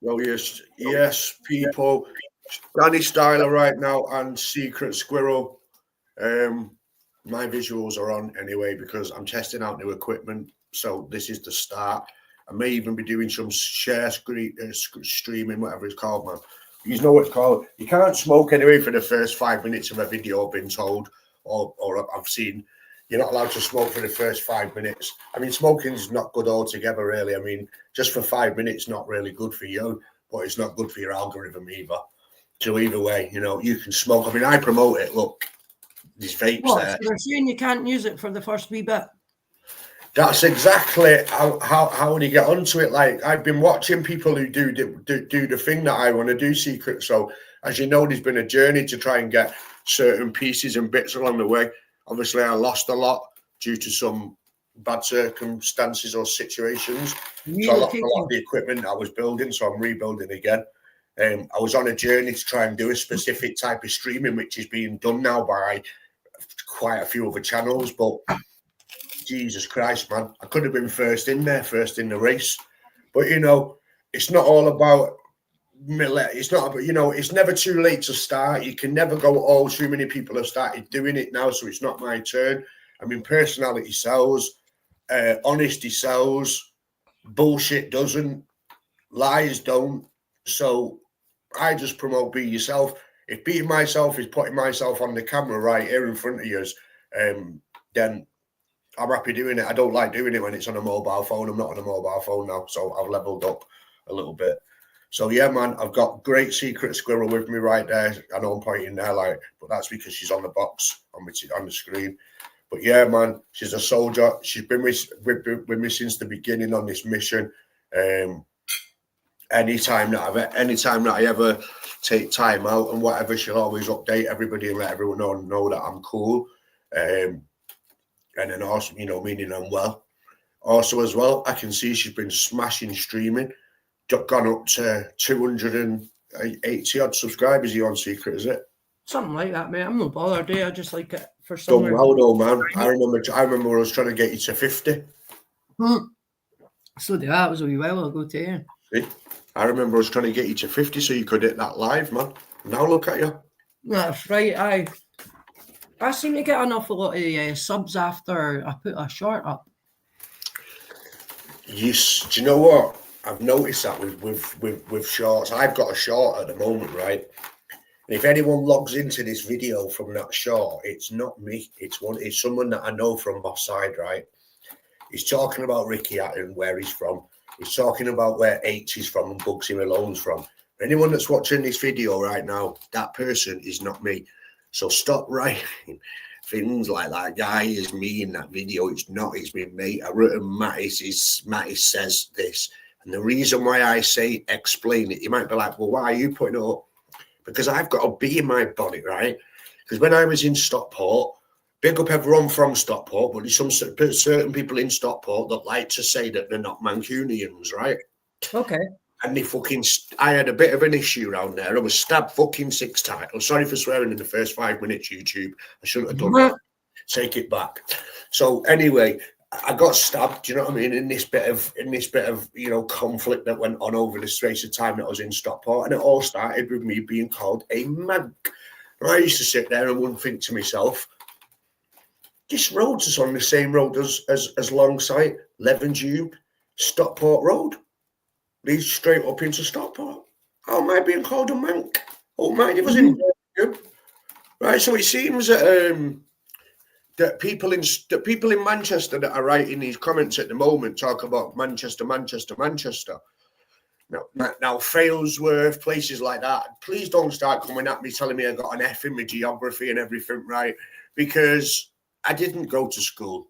Well, yes, people. Danny Styla right now and Secret Squirrel. My visuals are on anyway because I'm testing out new equipment. So this is the start. I may even be doing some streaming, whatever it's called, man. You know what it's called. You can't smoke anyway for the first 5 minutes of a video, I've been told, or I've seen. You're not allowed to smoke for the first 5 minutes. I mean, smoking's not good altogether, really. I mean, just for 5 minutes, not really good for you, but it's not good for your algorithm either. So either way, you can smoke. I mean, I promote it. Look, these vapes there. So they're saying you can't use it for the first wee bit. That's exactly how they get onto it. Like, I've been watching people who do the thing that I want to do, Secret. So as you know, there's been a journey to try and get certain pieces and bits along the way. Obviously, I lost a lot due to some bad circumstances or situations. So I lost a lot of the equipment I was building, so I'm rebuilding again. I was on a journey to try and do a specific type of streaming, which is being done now by quite a few other channels. But Jesus Christ, man, I could have been first in the race. But, it's not all about... It's not, but it's never too late to start. You can never go, oh, too many people have started doing it now, so it's not my turn. I mean, personality sells, honesty sells, bullshit doesn't, lies don't. So I just promote be yourself. If being myself is putting myself on the camera right here in front of you, then I'm happy doing it. I don't like doing it when it's on a mobile phone. I'm not on a mobile phone now, so I've leveled up a little bit. So yeah, man, I've got great Secret Squirrel with me right there. I know I'm pointing there, but that's because she's on the box on the screen. But yeah, man, she's a soldier. She's been with me since the beginning on this mission. Anytime that I ever take time out and whatever, she'll always update everybody and let everyone know that I'm cool. And then also, meaning I'm well. Also as well, I can see she's been smashing streaming. Gone up to 280 odd subscribers. You on Secret, is it? Something like that, mate. I'm not bothered. I just like it for some reason. Done well, though, man. I remember I was trying to get you to 50. So that was a wee while ago to you. See? I remember I was trying to get you to 50 so you could hit that live, man. Now look at you. That's right. I seem to get an awful lot of subs after I put a short up. Yes. Do you know what? I've noticed that with shorts. I've got a short at the moment, right? And if anyone logs into this video from that short, it's not me. It's someone that I know from Boss Side, right? He's talking about Ricky Hatton, where he's from. He's talking about where H is from and Bugsy Malone's from. Anyone that's watching this video right now, that person is not me. So stop writing things like that guy is me in that video. It's not. It's me, mate. I wrote Mattis says this. And the reason why I say explain it, you might be like, well, why are you putting it up? Because I've got a bee in my body, right? Because when I was in Stockport, big up everyone from Stockport, but there's some certain people in Stockport that like to say that they're not Mancunians, right? Okay. And I had a bit of an issue around there. I was stabbed fucking 6 times. I'm sorry for swearing in the first 5 minutes, YouTube. I shouldn't have done that. Take it back. So anyway, I got stabbed, do you know what I mean, in this bit of conflict that went on over the space of time that I was in Stockport, and it all started with me being called a mank. And I used to sit there and wouldn't think to myself, this road's is on the same road as Longsight, Leventube, Stockport Road. Leads straight up into Stockport. How am I being called a mank? Oh, mind, it was in right. So it seems that people in Manchester that are writing these comments at the moment talk about Manchester. Now Failsworth, places like that. Please don't start coming at me telling me I got an F in my geography and everything, right? Because I didn't go to school.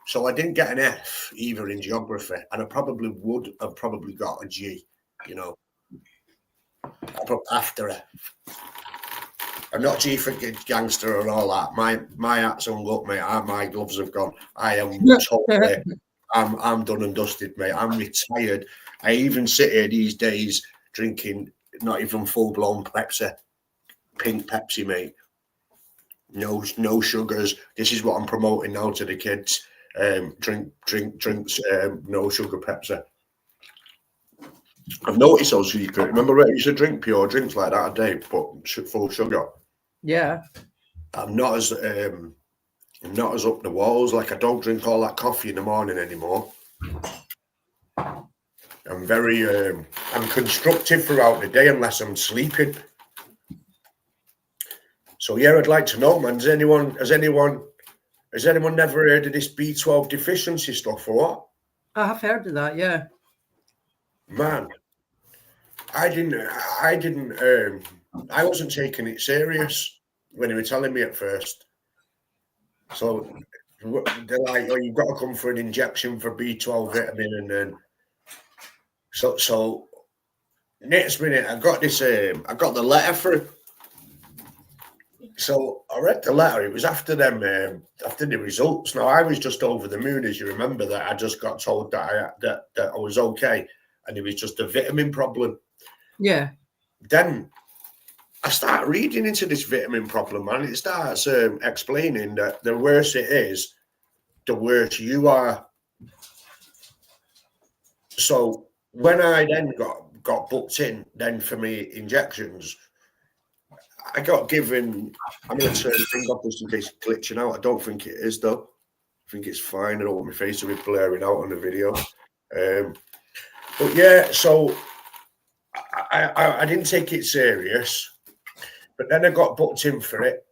So I didn't get an F either in geography, and I probably would have got a G, after F. I'm not G for gangster and all that. My hat's hung up, mate. My gloves have gone. I am totally, I'm done and dusted, mate. I'm retired. I even sit here these days drinking not even full-blown Pepsi, pink Pepsi, mate. No sugars. This is what I'm promoting now to the kids. Drinks, no sugar Pepsi. I've noticed those secret. Remember, I used to drink pure drinks like that a day, but full of sugar. Yeah. I'm not as up the walls. Like I don't drink all that coffee in the morning anymore. I'm very I'm constructive throughout the day unless I'm sleeping. So yeah, I'd like to know, man. Has anyone never heard of this B12 deficiency stuff or what? I have heard of that, yeah. Man, I wasn't taking it serious when they were telling me at first. So they're like, oh, you've got to come for an injection for B12 vitamin, and then so next minute I got the letter through. So I read the letter. It was after after the results. Now I was just over the moon, as you remember, that I just got told that I was okay, and it was just a vitamin problem. Yeah. Then I start reading into this vitamin problem, and it starts explaining that the worse it is, the worse you are. So when I then got booked in then for me injections, I got given. I'm going to turn the thing off just in case it's glitching out. I don't think it is though. I think it's fine. I don't want my face to be blaring out on the video. But yeah, so I didn't take it serious. But then I got booked in for it.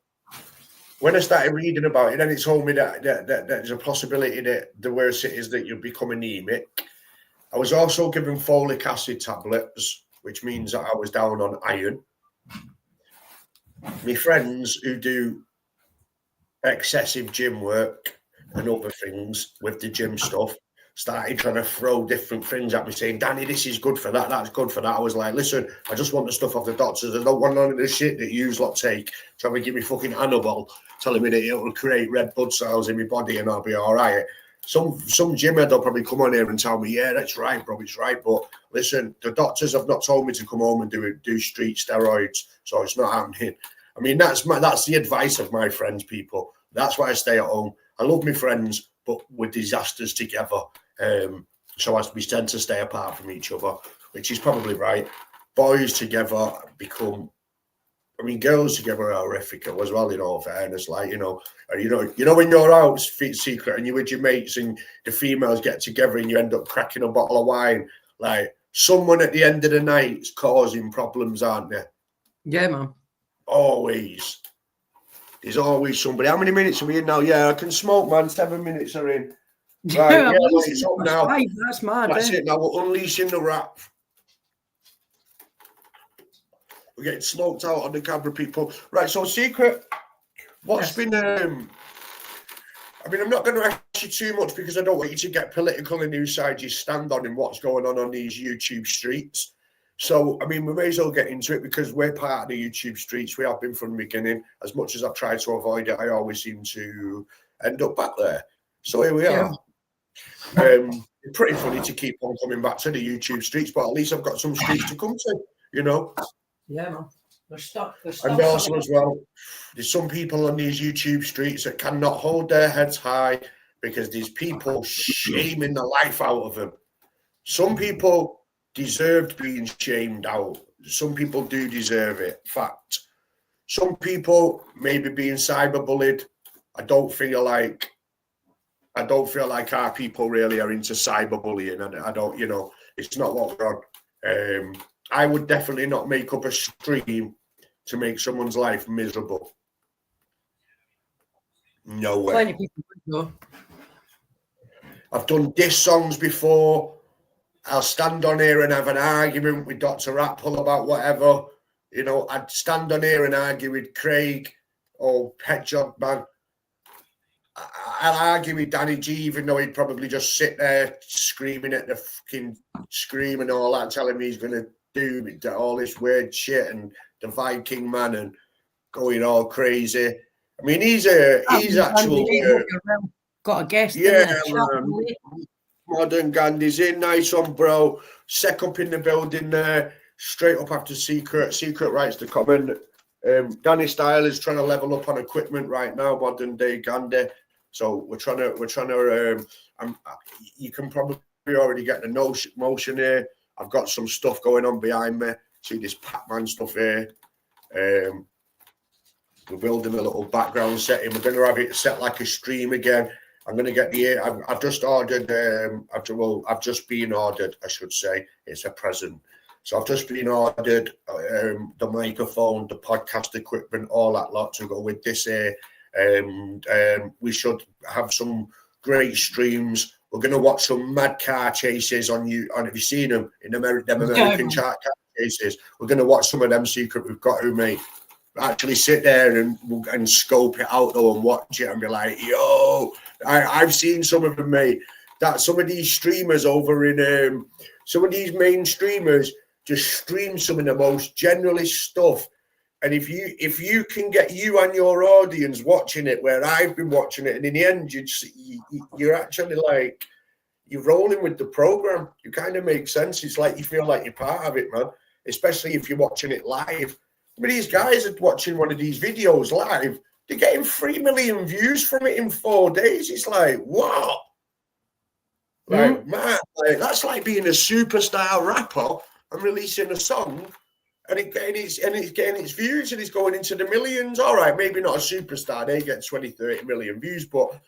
When I started reading about it, then it told me that there's a possibility that the worse it is that you'll become anemic. I was also given folic acid tablets, which means that I was down on iron. My friends who do excessive gym work and other things with the gym stuff started trying to throw different things at me, saying, Danny, this is good for that, that's good for that. I was like, listen, I just want the stuff off the doctors. I don't want none of the shit that you lot take, trying to give me fucking Annabelle, telling me that it will create red blood cells in my body and I'll be all right. Some gym head will probably come on here and tell me, yeah, that's right, bro, it's right. But listen, the doctors have not told me to come home and do street steroids, so it's not happening. I mean, that's the advice of my friends, people. That's why I stay at home. I love my friends, but we're disasters together. So as we tend to stay apart from each other, which is probably right. Boys together become, I mean, girls together are horrific as well, in all fairness. Like, you know, when you're out secret and you're with your mates and the females get together and you end up cracking a bottle of wine, like someone at the end of the night is causing problems, aren't they? Yeah, man. Always. There's always somebody. How many minutes are we in now? Yeah, I can smoke, man. 7 minutes are in. Right, yeah, it's up now. That's mad. That's it. Now we're unleashing the rap. We're getting smoked out on the camera, people. Right, so Secret, what's been... I mean, I'm not going to ask you too much because I don't want you to get political in whose side you stand on and what's going on these YouTube streets. So, I mean, we may as well get into it because we're part of the YouTube streets. We have been from the beginning. As much as I've tried to avoid it, I always seem to end up back there. So here we are. It's pretty funny to keep on coming back to the YouTube streets, but at least I've got some streets to come to, you know? Yeah, man. They're stuck. And also as well, there's some people on these YouTube streets that cannot hold their heads high because there's people shaming the life out of them. Some people deserved being shamed out. Some people do deserve it. Fact. Some people maybe being cyberbullied. I don't feel like our people really are into cyberbullying, and I don't, you know, it's not what we're on. I would definitely not make up a stream to make someone's life miserable. No way. Plenty of people would go. I've done diss songs before. I'll stand on here and have an argument with Dr. Apple about whatever. You know, I'd stand on here and argue with Craig or Hedgehog Man. I'll argue with Danny G, even though he'd probably just sit there screaming at the fucking screen and all that, telling me he's going to do all this weird shit and the Viking man and going all crazy. I mean, he's actual. Got a guest. Yeah, man. Modern Gandhi's in. Nice one, bro. Sec up in the building there. Straight up after Secret. Secret writes the comment. Danny Styla is trying to level up on equipment right now. Modern day Gandhi. So we're trying to. You can probably already get the motion here. I've got some stuff going on behind me. See this Pac-Man stuff here. We're building a little background setting. We're going to have it set like a stream again. I'm going to get I've just ordered, I've just been ordered, I should say. It's a present. So I've just been ordered the microphone, the podcast equipment, all that lot to go with this here. We should have some great streams. We're going to watch some mad car chases on you. Have you seen them in them American car chases? We're going to watch some of them secret we've got to, mate. Actually sit there and scope it out though and watch it and be like, yo, I've seen some of them, mate. That some of these streamers over in some of these main streamers just stream some of the most generalist stuff. And if you can get you and your audience watching it where I've been watching it, and in the end you're actually like you're rolling with the program. You kind of make sense. It's like you feel like you're part of it, man. Especially if you're watching it live. I mean, these guys are watching one of these videos live. They're getting 3 million views from it in 4 days. It's like, what? Like, man, like, that's like being a superstar rapper and releasing a song and it's getting its views and it's going into the millions. All right, maybe not a superstar. They get 20, 30 million views. But,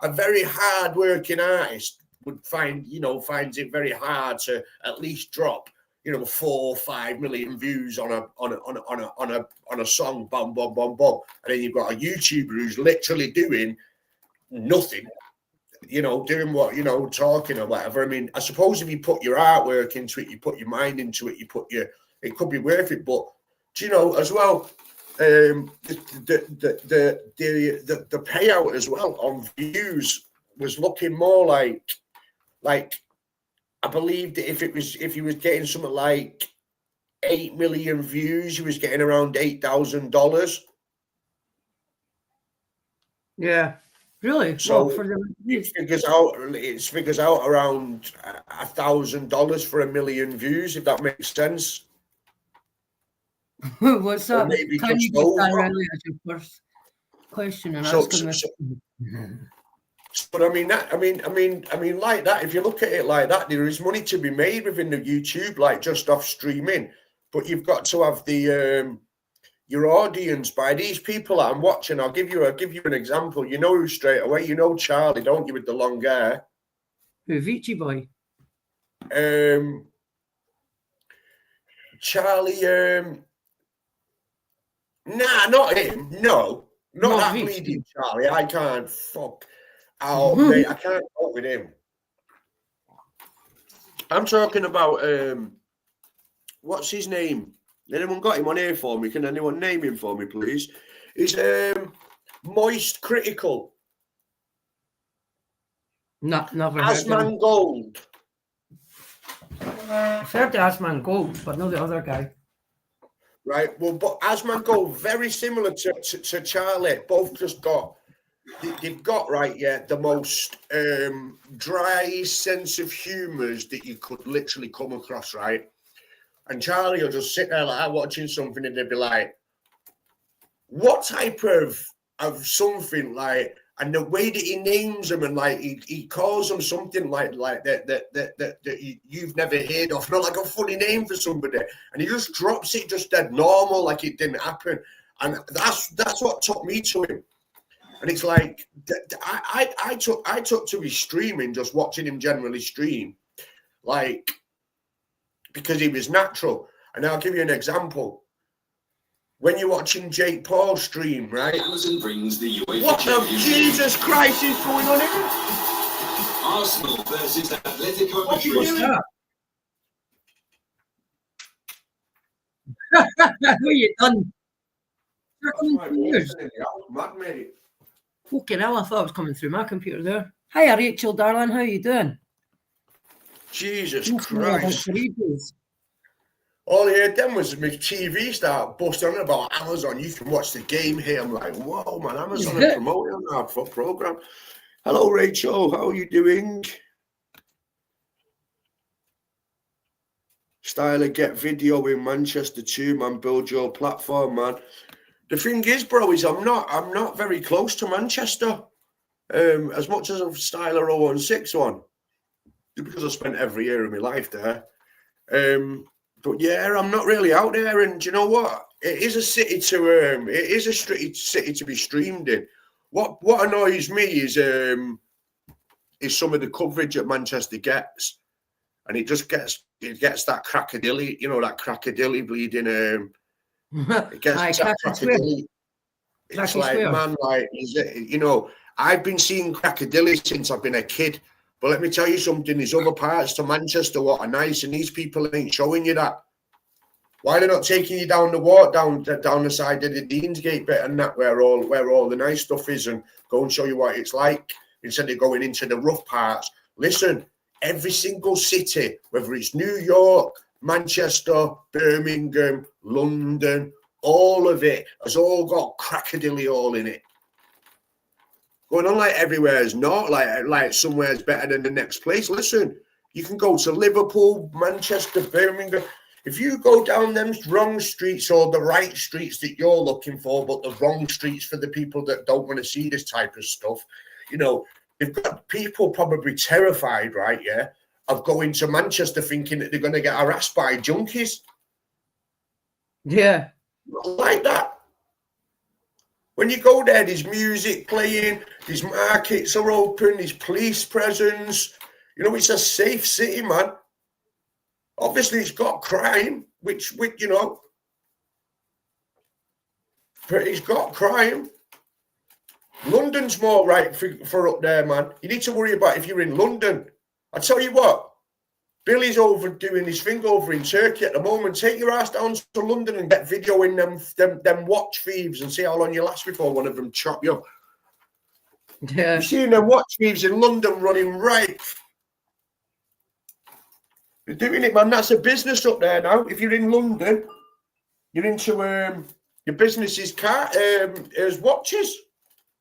a very hard-working artist finds it very hard to at least drop 4 or 5 million views on a song, bum, bum, bum, bum. And then you've got a YouTuber who's literally doing nothing, doing what, talking or whatever. I mean, I suppose if you put your artwork into it, you put your mind into it, it could be worth it. But, as well, the payout as well on views was looking more like, I believe that if he was getting something like 8 million views, he was getting around $8,000. Yeah, really. So well, it figures out around $1,000 for 1 million views, if that makes sense. What's that? Maybe Can you just get that over. really as your first question and asking me? But I mean, like that. If you look at it like that, there is money to be made within the YouTube, like just off streaming. But you've got to have the your audience by these people that I'm watching. I'll give you an example. You know who straight away? You know Charlie, don't you, with the long hair? Who, Vici Boy? Charlie. Nah, not him. No, not that Vici. bleeding Charlie. I can't fuck. Oh, mate, I can't talk with him. I'm talking about what's his name? Anyone got him on here for me? Can anyone name him for me, please? He's Moist Critical. Never heard of him. Asman Gold. I've heard of Asman Gold, but not the other guy. Right. Well, but Asman Gold, very similar to Charlie. Both just got. They've got the most dry sense of humours that you could literally come across, right? And Charlie will just sit there like that watching something and they'd be like, what type of something, like, and the way that he names them and like he calls them something like that you've never heard of, not like a funny name for somebody, and he just drops it just dead normal, like it didn't happen. And that's what took me to him. And it's like I took to his streaming, just watching him generally stream, like, because he was natural. And I'll give you an example. When you're watching Jake Paul stream, right? Amazon brings the UEFA What the Jesus Christ is going on here? Arsenal versus Atletico What are you Madrid. doing? What you done? Mad, mate. Fucking hell, I thought it was coming through my computer there. Hiya, Rachel, darling. How you doing? Jesus Christ. All I heard then was my TV start busting on about Amazon. You can watch the game here. I'm like, whoa, man, Amazon are promoting our program. Hello, Rachel. How are you doing? Styla, get video in Manchester too, man. Build your platform, man. The thing is, bro, is I'm not very close to Manchester. As much as I've Styla 016 one, because I spent every year of my life there. But yeah, I'm not really out there. And do you know what? It is a city to be streamed in. What annoys me is some of the coverage that Manchester gets, and it gets that crackadilly, that crackadilly bleeding. It gets Aye, that crackadilly. It's Cracky like, swear. man, like, I've been seeing crackadilly since I've been a kid. But let me tell you something, there's other parts to Manchester what are nice, and these people ain't showing you that. Why they're not taking you down the walk down the side of the Deansgate bit and that where all the nice stuff is, and go and show you what it's like instead of going into the rough parts. Listen, every single city, whether it's New York, Manchester, Birmingham, London, all of it has all got crackadilly all in it. Going on like everywhere is not like somewhere's better than the next place. Listen, you can go to Liverpool, Manchester, Birmingham. If you go down them wrong streets, or the right streets that you're looking for, but the wrong streets for the people that don't want to see this type of stuff, they've got people probably terrified, right, yeah, of going to Manchester thinking that they're going to get harassed by junkies. Yeah. Not like that. When you go there, there's music playing, these markets are open, there's police presence. It's a safe city, man. Obviously, it's got crime, but it's got crime. London's more right for up there, man. You need to worry about if you're in London. I tell you what, Billy's over doing his thing over in Turkey at the moment. Take your ass down to London and get videoing them watch thieves and see how long you last before one of them chop you up. Yeah. You've seen them watch thieves in London running right. They're doing it, man. That's a business up there now. If you're in London, you're into your business is is watches,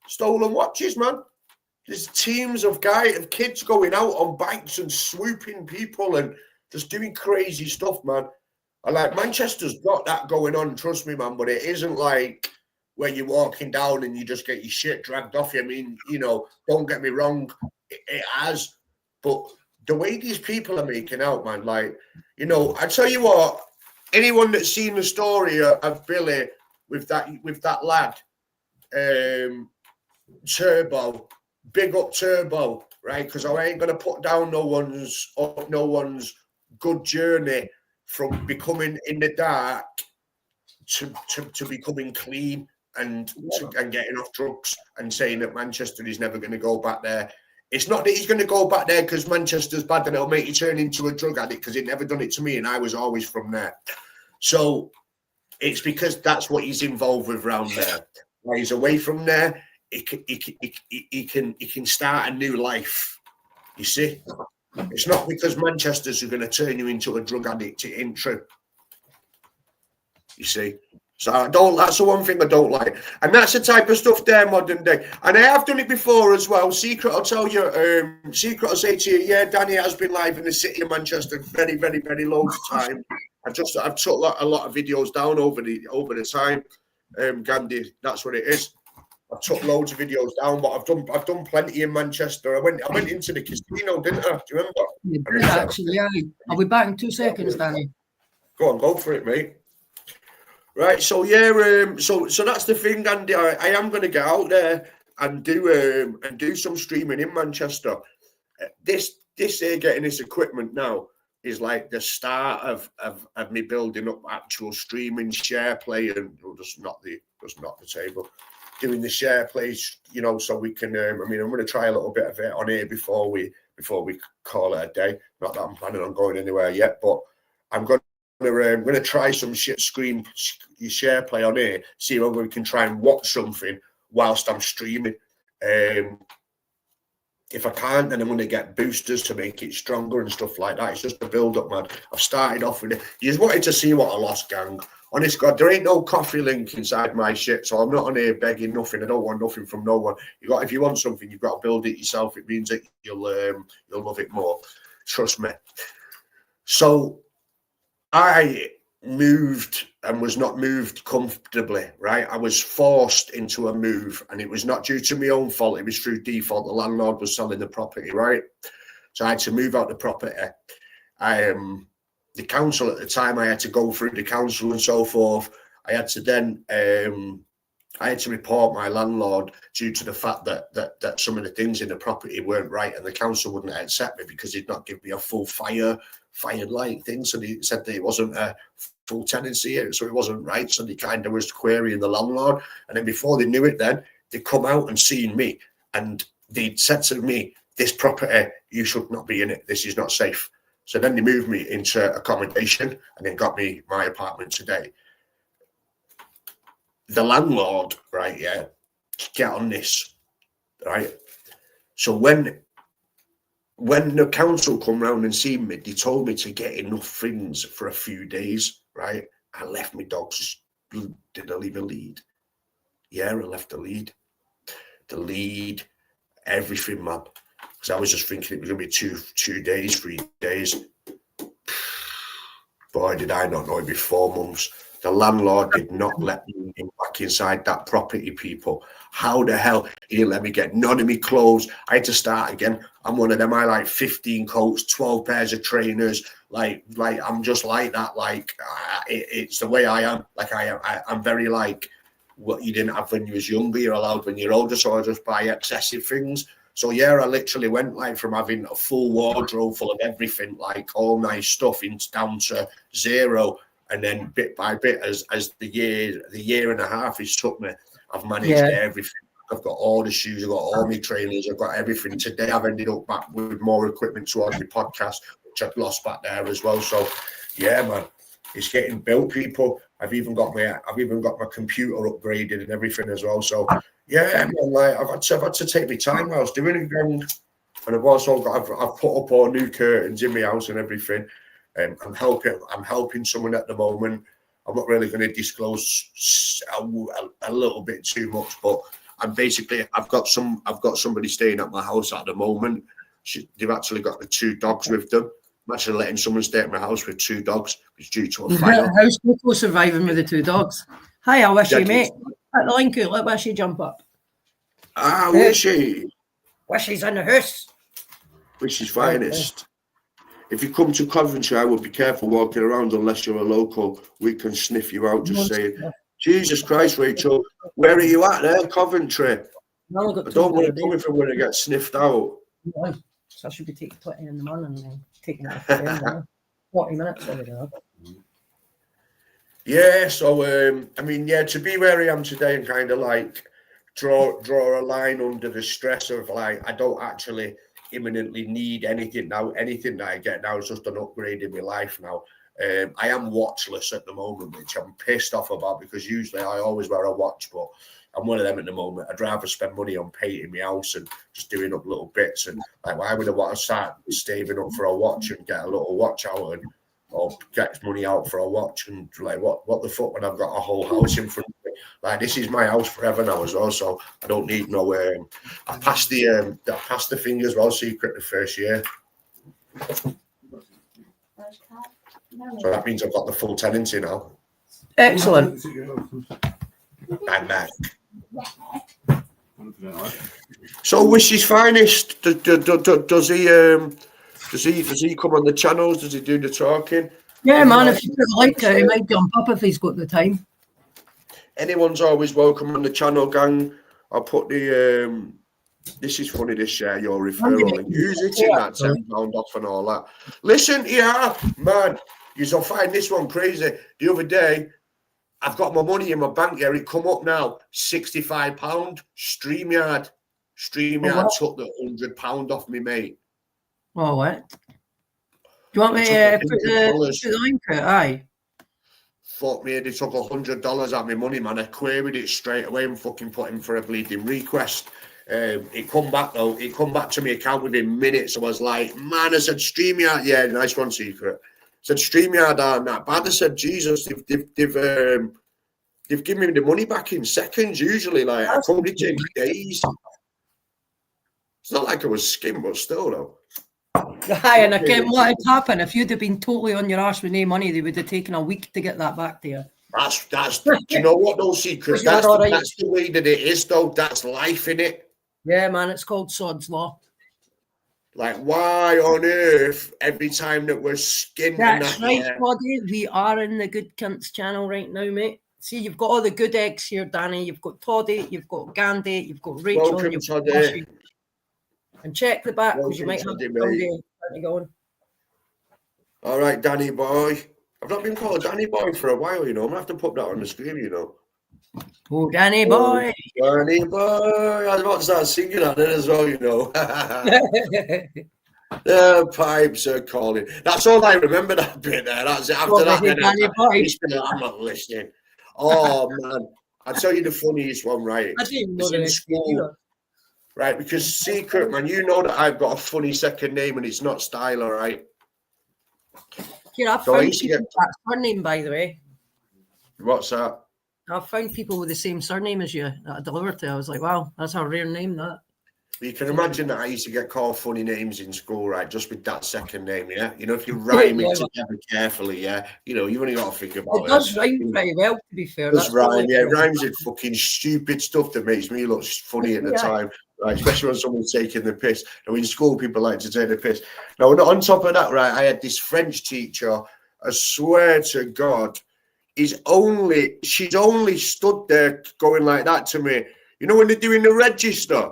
stolen watches, man. There's teams of kids going out on bikes and swooping people and just doing crazy stuff, man. And like Manchester's got that going on, trust me, man. But it isn't like where you're walking down and you just get your shit dragged off you. I mean, don't get me wrong, it has, but the way these people are making out, man, like, I tell you what, anyone that's seen the story of Billy with that lad, Turbo, big up Turbo, right? Because I ain't gonna put down no one's good journey from becoming in the dark to becoming clean and getting off drugs and saying that Manchester is never going to go back there. It's not that he's going to go back there because Manchester's bad and it'll make you turn into a drug addict, because it never done it to me and I was always from there. So it's because that's what he's involved with around there. While he's away from there, he can start a new life. You see? It's not because Manchester's are going to turn you into a drug addict. It ain't true. You see? So that's the one thing I don't like. And that's the type of stuff there modern day. And I have done it before as well. Secret, I'll tell you, Secret will say to you, yeah, Danny has been live in the city of Manchester very, very, very loads of time. I've took a lot of videos down over the time. Gandhi, that's what it is. I've took loads of videos down, but I've done plenty in Manchester. I went into the casino, didn't I? Do you remember? You did, actually, yeah. I'll be back in 2 seconds, Danny. Go for it, mate. Right, so yeah, so that's the thing, Andy. I am going to get out there and do some streaming in Manchester. This getting this equipment now is like the start of me building up actual streaming, share play, and just not the table, doing the share plays, so we can. I'm going to try a little bit of it on here before we call it a day. Not that I'm planning on going anywhere yet, but I'm going to try some screen share play on here, see whether we can try and watch something whilst I'm streaming. If I can't, then I'm going to get boosters to make it stronger and stuff like that. It's just a build-up, man. I've started off with it. You just wanted to see what I lost, gang. Honest God, there ain't no coffee link inside my shit, so I'm not on here begging nothing. I don't want nothing from no one. If you want something, you've got to build it yourself. It means that you'll love it more. Trust me. So I moved and was not moved comfortably, right? I was forced into a move, and it was not due to my own fault. It was through default. The landlord was selling the property, right? So I had to move out the property. the council at the time, I had to go through the council and so forth. I had to then I had to report my landlord due to the fact that some of the things in the property weren't right, and the council wouldn't accept me because he'd not give me a full fired light thing. So they said that it wasn't a full tenancy, so it wasn't right. So they kind of was querying the landlord, and then before they knew it, then they come out and seen me, and they said to me, "This property, you should not be in it. This is not safe." So then they moved me into accommodation and then got me my apartment today. The landlord, right, yeah, get on this, right? So when the council come round and seen me, they told me to get enough things for a few days, right? I left my dogs. Did I leave a lead? Yeah, I left the lead. The lead, everything, man. Because I was just thinking it was going to be 2 days, 3 days. Boy, did I not know it'd be 4 months. The landlord did not let me back inside that property, people. How the hell? He didn't let me get none of my clothes. I had to start again. I'm one of them. I like 15 coats, 12 pairs of trainers. Like I'm just like that. Like it's the way I am. Like I'm very like what you didn't have when you was younger. You're allowed when you're older. So I just buy excessive things. So yeah, I literally went like from having a full wardrobe full of everything, like all nice stuff, down to zero. And then bit by bit, as the year and a half it's took me, I've managed everything. I've got all the shoes, I've got all my trainers, I've got everything. Today I've ended up back with more equipment towards the podcast, which I've lost back there as well. So yeah, man, it's getting built, people. I've even got my computer upgraded and everything as well. So yeah, man, like I've had to take my time while I was doing it, and I've also got I've put up all new curtains in my house and everything. I'm helping someone at the moment. I'm not really going to disclose a little bit too much, but I've got somebody staying at my house at the moment. They've actually got the 2 dogs with them. I'm actually letting someone stay at my house with 2 dogs. It's due to a fire. How's Coco surviving with the 2 dogs? Hi, Wishy, mate. At the link, let Wishy jump up. Ah, Wishy. Wishy's in the house. Wishy's finest. If you come to Coventry, I would be careful walking around unless you're a local. We can sniff you out just saying, Jesus Christ, Rachel, where are you at there, Coventry? I don't want to come from where I get sniffed out. So I should be taking 20 in the morning and taking it off 40 minutes over there. Yeah, so, I mean, yeah, to be where I am today and kind of like draw a line under the stress of like, I don't actually imminently need anything now. Anything that I get now is just an upgrade in my life now. I am watchless at the moment, which I'm pissed off about because usually I always wear a watch, but I'm one of them at the moment. I'd rather spend money on painting my house and just doing up little bits. And like, why would I want to start saving up for a watch and get a little watch out and or get money out for a watch and like what the fuck when I've got a whole house in front of me? Like this is my house forever now as well, so I don't need no. I passed the thing as well, secret the first year. So that means I've got the full tenancy now. Excellent. I'm back. So Wishy's finest. Does he come on the channels? Does he do the talking? Yeah, man. If you put a link out, he might jump up if he's got the time. Anyone's always welcome on the channel, gang. I'll put the this is funny, this share your referral link. Who's hitting that £10 off and all that? Listen, yeah, man, you'll find this one crazy. The other day, I've got my money in my bank here. It come up now, £65. StreamYard took the £100 off me, mate. Oh, what? Do you want me to put the link out? Aye. Fuck me, they took $100 out of my money, man. I queried it straight away and fucking put in for a bleeding request. It come back though. It come back to my account within minutes. I was like, man, I said StreamYard. Yeah, nice one, secret. I said StreamYard aren't that bad. I said, Jesus, they've given me the money back in seconds. Usually, like I probably take days. It's not like I was skimmed, but still though. Aye, and again, what had happened if you'd have been totally on your arse with no money? They would have taken a week to get that back to you. That's. Do you know what? Those secrets. That's the way that it is, though. That's life in it. Yeah, man. It's called Sod's Law. Like, why on earth every time that we're skinned and That's that, right, yeah, Toddy. We are in the Good Cunts channel right now, mate. See, you've got all the good eggs here, Danny. You've got Toddy, you've got Gandhi, you've got Rachel, and welcome, you've got Toddy. Rossi. And check the back because you Welcome, might have Toddy, somebody mate. trying to go on. All right, Danny boy. I've not been called Danny boy for a while, you know. I'm going to have to put that on the screen, you know. Oh, Danny boy. Danny boy. I was about to start singing that then as well, you know. The pipes are calling. That's all I remember, that bit there. That's it. After that, then Danny boy. I'm not listening. Oh, man. I'll tell you the funniest one, right? I didn't know It's the in next school, either. right? Because secret, man, you know that I've got a funny second name and it's not Styla, right? Here, I've So I found used to people get. with that surname, by the way. What's that? I've found people with the same surname as you that I delivered to. I was like, wow, that's a rare name, that. You can imagine that I used to get called funny names in school, right? Just with that second name, yeah. You know, if you rhyme it together carefully, yeah. You know, you've only got to think about It does rhyme pretty well, to be fair. It does That's rhyme, probably yeah. It rhymes with fucking stupid stuff that makes me look funny at the time, right? Especially when someone's taking the piss. And in school, people like to take the piss. Now, on top of that, right, I had this French teacher. I swear to God, she's only stood there going like that to me. You know, when they're doing the register,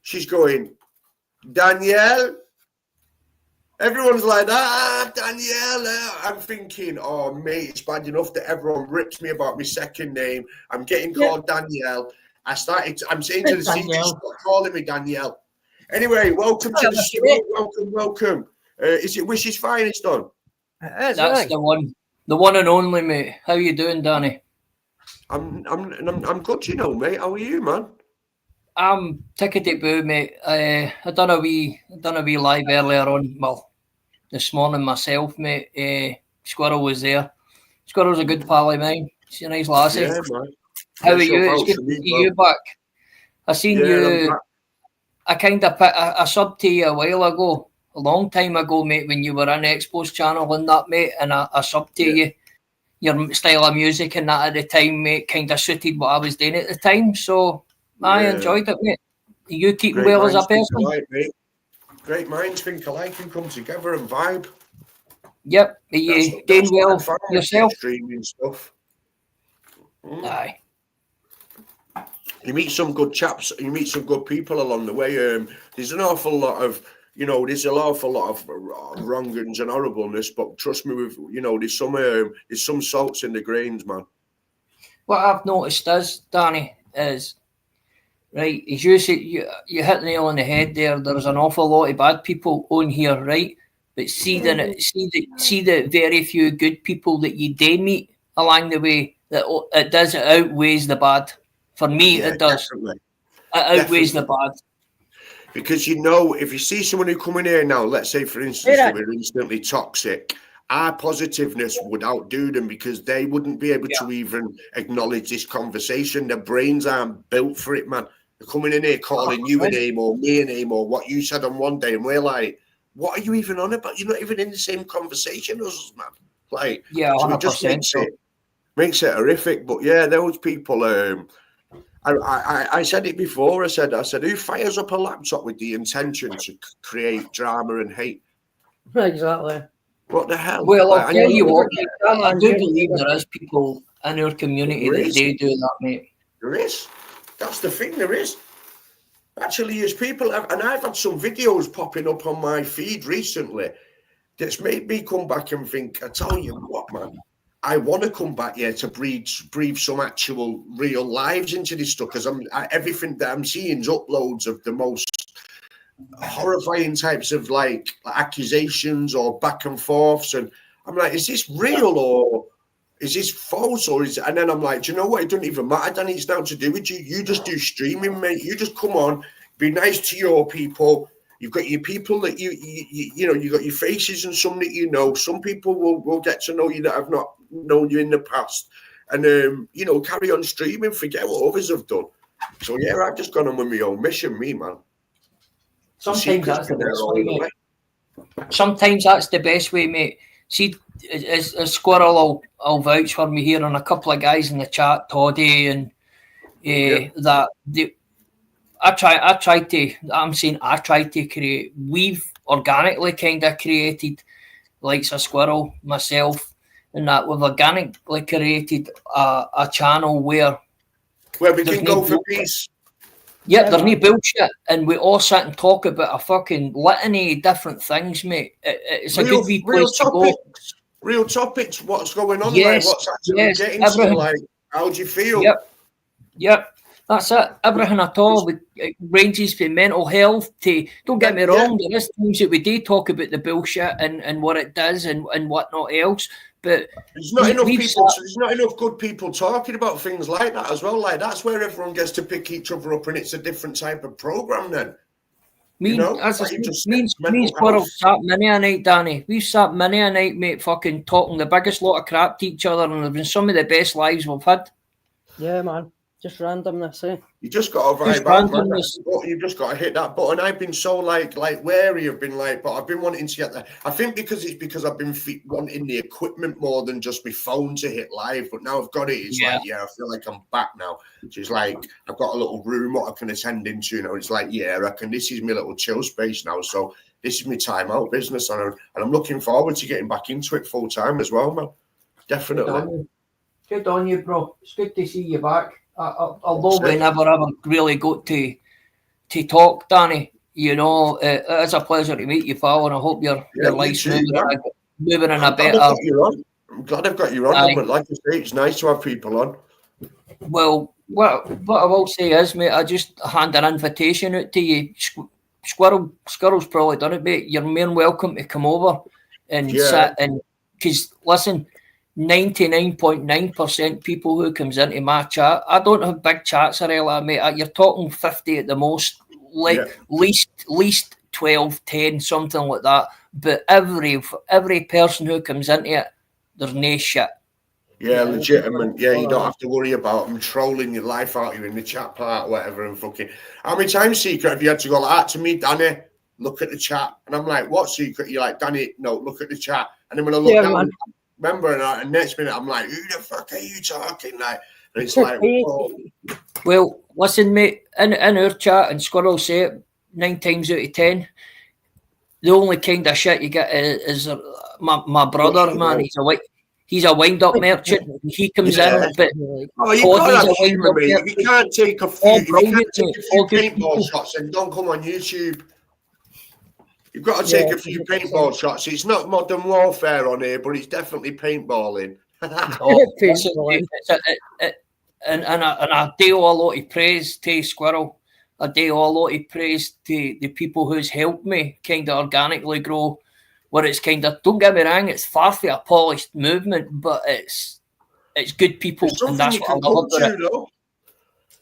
she's going, Danielle. Everyone's like that, Danielle. I'm thinking, oh, mate, it's bad enough that everyone rips me about my second name. I'm getting called Danielle. I'm saying to the teacher, stop calling me Danielle. Anyway, welcome to the show. Welcome. Is it Wishes Finest on? That's the one and only, mate. How you doing, Danny? I'm good, you know, mate. How are you, man? I'm tickety boo, mate. I done a wee live earlier on. Well, this morning myself, mate. Squirrel was there. Squirrel's a good pal of mine. She's a nice lassie. Yeah, man. How are you? It's good to see you back. I seen you. I kind of I subbed to you a while ago, a long time ago, mate, when you were on Expo's channel and that, mate, and I subbed to you. Your style of music and that at the time, mate, kind of suited what I was doing at the time. So I enjoyed it, mate. Are you keeping well as a person? Alike, mate. Great minds think alike and come together and vibe. Yep. Are you doing well yourself? Streaming stuff. Aye. You meet some good chaps. You meet some good people along the way. There's an awful lot of, you know, there's an awful lot of wrongings and horribleness. But trust me, there's some salts in the grains, man. What I've noticed is, Danny, is right. As you say, you hit the nail on the head there. There's an awful lot of bad people on here, right? But see the very few good people that you do meet along the way. That it outweighs the bad. For me, it does. Definitely. It outweighs the bad. Because, you know, if you see someone who come in here now, let's say, for instance, they were instantly toxic, our positiveness would outdo them because they wouldn't be able to even acknowledge this conversation. Their brains aren't built for it, man. They're coming in here calling you a name or me a name or what you said on one day, and we're like, what are you even on about? You're not even in the same conversation as us, man. Like, so it just makes it horrific. But yeah, those people, I said it before. I said, who fires up a laptop with the intention to create drama and hate? Exactly. What the hell? Well, I'll tell you what, I do believe there is people in our community that they do that, mate. There is. That's the thing. There is. Actually, there's people, and I've had some videos popping up on my feed recently that's made me come back and think, I tell you what, man, I want to come back here to breathe some actual real lives into this stuff because everything that I'm seeing is uploads of the most horrifying types of like accusations or back and forths, and I'm like, is this real or is this false or is? And then I'm like, do you know what? It doesn't even matter, Danny. It's nothing to do with you. You just do streaming, mate. You just come on, be nice to your people. You've got your people that you know, you got your faces and some that you know. Some people will get to know you that have not known you in the past, and you know, carry on streaming, forget what others have done. So yeah, I've just gone on with my own mission, me man. Sometimes that's the best way, mate. Sometimes that's the best way, mate. See, as Squirrel, I'll vouch for me here, and a couple of guys in the chat, Toddy and that. I tried to create. We've organically kind of created, like a Squirrel, myself, and that we've organically created a channel where we can go for peace. Yeah, there's no bullshit, and we all sit and talk about a fucking litany of different things, mate. It's a good wee place to go. Real topics, what's going on, yes, like, what's actually getting to you, like, how do you feel? Yep, that's it. Everything at all. It ranges from mental health to, don't get me wrong, there is things that we do talk about the bullshit and what it does and whatnot else, but there's not enough people. There's not enough good people talking about things like that as well. Like, that's where everyone gets to pick each other up, and it's a different type of program. Then, me and Squirrel sat many a night, Danny. We've sat many a night, mate, fucking talking the biggest lot of crap to each other, and there've been some of the best lives we've had. Yeah, man. Just randomness, eh? You just got to vibe out, man. You've just got to hit that button. I've been so like wary. I've been like, but I've been wanting to get there. I think because I've been wanting the equipment more than just my phone to hit live. But now I've got it. It's like, I feel like I'm back now. So it's like I've got a little room what I can attend into. You know, it's like, I reckon this is my little chill space now. So this is my time out business, and I'm looking forward to getting back into it full time as well, man. Definitely. Good on you, bro. It's good to see you back. Although we never ever really got to talk, Danny, you know, it's a pleasure to meet you, pal, and I hope your life's moving in a better. I'm glad I've got you on, but like I say, it's nice to have people on. Well, what I will say is, mate, I just hand an invitation out to you. Squirrel's probably done it, mate. You're more than welcome to come over and sit, and because listen, 99.9% people who comes into my chat, I don't have big chats or anything like that, mate. You're talking 50 at the most, least 12, 10, something like that. But every person who comes into it, there's no shit. Yeah, legitimate. Yeah, you don't have to worry about them trolling your life out of you in the chat part, whatever, and fucking. How many times, Secret, have you had to go like that to me, Danny? Look at the chat, and I'm like, "What, Secret?" You're like, "Danny, no, look at the chat." And then when I look down. Remember, and next minute I'm like, "Who the fuck are you talking?" Like, and it's like, whoa. Well, listen, mate. In our chat, and Squirrel say it 9 times out of 10. The only kind of shit you get is my brother, man. He's a wind-up merchant. He comes in, but you can't humour me. You can't take a few paintball shots and don't come on YouTube. You've got to take a few paintball shots. It's not modern warfare on here, but it's definitely paintballing. And I do a lot of praise to Squirrel. I do a lot of praise to the people who's helped me kind of organically grow. Where it's kind of, don't get me wrong, it's far from a polished movement, but it's good people, and that's what I love about it.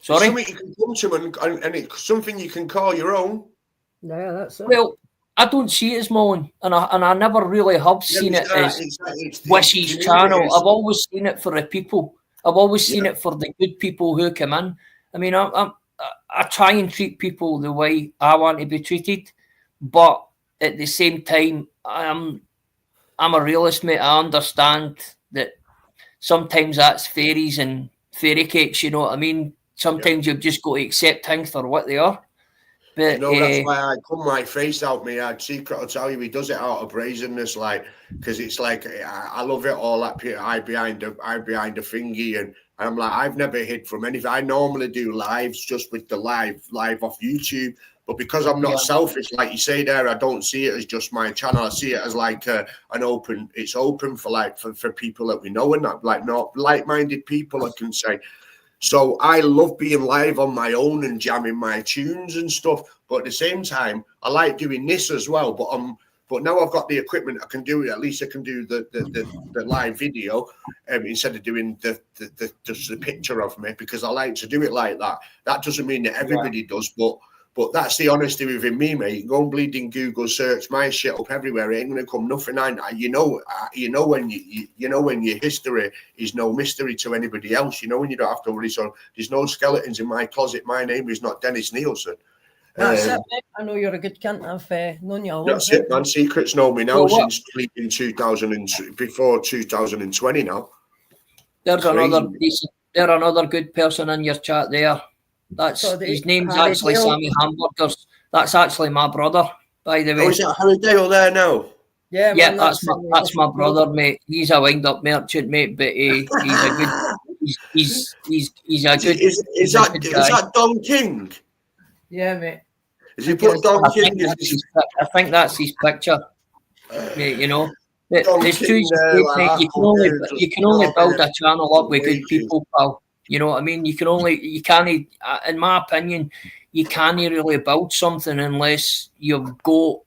Sorry? It's something you can come to, and it's something you can call your own. Yeah, that's it. Well, I don't see it as mine, and I never really have seen it as Wishy's channel. I've always seen it for the people. I've always seen it for the good people who come in. I mean, I try and treat people the way I want to be treated, but at the same time, I'm a realist, mate. I understand that sometimes that's fairies and fairy cakes, you know what I mean? Sometimes you've just got to accept things for what they are. But, that's why I come my face out, me. Secret, I'll tell you, he does it out of brazenness, like, because it's like, I love it all, that eye behind the thingy, and I'm like, I've never hid from anything. I normally do lives just with the live off YouTube, but because I'm not selfish, like you say there, I don't see it as just my channel. I see it as like it's open for people that we know, and that, like, not like-minded people, I can say. So I love being live on my own and jamming my tunes and stuff. But at the same time, I like doing this as well. But now I've got the equipment, I can do it. At least I can do the live video instead of doing just the picture of me, because I like to do it like that. That doesn't mean that everybody does, but that's the honesty within me, mate. Go and bleeding Google search my shit up everywhere. It ain't gonna come nothing. You know when your history is no mystery to anybody else. You know when you don't have to worry. So there's no skeletons in my closet. My name is not Dennis Nielsen. That's it, mate. I know you're a good cunt. I've known you a lot. That's it, man. Secrets know me now since bleeding 2020 now. There's another good person in your chat there. That's So his name's Harry actually Dale. Sammy Hamburgers. That's actually my brother, by the way. Oh, is that Harry Dale there now? Yeah, Yeah, man, that's my brother, mate. He's a wind-up merchant, mate, but he's a good. He's a good. Is He's a good guy. that Don King? Yeah, mate. Has he put Don King as his I think that's his picture, mate. You know, Don there's King two there, ways, like mate. that You can only build a channel up with good wages. people, pal. You know what I mean? You can't. In my opinion, you can't really build something unless you've got.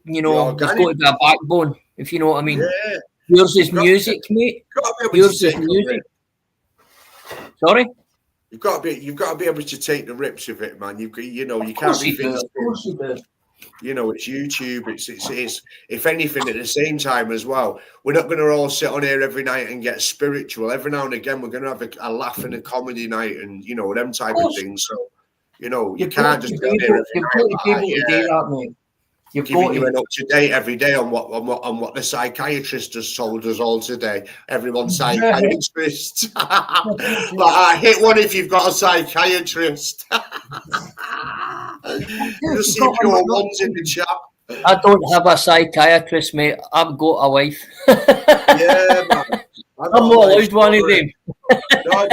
You know, there's got to be a backbone, if you know what I mean. Yeah. Yours is music, mate. Yours is music. Sorry? You've got to be able to take the rips of it, man. You can't be finished. You know, it's YouTube. It's if anything, at the same time as well, we're not going to all sit on here every night and get spiritual. Every now and again, we're going to have a laugh and a comedy night, and you know them type of things. So, you know, you can't just be on here every night. Giving you an up to date every day on what the psychiatrist has told us all today. Everyone's psychiatrist. But I hit one if you've got a psychiatrist. Just see if your one's in the chat. I don't have a psychiatrist, mate. I've got a wife. Yeah, man. I'm not allowed one of them. No,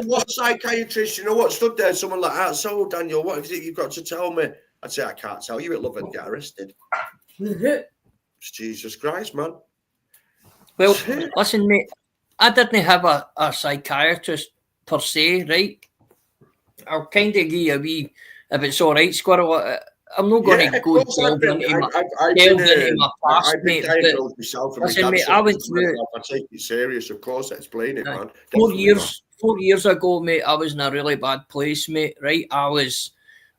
what psychiatrist? You know what stood there? Someone like that. So, Daniel, what is it you've got to tell me? I'd say I can't tell you. It'll love and get arrested. Jesus Christ, man. Well, listen, mate. I didn't have a psychiatrist per se, right? I'll kind of give you a wee, if it's all right, Squirrel. I'm not going to go delve into my past, mate. Listen, mate, I went through. I take it serious, of course. Explain it, man. 4 years ago, mate, I was in a really bad place, mate. Right,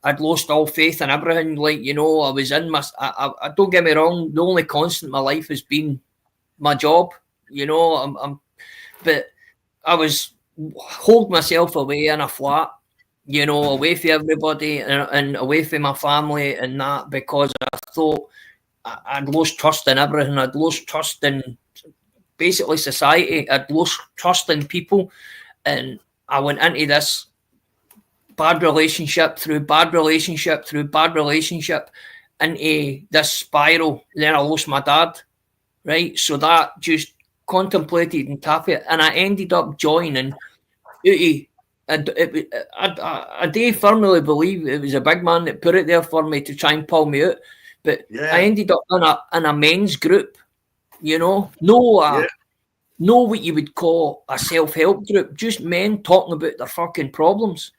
I'd lost all faith in everything. Like, you know, I was in my. I don't get me wrong. The only constant in my life has been my job. You know, but I was holding myself away in a flat. You know, away from everybody and away from my family and that, because I thought I'd lost trust in everything. I'd lost trust in basically society. I'd lost trust in people, and I went into this bad relationship through bad relationship through bad relationship into this spiral. Then I lost my dad, right? So that just contemplated and tap it, and I ended up joining Uti. I do firmly believe it was a big man that put it there for me to try and pull me out. But I ended up in a men's group, you know, no what you would call a self-help group, just men talking about their fucking problems.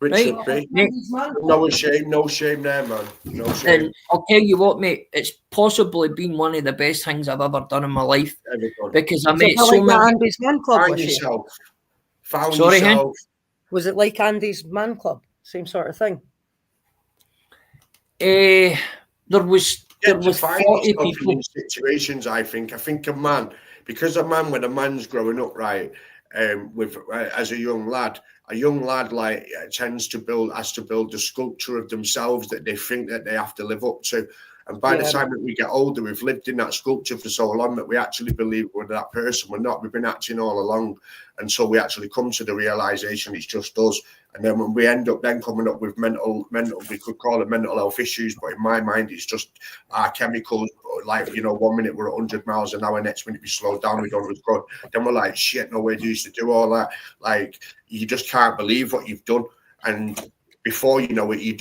Right? No shame there, man. No shame. And I'll tell you what, mate, it's possibly been one of the best things I've ever done in my life, because I met so many. Andy's Man Club, Found yourself. Was it like Andy's Man Club? Same sort of thing? There was 40 people. In situations, I think a man, because when a man's growing up, right, as a young lad like has to build the sculpture of themselves that they think that they have to live up to. And by the time that we get older, we've lived in that sculpture for so long that we actually believe we're that person. We're not. We've been acting all along. And so we actually come to the realization it's just us. And then when we end up then coming up with mental, we could call it mental health issues, but in my mind, it's just our chemicals. Like, you know, 1 minute we're at 100 miles an hour, next minute we slow down, we don't was good. Then we're like, shit, no way do you used to do all that. Like, you just can't believe what you've done. And before you know it, you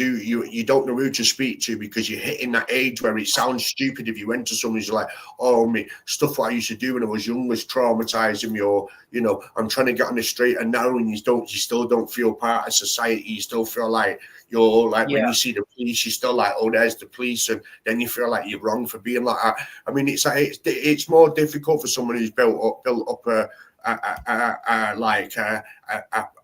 don't know who to speak to, because you're hitting that age where it sounds stupid if you went to someone who's like, oh, me stuff what I used to do when I was young was traumatizing me, or, you know, I'm trying to get on the straight and narrow, and you still don't feel part of society. You still feel like you're like, when you see the police, you're still like, oh, there's the police, and then you feel like you're wrong for being like that. I mean, it's more difficult for someone who's built up a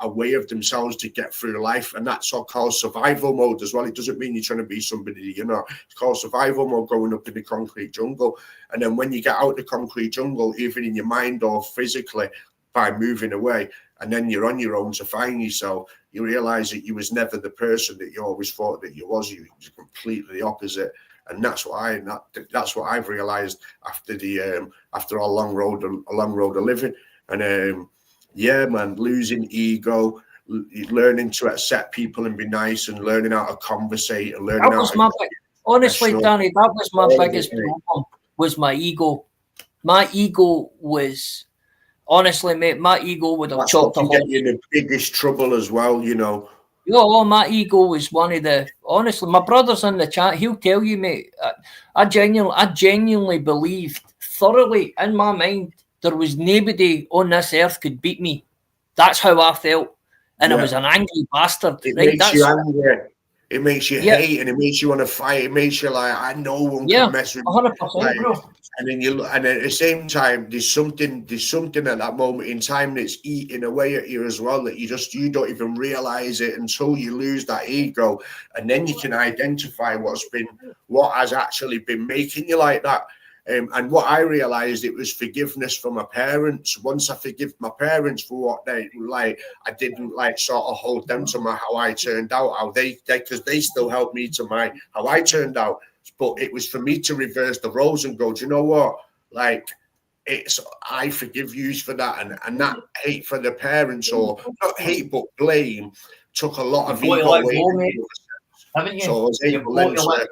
way of themselves to get through life, and that's all called survival mode as well. It doesn't mean you're trying to be somebody, you know. It's called survival mode, growing up in the concrete jungle. And then when you get out of the concrete jungle, even in your mind or physically, by moving away, and then you're on your own to find yourself, you realize that you was never the person that you always thought that you was. You was completely the opposite. And that's what I've realized after a long road of living. And man, losing ego, learning to accept people and be nice, and learning how to conversate, and learning That how was to my honestly, Danny, that was my biggest mate. problem, was my ego. My ego was, honestly, mate, my ego would have That's chopped what a can get horse. you in the biggest trouble as well, you know. Oh, my ego was one of the, honestly, my brother's in the chat, he'll tell you, mate, I genuinely believed thoroughly in my mind there was nobody on this earth could beat me. That's how I felt. And I was an angry bastard. It Right? makes you angry. It makes you hate, and it makes you want to fight. It makes you like, I no one can mess with me. 100%, Like, bro. and then and at the same time, there's something at that moment in time that's eating away at you as well, that you don't even realize it until you lose that ego, and then you can identify what has actually been making you like that. And what I realized, it was forgiveness from my parents. Once I forgive my parents for what they like, I didn't like sort of hold them to how I turned out, how they because they still held me to how I turned out. But it was for me to reverse the roles and go, do you know what? Like, I forgive you for that, and that hate for the parents, or not hate but blame, took a lot of ego away. So I was able to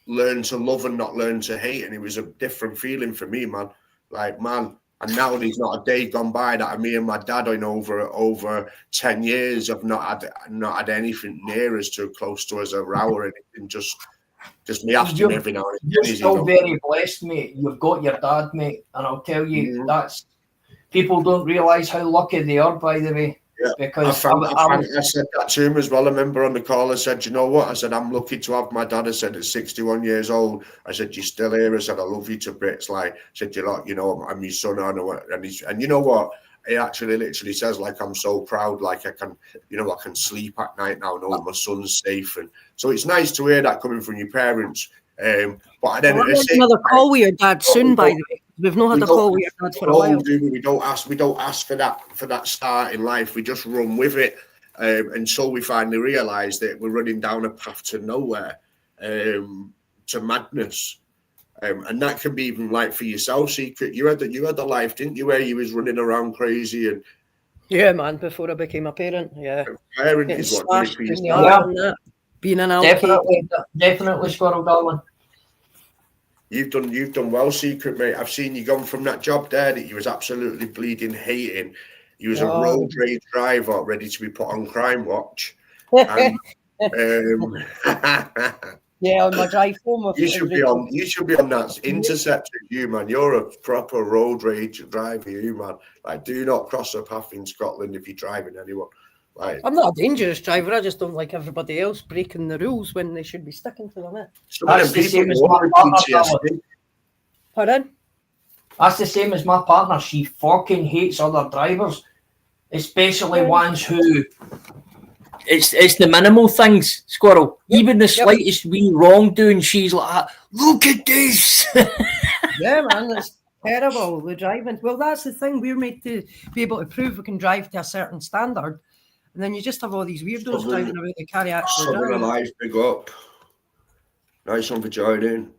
learn to love and not learn to hate, and it was a different feeling for me, man. Like, man, and now there's not a day gone by that me and my dad in over 10 years have not had anything near as too close to as a row or anything. Just me asking every now and again. You're still very blessed, mate. You've got your dad, mate, and I'll tell you, that's, people don't realise how lucky they are, by the way. Yeah, because I said that to him as well. I remember on the call, I said, you know what? I said, I'm lucky to have my dad. I said, at 61 years old, I said, you're still here. I said, I love you to bits. Like, I said, I'm your son. And you know what? He actually literally says, like, I'm so proud. Like, I can sleep at night now, knowing my son's safe. And so it's nice to hear that coming from your parents. But then another call with your dad soon, by the way. We've not had a call with your dad for a while. We don't ask for that start in life. We just run with it until we finally realise that we're running down a path to nowhere, to madness. And that can be even like for yourself, Secret. You had the life, didn't you, where you was running around crazy and man, before I became a parent, Parent is what did it for yourself. Being an alky. Definitely, Squirrel Darling. You've done well, Secret, mate. I've seen you gone from that job there that you was absolutely bleeding hating. You was a road rage driver ready to be put on crime watch. And, on my drive home. You should be on that Interceptor, you man. You're a proper road rage driver, you man. Like, do not cross a path in Scotland if you're driving anyone. Like, I'm not a dangerous driver. I just don't like everybody else breaking the rules when they should be sticking to them. That's the same as my partner. Pardon? That's the same as my partner. She fucking hates other drivers, especially ones who. It's the minimal things, Squirrel. Even the slightest wee wrongdoing, she's like, look at this. Yeah, man, it's terrible. The driving. Well, that's the thing. We're made to be able to prove we can drive to a certain standard. And then you just have all these weirdos driving around the car actually driving. Life, big up. Nice one for joining.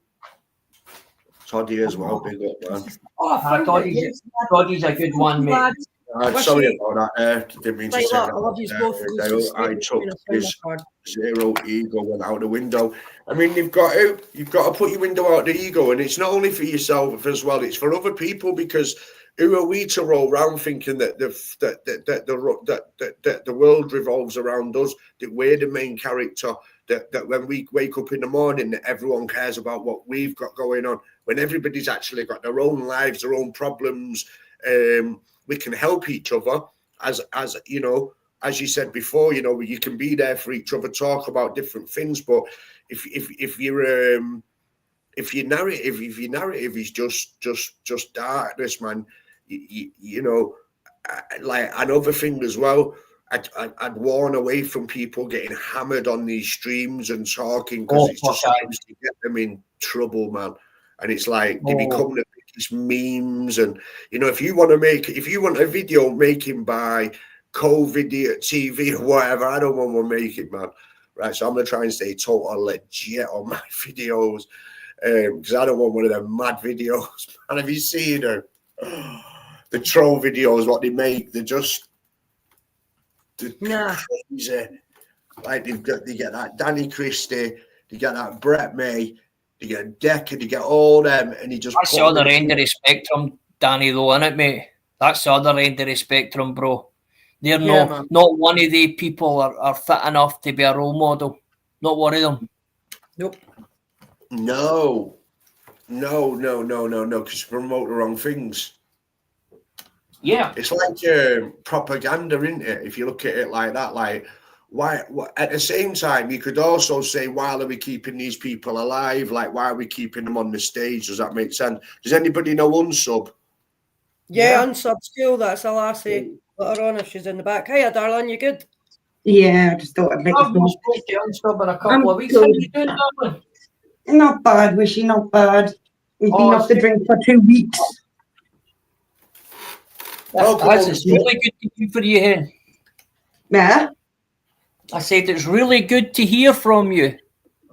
Toddy as well, big up, man. Toddy's a good one, mate. Sorry about that. Didn't mean to say that. I love you both. I took his zero ego went out the window. I mean, you've got to put your window out the ego, and it's not only for yourself as well; it's for other people. Because who are we to roll around thinking that the world revolves around us? That we're the main character. That when we wake up in the morning, that everyone cares about what we've got going on. When everybody's actually got their own lives, their own problems. We can help each other, as you know, as you said before. You know, you can be there for each other, talk about different things. But if your narrative is just darkness, man, you know, like another thing as well. I'd warn away from people getting hammered on these streams and talking, because it's just seems to get them in trouble, man. And it's like they become the biggest memes. And you know, if you want a video making by COVID TV or whatever, I don't want one making, man. Right, so I'm gonna try and stay total legit on my videos, because I don't want one of them mad videos. And have you seen the troll videos? What they make? They're just Nah. crazy. Like they get that Danny Christie, they get that Brett May, they get Decker, they get all them, and he just. That's the other end of the spectrum, Danny, though, isn't it, mate? That's the other end of the spectrum, bro. They're not one of the people are fit enough to be a role model. Not one of them. Nope. No, because you promote the wrong things. Yeah. It's like propaganda, isn't it? If you look at it like that, like why at the same time you could also say, why are we keeping these people alive? Like, why are we keeping them on the stage? Does that make sense? Does anybody know Unsub? Yeah, Unsub school, that's a lassie. Let her on if she's in the back. Hiya, darling, you good? Yeah, I just thought I'd let I've you not know. spoken to Unsub in a couple of weeks. How you doing, darling? Not bad, Wishy, not bad. We've been off the drink for 2 weeks. It's really good to hear for you, Hen. Yeah? I said it's really good to hear from you.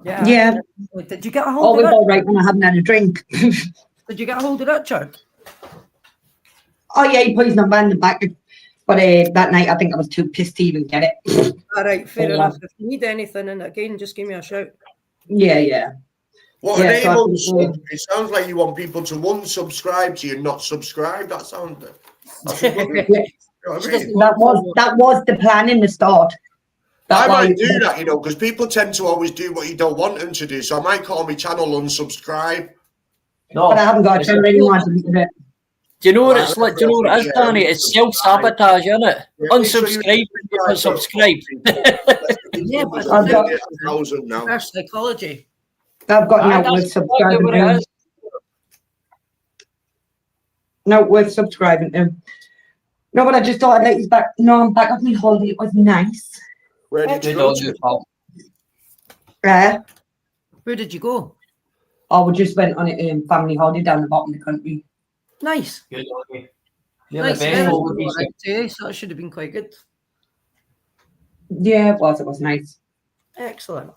Yeah. Did you get a hold Always of all right when I haven't had a drink. Did you get a hold of Richard? Oh, yeah, he put his number in the back. But that night, I think I was too pissed to even get it. All right, fair enough. If you need anything, and again, just give me a shout. Yeah. What a name, Unsub. It sounds like you want people to unsubscribe to you, not subscribe. That sounds. You know what I mean? That was the plan in the start. I might do that, you know, because people tend to always do what you don't want them to do. So I might call my channel unsubscribe. No, but I haven't got a channel anymore. Do you know what it's like? Do you know what it is, Danny? It's self-sabotage, isn't it? Unsubscribe, but subscribe. Yeah, but I've got reverse psychology. I've got no worth subscribing to. No worth subscribing to. No, but I just thought I'd let you back. No, I'm back off my holiday. It was nice. Where did you go to? Where did you go? Oh, we just went on a family holiday down the bottom of the country. Nice. Good on you. Nice. So that should have been quite good. Yeah, it was nice. Excellent.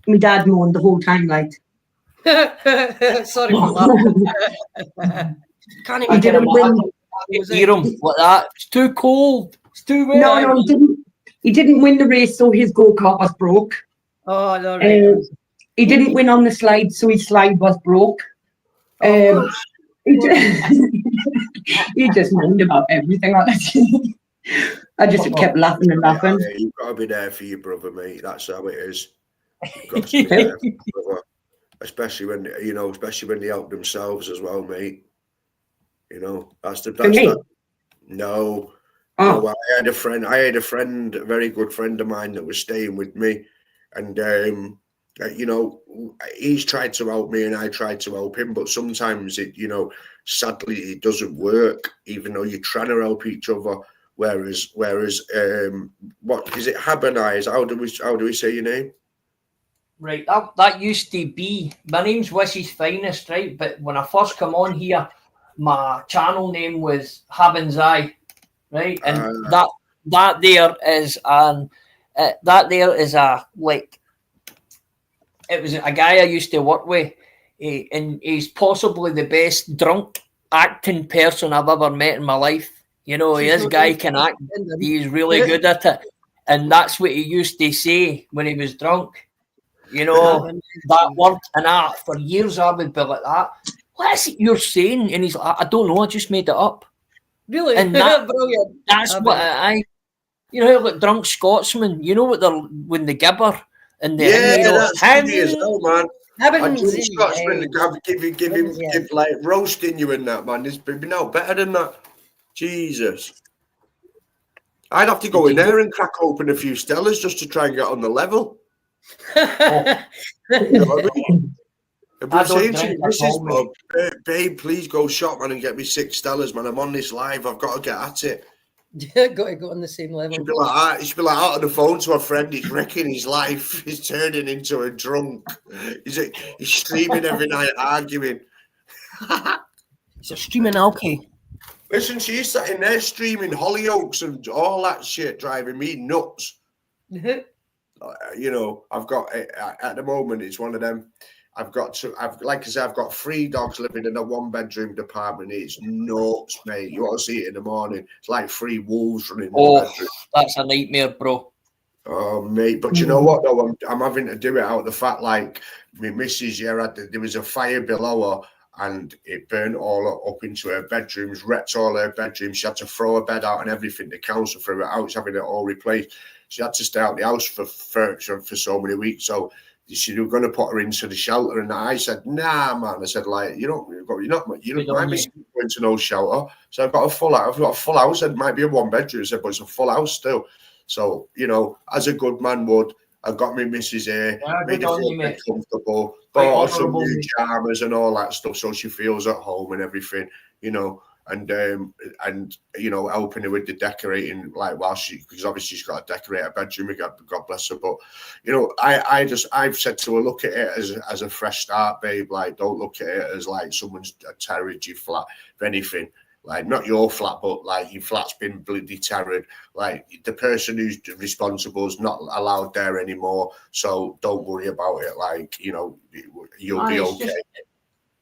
My dad moaned the whole time, like. Sorry for that. Can't even didn't win. Hear him like that. It's too cold. It's too wet. No, he didn't. He didn't win the race, so his go-kart was broke. Oh, no, right. He didn't win on the slide, so his slide was broke. He just moaned about everything, honestly. I just kept laughing and laughing. Yeah, you've got to be there for your brother, mate. That's how it is. You've got to be there for your brother. Especially when they help themselves as well, mate. You know, that's the best. No, I had a friend, a very good friend of mine that was staying with me, and you know, he's tried to help me and I tried to help him, but sometimes it, you know, sadly it doesn't work, even though you're trying to help each other. Whereas, what is it? Habanize? How do we say your name? Right, that used to be, my name's Wishy's Finest, right? But when I first come on here, my channel name was Habanzai, right? And that there is it was a guy I used to work with, and he's possibly the best drunk acting person I've ever met in my life. You know, this guy can act, he's really good at it. And that's what he used to say when he was drunk. You know, that word, and for years I would be like that. What is it you're saying? And he's like, I don't know, I just made it up. Really? And that, brilliant. That's what you know, like drunk Scotsman, you know what they're, when they gibber and they that's funny as hell, man. Scotsman, give like roasting you in that, man. There's been no better than that. Jesus. I'd have to go in there and crack open a few Stellas just to try and get on the level. You know what I mean? I'm saying to you, babe, please go shop, man, and get me 6 Stellas, man. I'm on this live. I've got to get at it. Yeah, got to go on the same level. She'd be like out on the phone to a friend. He's wrecking his life. He's turning into a drunk. He's streaming every night, arguing. He's a streaming alky. Listen, she's sat in there streaming Hollyoaks and all that shit, driving me nuts. You know, I've got at the moment. It's one of them. I've like I said, I've got 3 dogs living in a 1-bedroom apartment. It's nuts, mate. You ought to see it in the morning. It's like 3 wolves running in the bedroom. That's a nightmare, bro. Oh, mate. But you know what, though? I'm having to do it out of the fact, like, my missus, there was a fire below her and it burnt all up into her bedrooms, wrecked all her bedrooms. She had to throw her bed out and everything. The council threw it out, having it all replaced. She had to stay out the house for so many weeks. So she were going to put her into the shelter, and I said, "Nah, man." I said, "Like, you don't mind me going to no shelter." So I've got a full house. It might be a 1-bedroom, I said, but it's a full house still. So as a good man would, I got my missus here, made her feel comfortable, bought her some new pajamas and all that stuff, so she feels at home and everything, and helping her with the decorating, like because obviously she's got to decorate her bedroom. God bless her, but I've said to her, look at it as a fresh start, babe. Like, don't look at it as like someone's terrored your flat, if anything. Like, not your flat, but like your flat's been bloody terrored. Like, the person who's responsible is not allowed there anymore. So don't worry about it. Like, you'll be okay.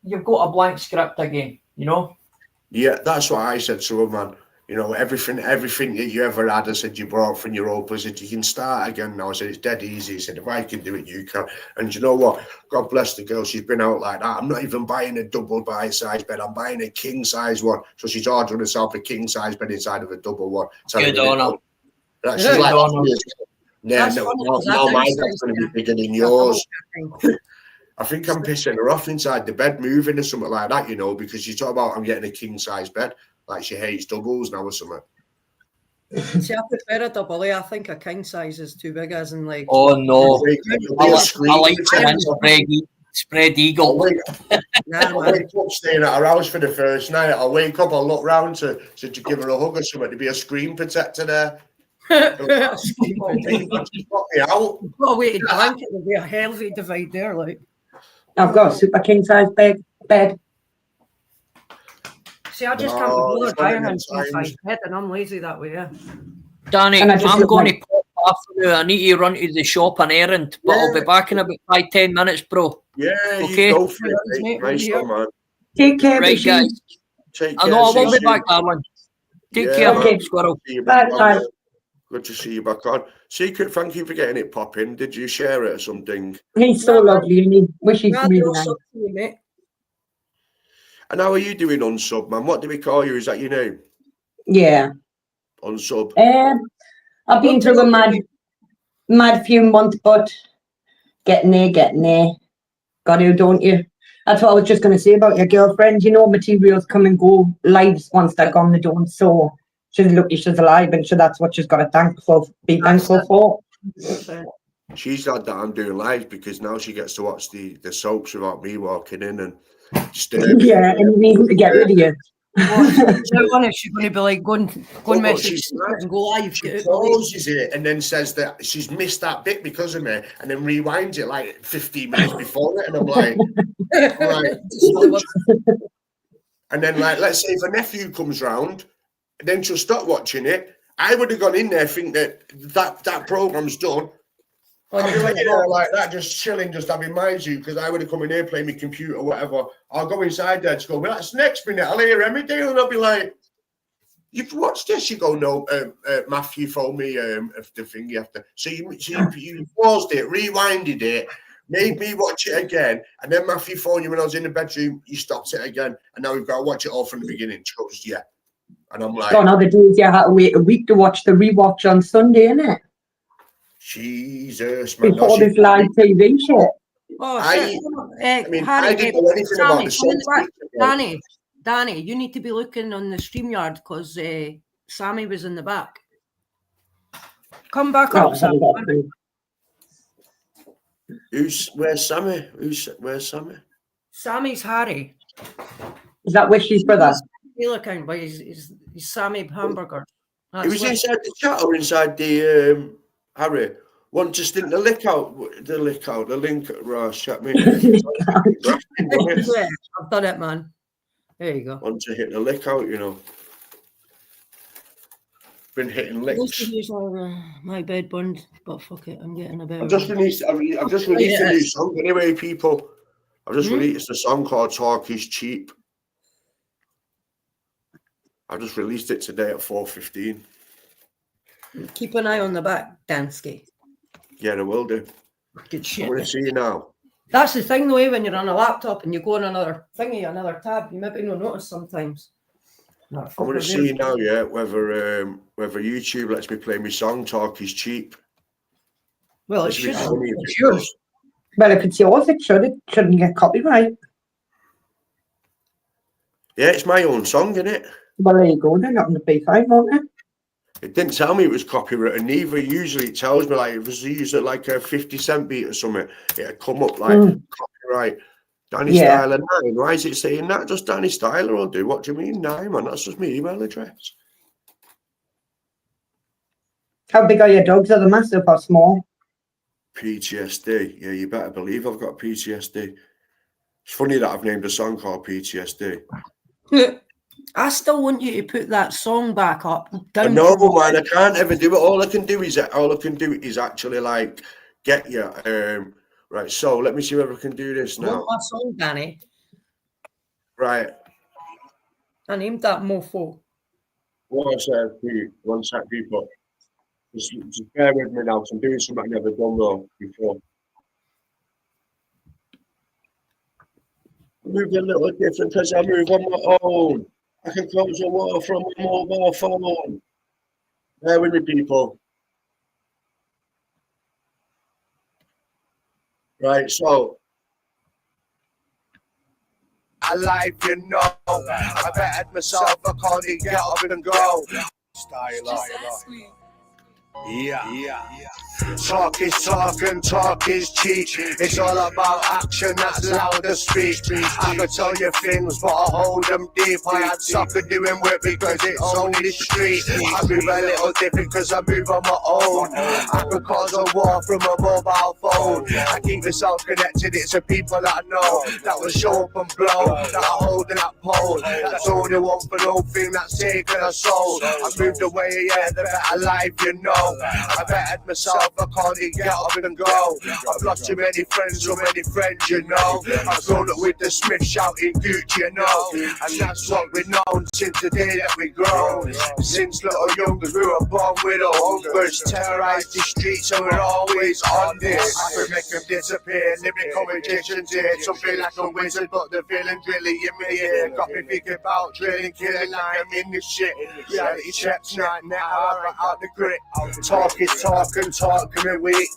You've got a blank script again, Yeah, that's what I said to her, man. Everything that you ever had, I said, you brought from your old place. I said, you can start again now. I said, it's dead easy. I said, if I can do it, you can. And you know what? God bless the girl. She's been out like that. I'm not even buying a double size bed. I'm buying a king size one. So she's ordering herself a king size bed inside of a double one. Good on her. She's like, now my bed's going to be bigger than yours. I think I'm pissing her off inside the bed, moving or something like that, because you talk about I'm getting a king size bed. Like, she hates doubles now or something. See, I prefer a double A. I think a king size is too big, as in like. Oh no! I like spread eagle. I'll wake up staying at her house for the first night. I'll wake up, I'll look round to give her a hug or something, to be a screen protector there. A weighted blanket would be a healthy divide there, like. I've got a super king size bed. See, I just can't be bothered buying a king size bed, and I'm lazy that way. Yeah. Danny, I'm going to pop off now. I need to run to the shop an errand, but I'll be back in about 5-10 minutes, bro. Yeah, okay. You go for it, mate. Nice one, man. Take care, right, guys. Take care. I know I won't be back, darling. Take care, okay. Squirrel. Bye. Good to see you back on. Secret, thank you for getting it popping. Did you share it or something? He's so lovely, and he wishes really nice. And how are you doing Unsub, man? What do we call you? Is that your name? Yeah. Unsub. I've been through a mad few months, but getting there. Got to, don't you? That's what I was just going to say about your girlfriend. Materials come and go, lives once they're gone, they don't. So she's lucky she's alive, and so that's what she's got to be thankful for. She's glad that I'm doing live, because now she gets to watch the soaps without me walking in and disturbing. Yeah, and we need to get rid of you. She's going to be like, go and message and go live. She pauses it and then says that she's missed that bit because of me, and then rewinds it like 15 minutes before it, and I'm like, and then, like, let's say if a nephew comes round, then she'll stop watching it. I would have gone in there thinking that program's done. I'd be like that, just chilling, just having my zoo, because I would have come in here, playing my computer or whatever. I'll go inside there to go, well, that's next minute. I'll hear Emmy Dale, and I'll be like, you've watched this? You go, no, Matthew phoned me the thing you have to. So you paused it, rewinded it, made me watch it again, and then Matthew phoned you when I was in the bedroom, you stopped it again, and now we've got to watch it all from the beginning. She goes, yeah. And I'm like, gone other days, you had to wait a week to watch the rewatch on Sunday, innit? Jesus, man. Before this live TV shit. Oh, I didn't know anything about the Danny, you need to be looking on the StreamYard, because Sammy was in the back. Come back up, Sammy. Where's Sammy? Where's Sammy? Sammy's Harry. Is that Wishy's brother? He'll account, but he's Sammy Hamburger. He was inside the chat or inside the Harry. Want to stint the link out, chat me. Yeah, I've done it, man. There you go. Want to hit the lick out, Been hitting licks. My bed burned, but fuck it, I'm getting a bit. I've just released a new song anyway, people. I've just released a song called Talk Is Cheap. I just released it today at 4:15. Keep an eye on the back, Dansky. Yeah, I will do. Good shit. I'm going to see you now. That's the thing, though, when you're on a laptop and you go on another thingy, another tab, you maybe not notice sometimes. I'm going to see you now, yeah, whether YouTube lets me play my song, Talk Is Cheap. Well, it This would be should. funny if It's it yours. does. Well, if it's yours, it shouldn't get copyright. Yeah, it's my own song, isn't it? Well, there you go. Then not on the B5, won't it? It didn't tell me it was copyrighted neither. Usually it tells me like if it was used at like a 50-cent beat or something, it'd come up like copyright. Danny Styla 9. Why is it saying that? Just Danny Styla will do. What do you mean 9, man? That's just my email address. How big are your dogs? Are they massive or small? PTSD. Yeah, you better believe I've got PTSD. It's funny that I've named a song called PTSD. I still want you to put that song back up. No, man, I can't ever do it. All I can do is actually like get you. Right, so let me see whether I can do this I now. want my song, Danny. Right. I named that mofo. One sec, people. Just bear with me now, because I'm doing something I've never done though before. I move a little different because I move on my own. I can close the wall from my mobile phone. Bear with me, people. Right, so. I life, you know. I bettered myself, I can't even get up and go. Styla. Yeah. Talk is talk and talk is cheap. It's all about action, that's louder speech. I could tell you things, but I hold them deep. I had soccer doing work because it's only street. I move a little different because I move on my own. I could cause a war from a mobile phone. I keep myself connected, it's the people that I know that will show up and blow, that are holding that pole. That's only one for no thing that's taken a soul. I moved away, yeah, the better life, you know. I bettered myself, I can't even get up and go. I've lost too many friends, you know. I've grown up with the Smith shouting Gucci, you know. And that's what we've known since the day that we grown. Since little youngers, we were born with our hungers. Terrorised the streets and we're always on this. I can make them disappear, lyrical magicians here. Something like a wizard, but the villain's really in me here. Got me thinking about drilling, killing like I'm in this shit. Reality checks, now I'm out the grit. Talk is talk and talk can be weak.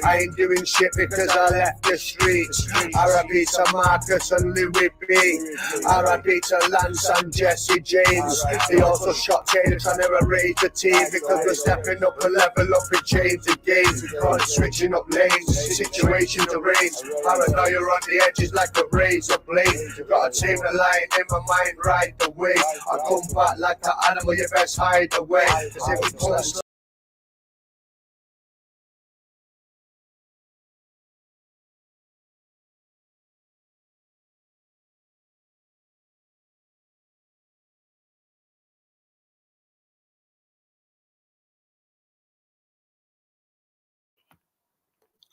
I ain't doing shit because I left the streets. R.I.P. to Marcus and Louis B. R.I.P. to Lance and Jesse James. They also shot Taylor trying to erase the team because we're stepping up a level up and change the game. Because switching up lanes, situations arranged. Paranoia on the edges like a razor blade. Gotta tame the line in my mind right the way. I come back like an animal, you best hide away. Cause if you pull a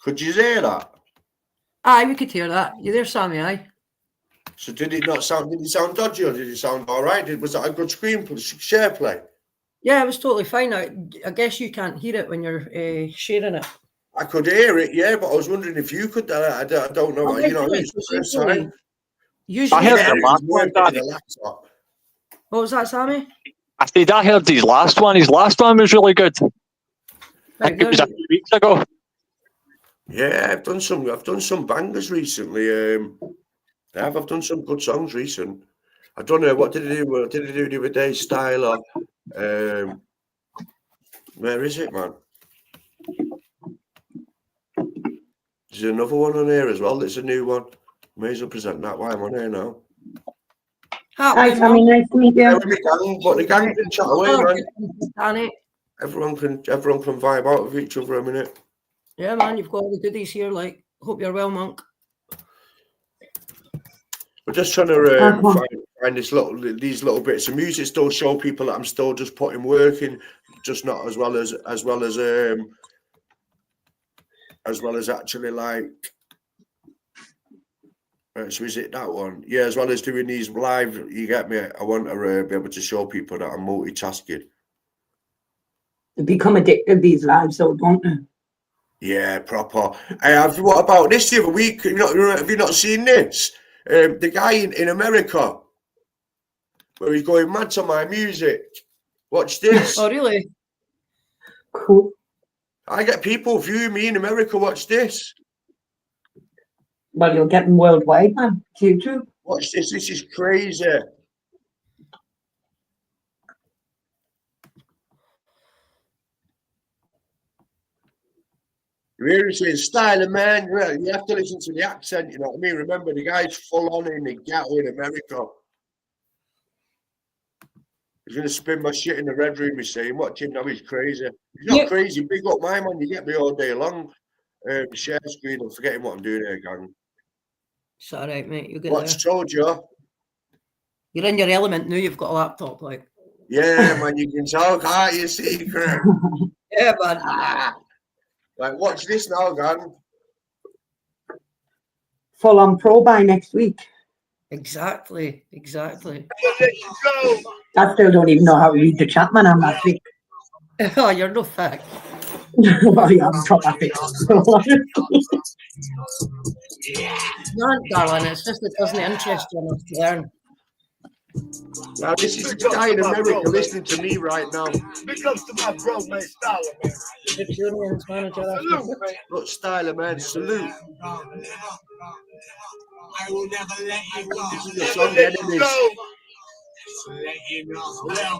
Could you hear that? Aye, we could hear that. You there, Sammy? Aye. So did it sound dodgy or did it sound all right? Was that a good share play? Yeah, it was totally fine. I guess you can't hear it when you're sharing it. I could hear it, yeah, but I was wondering if you could. I don't know. You know, it's the first time. Usually, I heard the last one, Daddy. What was that, Sammy? I said I heard his last one. His last one was really good. I think it was a few weeks ago. Yeah, I've done some bangers recently. I've done some good songs recent. I don't know what did I do. What did I do the other day? Styla. Where is it, man? There's another one on here as well. It's a new one. May as well present that. Why I'm on here now. Hi, Sammy. Nice to meet you. But the gang can chat away, man. Everyone can vibe out with each other a minute. Yeah, man. You've got all the goodies here. Like, hope you're well, Monk. We're just trying to find these little bits of music. Still show people that I'm still just putting work in, just not as well as actually like So is it that one? Yeah, as well as doing these live, you get me? I want to be able to show people that I'm multitasking. They become addicted, these lives, so don't they? Yeah, proper. What about this the other week? Have you not seen this? The guy in America, where he's going mad to my music. Watch this. Oh, really? Cool. I get people viewing me in America. Watch this. Well, you're getting worldwide, man. YouTube. Watch this. This is crazy. You hear him saying, Styla, man, you have to listen to the accent, you know what I mean? Remember, the guy's full on in the ghetto in America. He's going to spin my shit in the red room, he's saying. Watch him now, he's crazy. He's not crazy. Big up my man, you get me all day long. Share screen, I'm forgetting what I'm doing here, gang. It's all right, mate. You'll get What's there. told you? You're in your element now. You've got a laptop, like. Yeah, man, you can tell, can't you, secret? Yeah, man. Like, watch this now, gang. Full on pro by next week. Exactly. I still don't even know how to read the chat, man. I'm not thick. Oh, you're no fact. Well, yeah, I'm proper thick. No, darling. It's just it doesn't interest you enough to learn. Now, this is the guy in America listening to me right now. Big ups to my bro, man, Styla, man. The Junior's manager. Salute, man. Look, Styla, man, salute. I will never let you go. This is the song Enemies.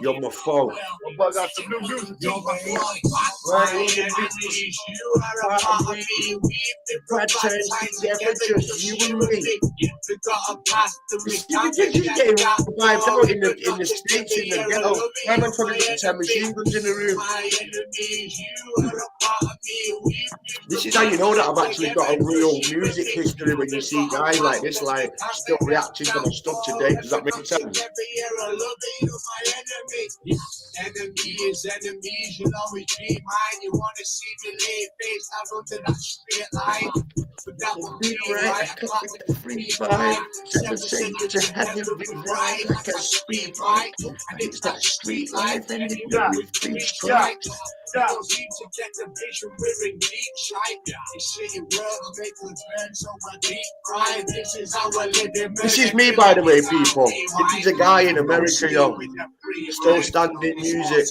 You're my foe. I got some new music. You're my man. Bad times together, just you and me. This is getting vibed out in the States, in the ghetto. My man probably got 10 machine guns in the room. This is how you know that I've actually got a real music history when you see guys like this, like, still reacting to my stuff today. Does that make sense? Enemies, you'll always be mine. You wanna see me lay face out onto that straight line. But that will be right. I clock with the free vibe. 7 to heaven, we ride like a speed bike. And it's that street life, and it with 3 strikes. Don't seem to get the vision, we're in deep shite. This city world make us burn so much deep pride. This is our living. This is me, by the way, people. This is a guy in America, yo. Still standing music.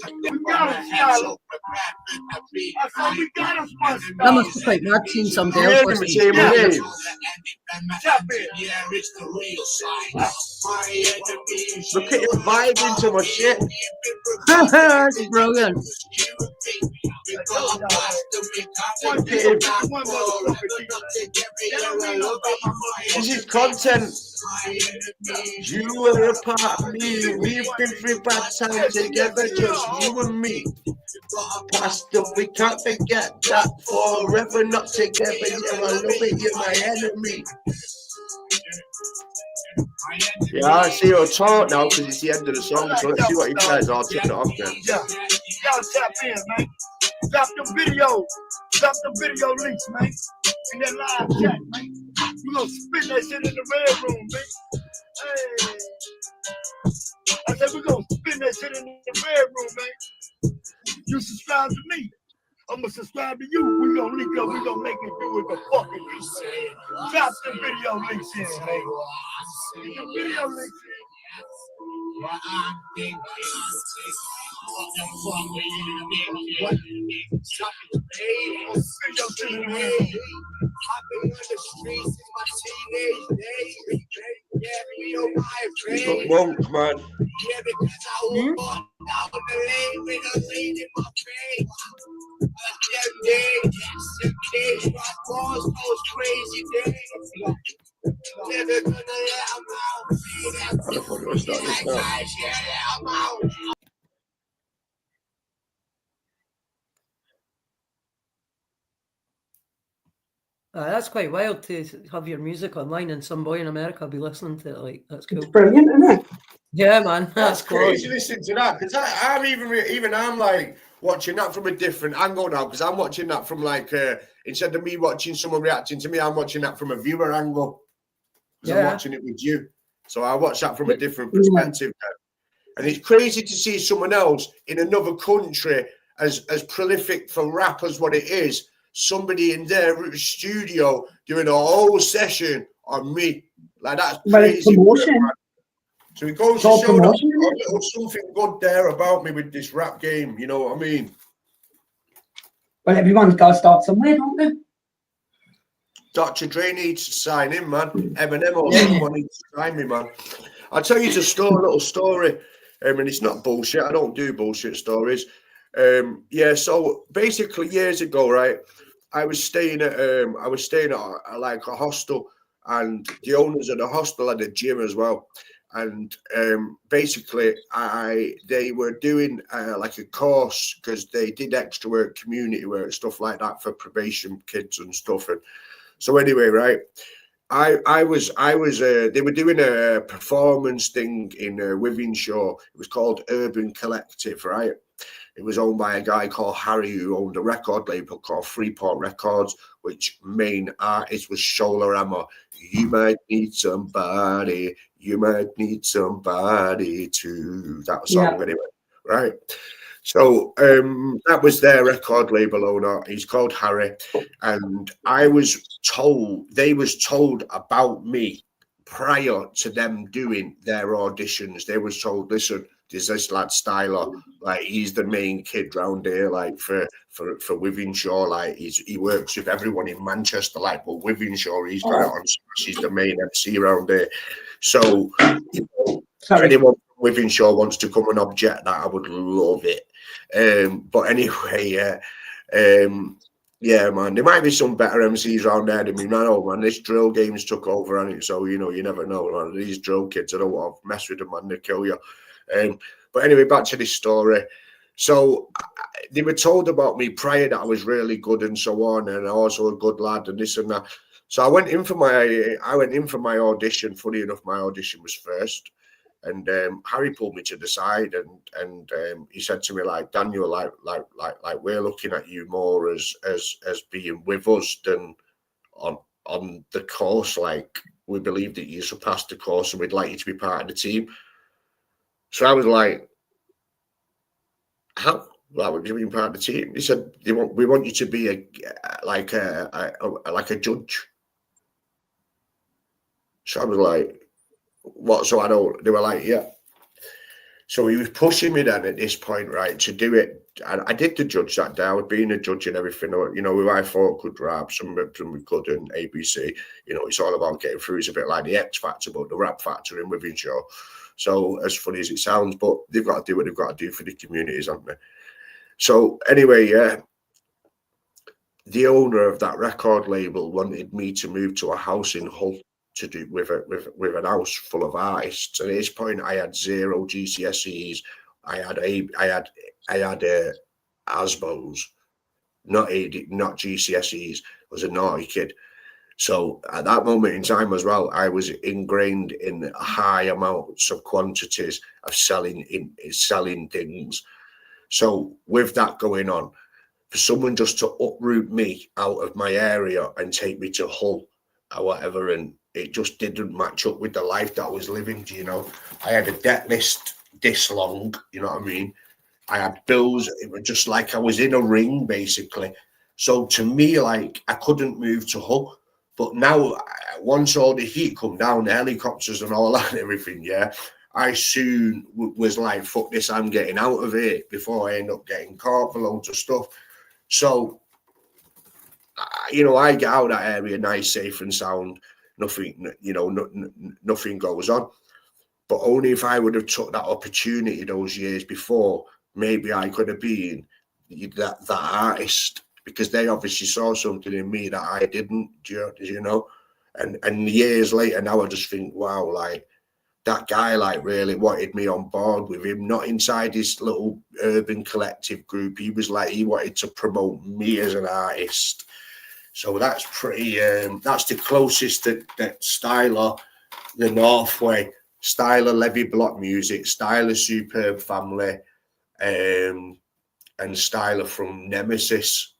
That must be quite mad seeing somebody You else hear him listening. say my name? Look at him vibing to my shit. That's brilliant. Look at him. This is content. You were a part of me. We've been through bad times together, just you and me. Past them, we can't forget that. Forever not together. Yeah, I love it. You're my enemy. Yeah, I see your talk now because it's the end of the song. So let's see what he says. I'll turn it off then. Yeah, y'all tap in, man. Drop them videos. Drop them video links, man. In that live chat, man. We gonna spin that shit in the red room, man. Hey. I said we gonna spin that shit in the red room, man. You subscribe to me. I'm gonna subscribe to you. We gonna link up. We gonna make it do what the fuck it is. Drop the video links in, man. The video links in. He's got monk, man. That's quite wild to have your music online and some boy in America be listening to it. Like, that's cool. It's brilliant, isn't it? Yeah, man, that's cool. Crazy listening to that because I'm I'm like watching that from a different angle now because I'm watching that from like instead of me watching someone reacting to me, I'm watching that from a viewer angle. because I'm watching it with you. So I watch that from a different perspective. And it's crazy to see someone else in another country as prolific for rap as what it is. Somebody in their studio doing a whole session on me. Like, that's crazy. So it goes to show that there's a little something good there about me with this rap game. You know what I mean? Well, everyone's got to start somewhere, don't they? Dr. Dre needs to sign in, man. Eminem or someone needs to sign me, man. I'll tell you a little story. And it's not bullshit. I don't do bullshit stories. So basically years ago, right, I was staying at like a hostel, and the owners of the hostel had a gym as well. And basically they were doing like a course, because they did extra work, community work, stuff like that for probation kids and stuff. And so anyway, right, I was they were doing a performance thing in Wivenshaw. It was called Urban Collective, right? It was owned by a guy called Harry, who owned a record label called Freeport Records, which main artist was Sholarama. You might need somebody, you might need somebody to that song anyway, right? So that was their record label owner. He's called Harry, and they was told about me prior to them doing their auditions. They was told, listen, there's this lad Styla, like he's the main kid round here, like for Wivenshaw, like he works with everyone in Manchester, like, but Wivenshaw, he's got it on. He's the main MC round here. So you know, if anyone from Wivenshaw wants to come and object that, I would love it. But anyway, yeah, man, there might be some better MCs around there than me. I know, man, this drill game's took over on it, so you know, you never know, man. These drill kids, I don't want to mess with them, man, they kill you. But anyway, back to this story. So they were told about me prior that I was really good and so on, and also a good lad and this and that. So I went in for my audition. Funny enough, my audition was first, and Harry pulled me to the side and he said to me, like, Daniel, like we're looking at you more as being with us than on the course. Like, we believe that you surpassed the course and we'd like you to be part of the team. So I was like, how? Like, would you be part of the team? He said, we want you to be like a judge. So I was like, what? So I don't. They were like, yeah. So he was pushing me then at this point, right, to do it. And I did the judge that day. I was being a judge and everything. You know, who I thought could rap, some we couldn't. ABC. You know, it's all about getting through. It's a bit like the X Factor, but the rap factor in Wivenshaw. So as funny as it sounds, but they've got to do what they've got to do for the communities, haven't they? So anyway, yeah, the owner of that record label wanted me to move to a house in Hull to do with an house full of artists. And at this point, I had 0 GCSEs. I had ASBOs, not GCSEs. I was a naughty kid. So at that moment in time as well, I was ingrained in high amounts of quantities of selling things. So with that going on, for someone just to uproot me out of my area and take me to Hull or whatever, and it just didn't match up with the life that I was living. You know, I had a debt list this long. You know what I mean? I had bills. It was just like I was in a ring, basically. So to me, like, I couldn't move to Hull. But now, once all the heat come down, the helicopters and all that and everything, yeah, I soon was like, fuck this, I'm getting out of it before I end up getting caught for loads of stuff. So, you know, I get out of that area nice, safe and sound. Nothing, you know, nothing goes on. But only if I would have took that opportunity those years before, maybe I could have been that artist. Because they obviously saw something in me that I didn't, you know, and years later now I just think, wow, like, that guy like really wanted me on board with him, not inside his little urban collective group. He was like, he wanted to promote me as an artist. So that's pretty, that's the closest that Styla, the Northway, Styla Levy Block Music, Styla Superb Family, and Styla from Nemesis.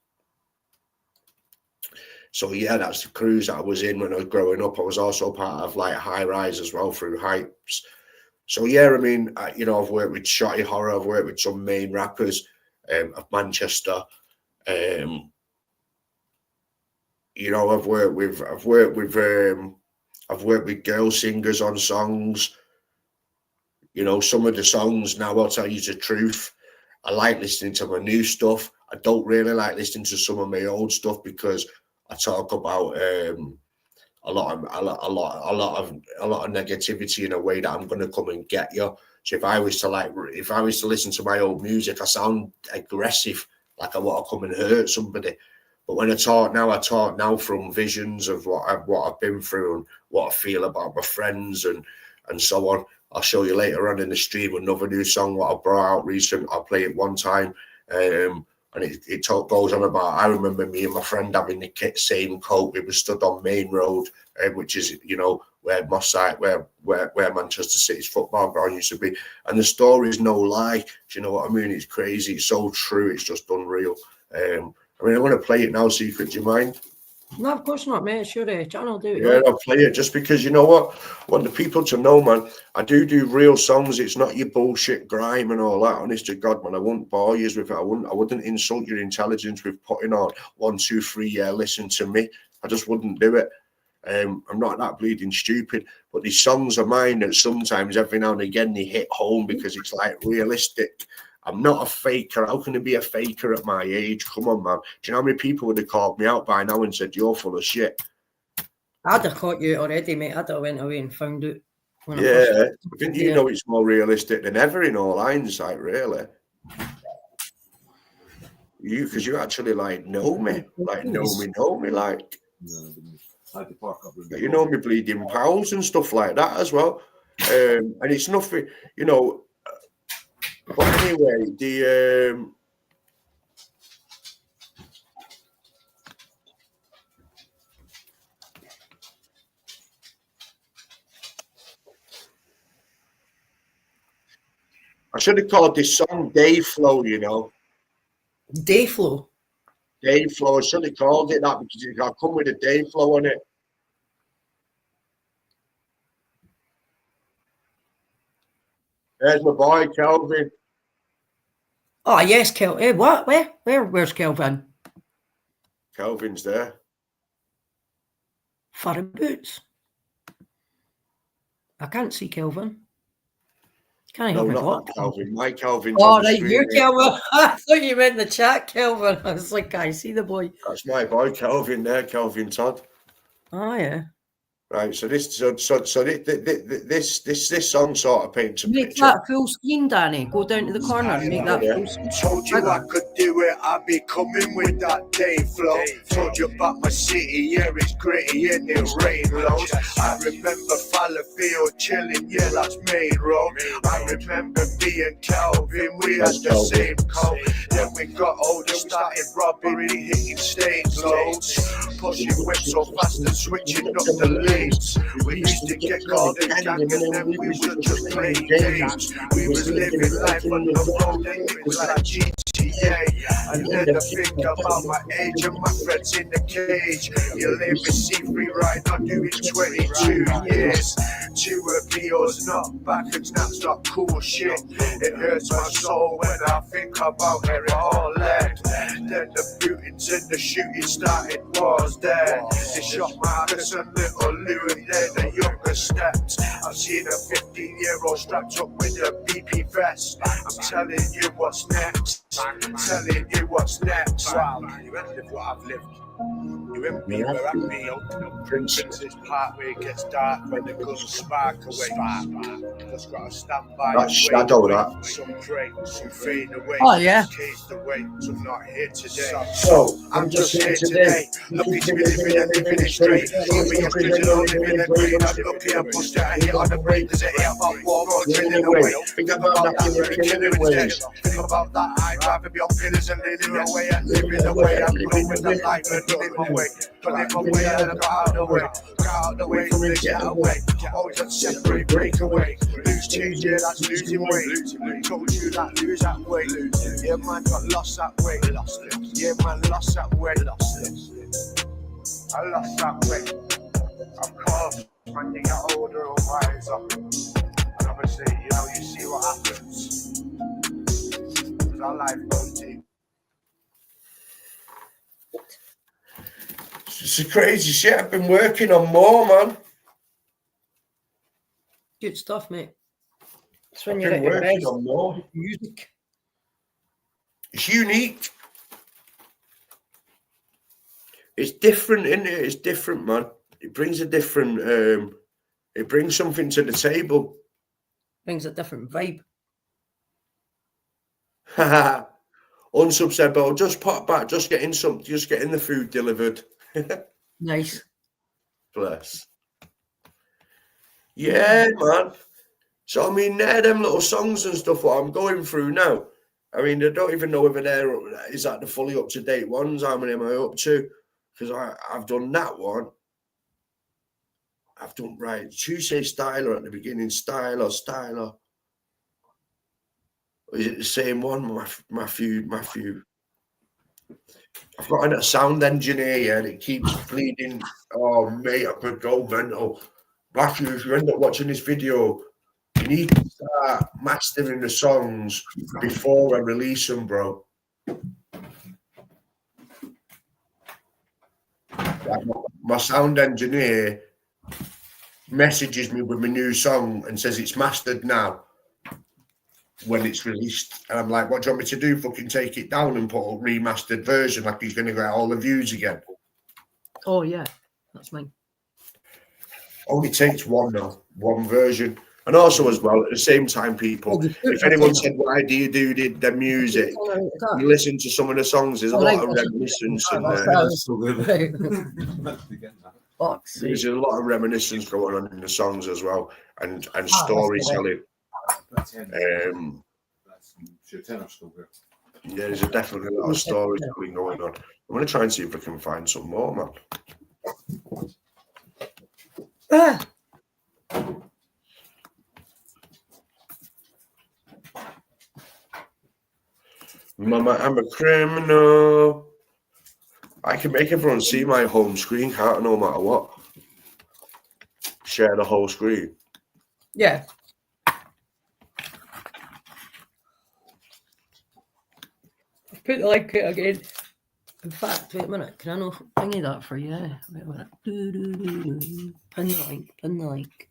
So yeah, that's the crews that I was in when I was growing up. I was also part of like High Rise as well through Hypes. So yeah, I mean, you know, I've worked with Shotty Horror, I've worked with some main rappers of Manchester. You know, I've worked with girl singers on songs. You know, some of the songs now, I'll tell you the truth, I like listening to my new stuff. I don't really like listening to some of my old stuff because I talk about a lot of negativity in a way that I'm going to come and get you. So if I was to listen to my old music, I sound aggressive, like I want to come and hurt somebody. But when I talk now from visions of what I've been through and what I feel about my friends and so on. I'll show you later on in the stream another new song what I brought out recent. I'll play it one time. And it goes on about, I remember me and my friend having the same coat. We were stood on Main Road, which is, you know, where Mossite, where Manchester City's football ground used to be. And the story is no lie. Do you know what I mean? It's crazy. It's so true. It's just unreal. I mean, I want to play it now, Secret. Do you mind? No, of course not, mate. Sure, channel do it. Yeah, I'll play it just because, you know what? I want the people to know, man. I do real songs. It's not your bullshit grime and all that. Honest to God, man, I wouldn't bore you with it. I wouldn't insult your intelligence with putting on 1, 2, 3. Yeah, listen to me. I just wouldn't do it. I'm not that bleeding stupid. But these songs are mine that sometimes, every now and again, they hit home because it's like realistic. I'm not a faker. How can I be a faker at my age? Come on, man. Do you know how many people would have called me out by now and said, you're full of shit? I'd have caught you already, mate. I'd have went away and found out. Yeah. I think you know it's more realistic than ever in all hindsight, really. Because you actually, like, know me. Like, know me, like. You know me bleeding pals and stuff like that as well. And it's nothing, you know. But anyway, I should have called this song Day Flow, you know. Day Flow? Day Flow. I should have called it that because I come with a day flow on it. There's my boy, Kelvin. Oh, yes, Kelvin. Hey, what? Where's Kelvin? Kelvin's there. Furry boots. I can't see Kelvin. Can I help me block? Kelvin. My Kelvin's oh, right, you're Kelvin. I thought you meant the chat, Kelvin. I was like, I see the boy. That's my boy, Kelvin there, Kelvin Todd. Oh, yeah. Right, so this song sort of paints a make picture. That full screen, Danny. Go down to the corner and make that full screen. Told you I could do it, I'd be coming with that day flow. Told you about my city, yeah, it's gritty and it rain lows. I remember Fallowfield chilling, yeah, that's Main Road. I remember me and Calvin, we had the same coat. Then we got older, started robbery, hitting stage loads. Pushing whips so fast and switching up the lanes. We used to get called a gang and then we would just play games. We was living life on the road and it was like GTA. And then I think about my age and my friends in the cage. You live in C3 right now doing 22 years. 2 appeals, not back and that's not cool shit. It hurts my soul when I think about where it all led. Then the bootings and the shooting started, was there. They shot Marcus and little Lou and then the younger stepped. I've seen a 15-year-old strapped up with a BP vest. I'm telling you what's next. Telling you what's next. Wow, you ain't lived what I've lived. You ain't be where I'm be. Prince's Park where it gets dark when the guns spark away. Just gotta stand by. That shadow, that. Some break, some fade away. Oh, yeah. Caged away, some not here today. So, I'm just here today. Lucky to be living and living it straight. Living in prison or living in green. I'm lucky I pushed out here on the break. Cause it ain't about war or drilling away. Think about that, you're killing away. Think about that, I'd rather be on pillars and living away and living away. I'm living the life and living my way. Living my way and I got out of the way. Got out of the way from the get away. Always on separate breakaway. Lose change, yeah, that's losing weight. Told you that lose that weight. Yeah, man, got lost that way. Yeah, man, lost that way. I lost something. Of course, when you get older or wiser, and obviously, you know, you see what happens. Because our life goes deep. It's a crazy shit. I've been working on more, man. Good stuff, mate. It's when I've you're been at your working best. on more. Music. It's unique. It's different, isn't it? It's different, man. It brings a different. It brings something to the table. Brings a different vibe. Unsub said, but I'll just pop back, just getting the food delivered. Nice. Bless. Yeah, man. So I mean, they're them little songs and stuff what I'm going through now. I mean, I don't even know whether is that the fully up to date ones. How many am I up to? Because I've done that one. I've done right. Tuesday Styla at the beginning. Styla. Is it the same one? Matthew. I've got a sound engineer here that keeps bleeding. Oh, mate, I could go mental. Matthew, if you end up watching this video, you need to start mastering the songs before I release them, bro. Like my sound engineer messages me with my new song and says it's mastered now when it's released. And I'm like, what do you want me to do? Fucking take it down and put a remastered version like he's going to get all the views again. Oh, yeah. That's mine. Only takes one version. And also as well, at the same time, people, if anyone said, why do you do the music? You listen to some of the songs, there's a lot of reminiscence in there. There's a lot of reminiscence going on in the songs as well, and storytelling. Yeah, there's definitely a lot of storytelling going on. I'm going to try and see if I can find some more, man. Mama, I'm a criminal. I can make everyone see my home screen, can't I, no matter what? Share the whole screen. Yeah. Put the like it again. In fact, wait a minute. Can I know thingy that for you? Wait a minute. Pin the link. Pin the link.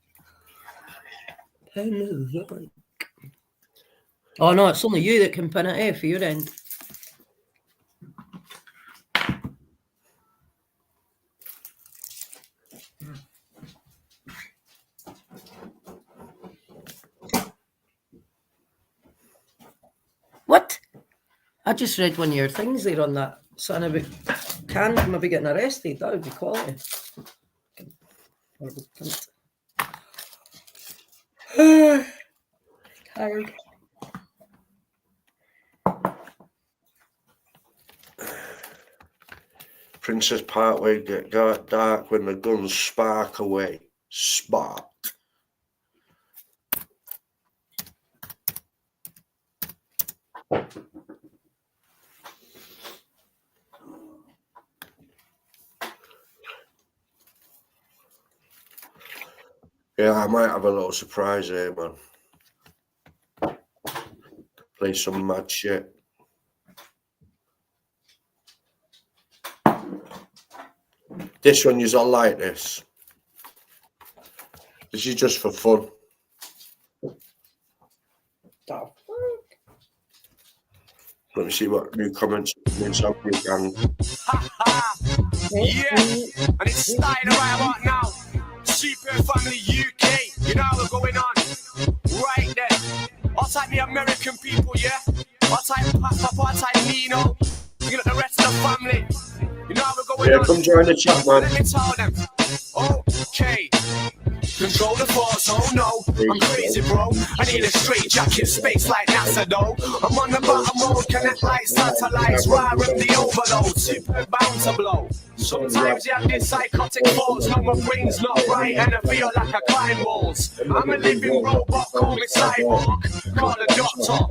Pin the link. Oh no, it's only you that can pin it, for your end. What? I just read one of your things there on that. Something about can maybe getting arrested. That would be quality. Tired. Princess Parkway get dark when the guns spark away. Spark. Yeah, I might have a little surprise here, man. Play some mad shit. This one is all like this. This is just for fun. Let me see what new comments means. Yeah, and it's starting right about now. Super Family UK, you know what's going on right there. I'll type the American people, yeah. I'll type Papa, I'll type Nino. You got the rest of the family. You know what's going on. Yeah, come join the chat, man. Let me tell them. Okay. Control the force, oh no, I'm crazy, bro. I need a straight jacket, space like NASA, though. I'm on the bottom mode, connect like satellites, ride with the overload, super bound to blow. Sometimes you have this psychotic thoughts, no, my brain's not right, and I feel like I climb walls. I'm a living robot, call me cyborg. Call the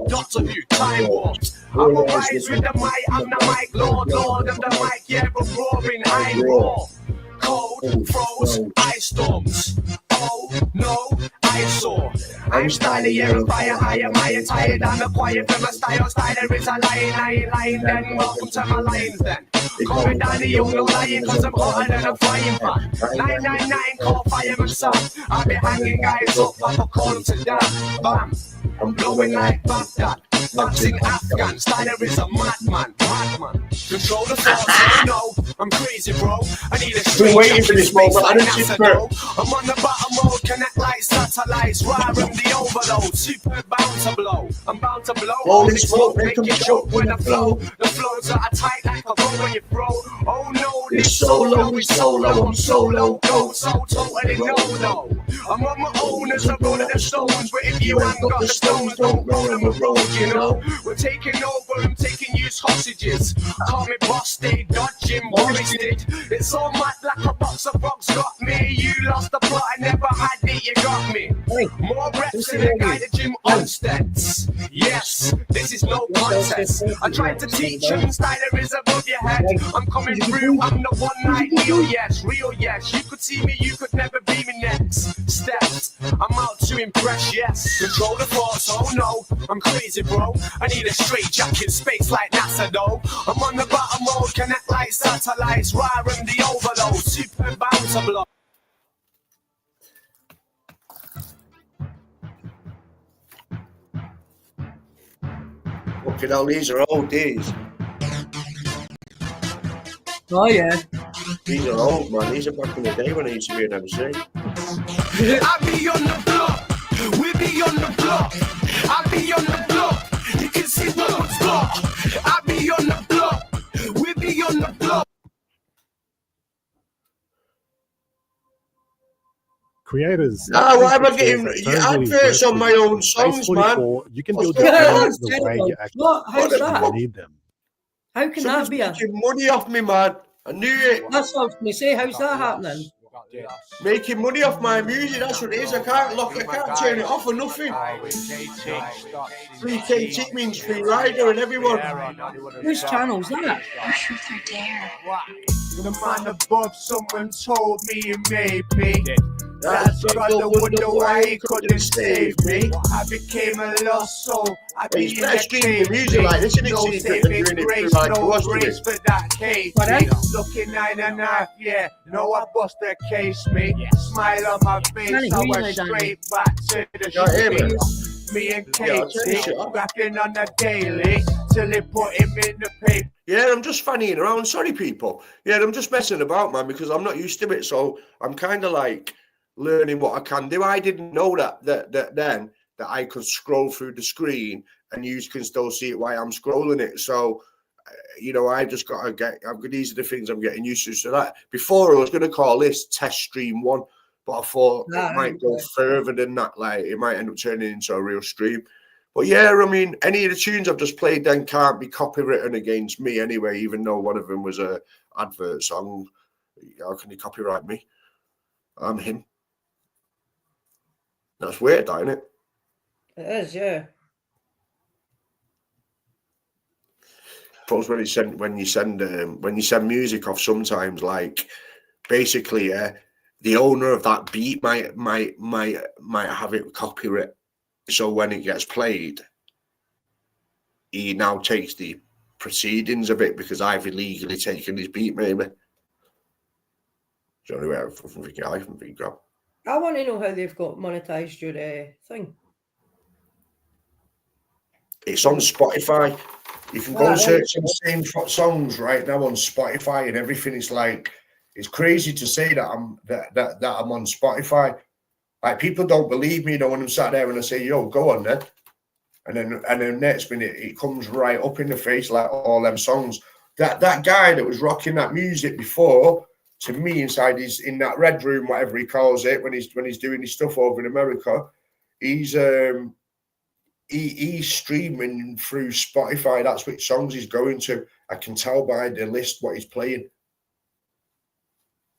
doctor who time warped. I'm a rise with the mic, I'm the mic, lord of the mic, yeah, but roaring, I roar. froze, ice storms. Oh no, I saw. I'm styling, you're a fire higher, my tired. I'm a quiet from a styler is a lying, then welcome to my lines then. Call me Danny, you no lying, cause I'm hotter than a frying pan. 999, call fireman son. I'll be hanging guys up, Papa call them to down. Bam, I'm blowing like Baghdad. Boxing Afghan, Styla is a madman. Control the thoughts, oh no, I'm crazy, bro. I need a straight waiting for this moment, like I don't NASA, see no. I'm on the bottom mode, connect like satellites. Rhyme the overload, super bound to blow. I'm bound to blow. Holy smoke, smoke, make you choke when I flow. The flows are tight like a roll when you throw. Oh no, this solo is solo. I'm solo, go so totally no. I'm on my own as I roll the stones. But if you ain't got the stones, don't roll them a road, you know. We're taking over, I'm taking you hostages. Call me boss, they dodging, Boris did. It's all mad like a box of rocks got me. You lost the plot, I never had it, you got me. More reps than the guy at Jim Onsteds. Yes, this is no contest. I tried to teach you, Styla is above your head. I'm coming through, I'm the one like real yes. You could see me, you could never be me next. Steps, I'm out to impress, yes. Control the force, oh no, I'm crazy, bro. I need a straight jacket, space like NASA, though. I'm on the bottom mode, connect like satellites. Rhyme the overload, super bound to blow. Fucking hell, these are old days. Oh yeah. These are old, man. These are back in the day when I used to be an MC. I be on the block, we be on the block. I be on the block, you can see what we've got. I be on the block, we be on the block. Creators. Ah, why am I getting adverts on my own songs, man? You can build your brand That's the way you actually What? How's that? need them. How can Someone's that be a... making money off me, man. I knew it. That's what I was going to say. How's that happening? Making money off my music, that's what it is. I can't turn it off for nothing. Free KT means free rider and everyone. Whose channel's that? Truth or dare. The man above, someone told me it made me. That's brother wonder why he couldn't save me. I became a lost soul. I be in the cave. Music like this, isn't it? No saving grace, no grace for that case. Looking 9.5, yeah. No, I bust a case, me. Smile on my face, I went straight back to the street. Me and Katie, rapping on the daily till they put him in the paper. Yeah, I'm just fannying around. Sorry, people. Yeah, I'm just messing about, man, because I'm not used to it. So I'm kind of like learning what I can do. I didn't know that I could scroll through the screen and you can still see it while I'm scrolling it. So, you know, I just got to these are the things I'm getting used to. So that before I was going to call this test stream 1, but I thought it might go further than that. Like it might end up turning into a real stream. But yeah, I mean, any of the tunes I've just played then can't be copywritten against me anyway, even though one of them was a advert song. How can he copyright me? I'm him. That's weird, isn't it? It is, yeah. Plus, when you send music off, sometimes like basically, the owner of that beat might have it copyright. So when it gets played, he now takes the proceedings of it because I've illegally taken his beat, maybe. It's the only way I can think of. I want to know how they've got monetized your thing. It's on Spotify. You can go and search some same songs right now on Spotify and everything. It's like it's crazy to say that I'm on Spotify. Like people don't believe me, when I'm sat there and I say, "Yo, go on then," and then next minute it comes right up in the face like all them songs. That guy that was rocking that music before, to me, in that red room, whatever he calls it, when he's doing his stuff over in America, he's streaming through Spotify. That's which songs he's going to. I can tell by the list what he's playing.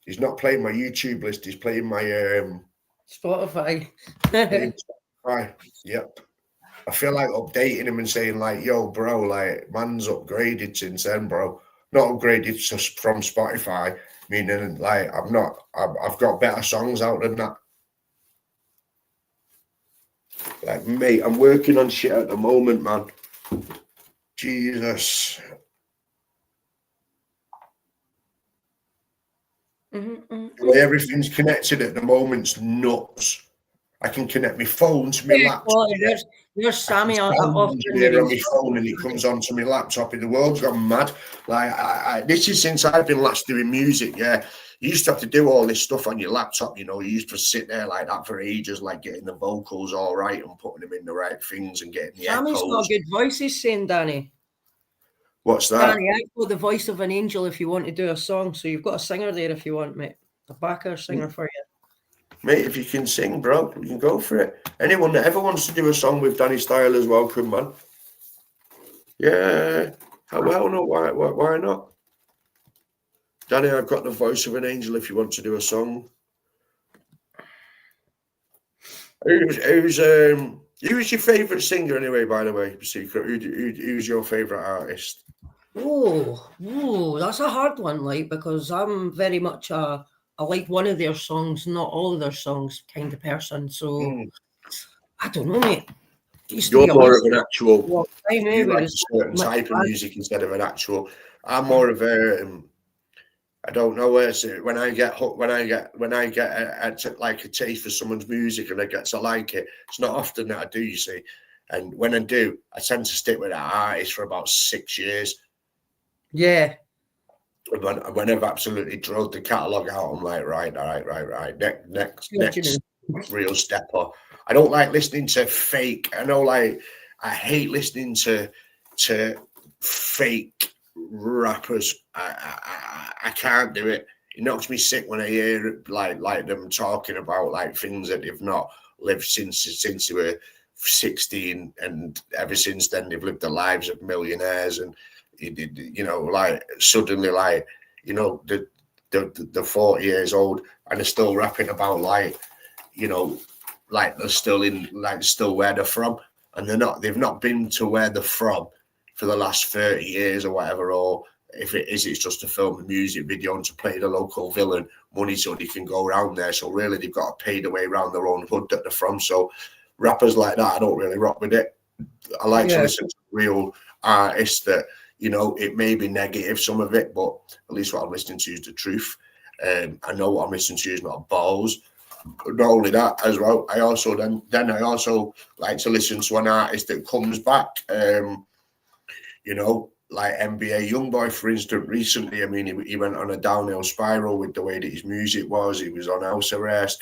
He's not playing my YouTube list. He's playing my Spotify. Spotify. Yep. I feel like updating him and saying like, "Yo, bro, like man's upgraded since then, bro. Not upgraded from Spotify. Meaning, like, I've got better songs out than that. Like, mate, I'm working on shit at the moment, man. Jesus. The way everything's connected at the moment's nuts. I can connect my phone to my laptop. There's Sammy off here on my phone, and it comes onto my laptop, and the world's gone mad. Like, this is since I've been last doing music. Yeah, you used to have to do all this stuff on your laptop. You know, you used to sit there like that for ages, like getting the vocals all right and putting them in the right things and getting the Sammy's echoes. got a good voice, he's saying, Danny. What's that? Danny, I've got the voice of an angel if you want to do a song. So you've got a singer there if you want, mate. A backer singer for you. Mate, if you can sing, bro, we can go for it. Anyone that ever wants to do a song with Danny Styla is welcome, man. Yeah. Well, no, why not? Danny, I've got the voice of an angel if you want to do a song. Who's your favourite singer anyway, by the way, Secret? Who's your favourite artist? Oh, that's a hard one, like, because I'm very much I like one of their songs, not all of their songs kind of person. So I don't know, mate. You're more of an actual. You like a certain type of music instead of an actual. I'm more of a. I don't know where it's when I get like a taste for someone's music and I get to like it. It's not often that I do, you see. And when I do, I tend to stick with that artist for about 6 years. Yeah. When I've absolutely drilled the catalogue out, I'm like, right. Next real step up. I don't like listening to fake. I know, like, I hate listening to fake rappers. I can't do it. It knocks me sick when I hear like them talking about like things that they've not lived since they were 16, and ever since then they've lived the lives of millionaires, and you know, like suddenly, like, you know, they're 40 years old and they're still rapping about, like, you know, like they're still where they're from, and they've not been to where they're from for the last 30 years or whatever, or if it is, it's just to film a music video and to play the local villain money so they can go around there. So really, they've got to pay their way around their own hood that they're from. So rappers like that, I don't really rock with it. I like to listen to real artists that, you know, it may be negative, some of it, but at least what I'm listening to is the truth. I know what I'm listening to is not balls. Not only that as well, I also like to listen to an artist that comes back. You know, like NBA Youngboy, for instance, recently. I mean, he went on a downhill spiral with the way that his music was. He was on house arrest.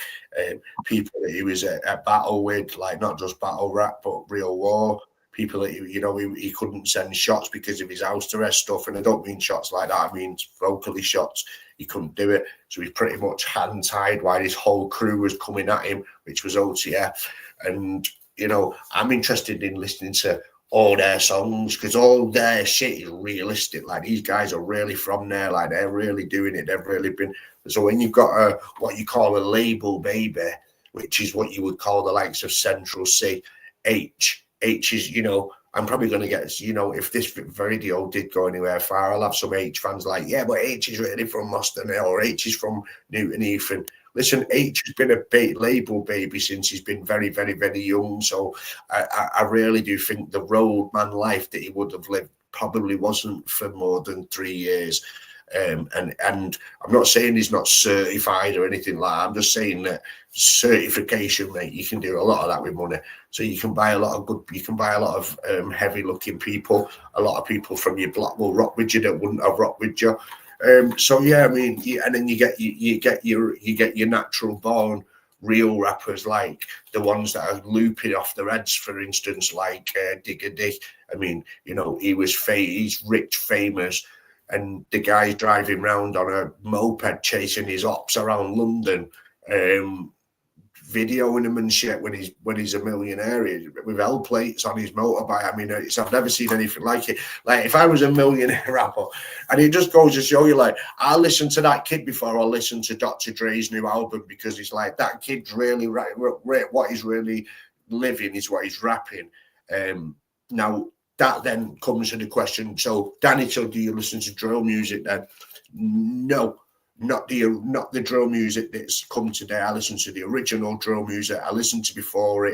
People that he was at battle with, like not just battle rap, but real war. People that, he couldn't send shots because of his house arrest stuff. And I don't mean shots like that. I mean vocally shots. He couldn't do it. So he's pretty much hand-tied while his whole crew was coming at him, which was OTF. And, you know, I'm interested in listening to all their songs because all their shit is realistic. Like, these guys are really from there. Like, they're really doing it. They've really been. So when you've got what you call a label baby, which is what you would call the likes of Central C, H is, you know, I'm probably going to get, you know, if this video did go anywhere far, I'll have some H fans like, yeah, but H is really from Moston, or H is from Newton Heath. And listen, H has been a label baby since he's been very, very, very young. So I really do think the roadman life that he would have lived probably wasn't for more than 3 years. And I'm not saying he's not certified or anything like that. I'm just saying that certification, mate, you can do a lot of that with money. So you can buy a lot of heavy looking people. A lot of people from your block will rock with you that wouldn't have rocked with you. So yeah, I mean, and then you get your natural born real rappers, like the ones that are looping off their heads, for instance, like Digger Dick. I mean, you know, he's rich, famous. And the guy's driving around on a moped chasing his ops around London, videoing him and shit when he's a millionaire with L plates on his motorbike. I mean, I've never seen anything like it. Like, if I was a millionaire rapper, and it just goes to show you, like, I'll listen to that kid before I'll listen to Dr. Dre's new album, because it's like, that kid's really what he's really living is what he's rapping. Now, that then comes to the question, so Danny, so do you listen to drill music then? No, not the drill music that's come today. I listen to the original drill music. I listened to before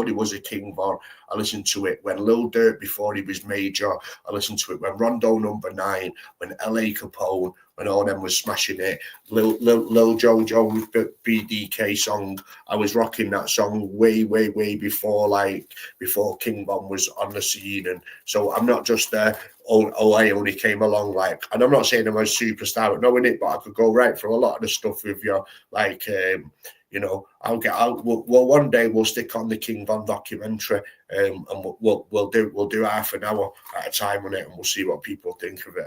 there was a King Von. I listened to it when Lil Durk, before he was Major. I listened to it when Rondo Number 9, when L.A. Capone, when all them was smashing it. Lil Jojo with BDK song. I was rocking that song way before King Von was on the scene. And so I'm not just I only came along like, and I'm not saying I'm a superstar at knowing it, but I could go right through a lot of the stuff with you, like you know, well one day we'll stick on the King Von documentary, and we'll do half an hour at a time on it, and we'll see what people think of it.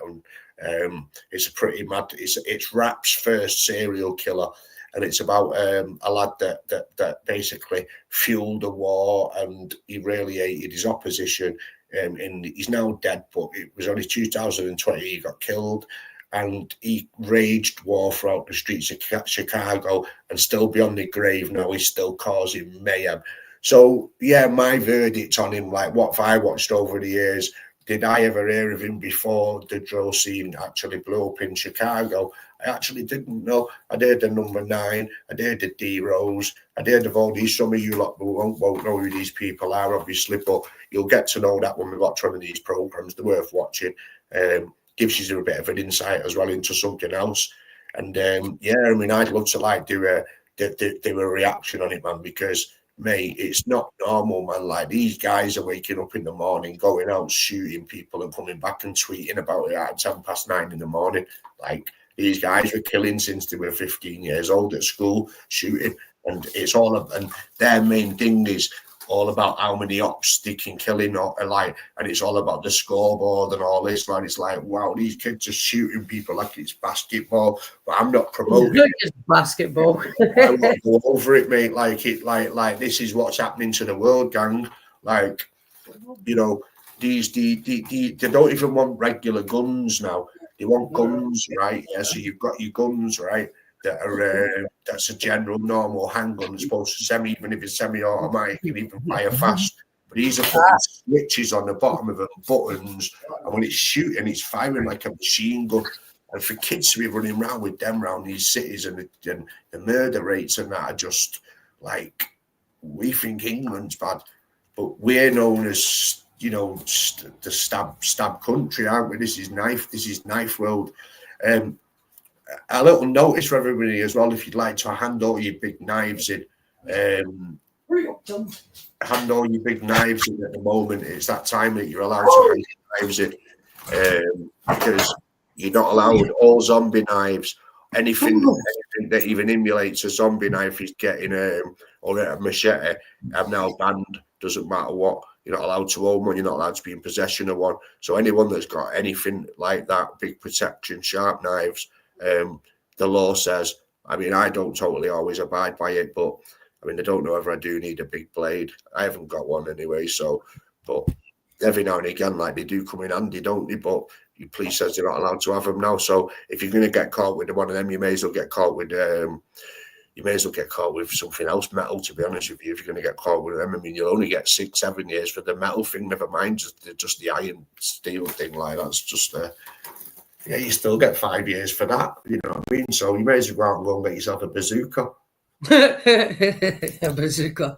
And it's a pretty mad, it's rap's first serial killer, and it's about a lad that basically fueled a war, and he really hated his opposition. And he's now dead, but it was only 2020 he got killed, and he raged war throughout the streets of Chicago, and still beyond the grave now he's still causing mayhem. So yeah, my verdict on him, like what have I watched over the years? Did I ever hear of him before the drill scene actually blew up in Chicago? I actually didn't know. I'd heard the Number 9, I'd heard the D-Rose, I'd heard of all these. Some of you lot won't know who these people are, obviously, but you'll get to know that when we watch one of these programs. They're worth watching. Gives you a bit of an insight as well into something else. And yeah, I mean, I'd love to like do a reaction on it, man, because mate, it's not normal, man. Like, these guys are waking up in the morning, going out shooting people, and coming back and tweeting about it at 9:10 in the morning. Like, these guys were killing since they were 15 years old at school, shooting, and it's all of, and their main thing is all about how many ops they can kill in, or like, and it's all about the scoreboard and all this. Like, it's like, wow, these kids are shooting people like it's basketball, but I'm not promoting it. It's basketball. I want to go over it, mate. Like this is what's happening to the world, gang. Like, you know, they don't even want regular guns now. They want guns, right? Yeah, so you've got your guns, right? That are that's a general normal handgun, as opposed to even if it's semi-automatic, you can even fire fast. But these are fucking switches on the bottom of them, buttons, and when it's shooting, it's firing like a machine gun. And for kids to be running around with them around these cities, and the murder rates and that are just like, we think England's bad, but we're known as, you know, the stab country, aren't we? This is knife world. A little notice for everybody as well, if you'd like to hand all your big knives in. Hand all your big knives in at the moment. It's that time that you're allowed to hand your knives in, because you're not allowed all zombie knives. Anything that even emulates a zombie knife is getting or a machete. I'm now banned. Doesn't matter what. You're not allowed to own one. You're not allowed to be in possession of one. So anyone that's got anything like that, big protection, sharp knives, the law says. I mean, I don't totally always abide by it, but I mean, I don't know whether I do need a big blade. I haven't got one anyway. So, but every now and again, like, they do come in handy, don't they? But your police says you're not allowed to have them now. So if you're going to get caught with one of them, you may as well get caught with something else, metal, to be honest with you. If you're going to get caught with them, I mean, you'll only get 6-7 years for the metal thing, never mind just the iron steel thing. Like, that's just yeah, you still get 5 years for that, you know what I mean? So you may as well go and get yourself a bazooka. A bazooka.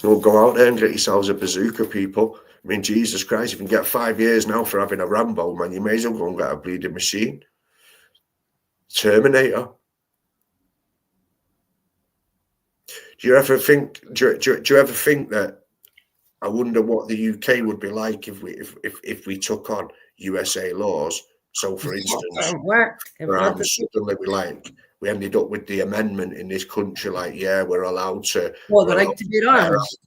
Don't go out there and get yourselves a bazooka, people. I mean, Jesus Christ, you can get 5 years now for having a Rambo, man. You may as well go and get a bleeding machine. Terminator. Do you ever think that, I wonder what the UK would be like if we took on USA laws? So, for instance, suddenly we ended up with the amendment in this country, like, yeah, we're allowed to. Well, the right to bear arms.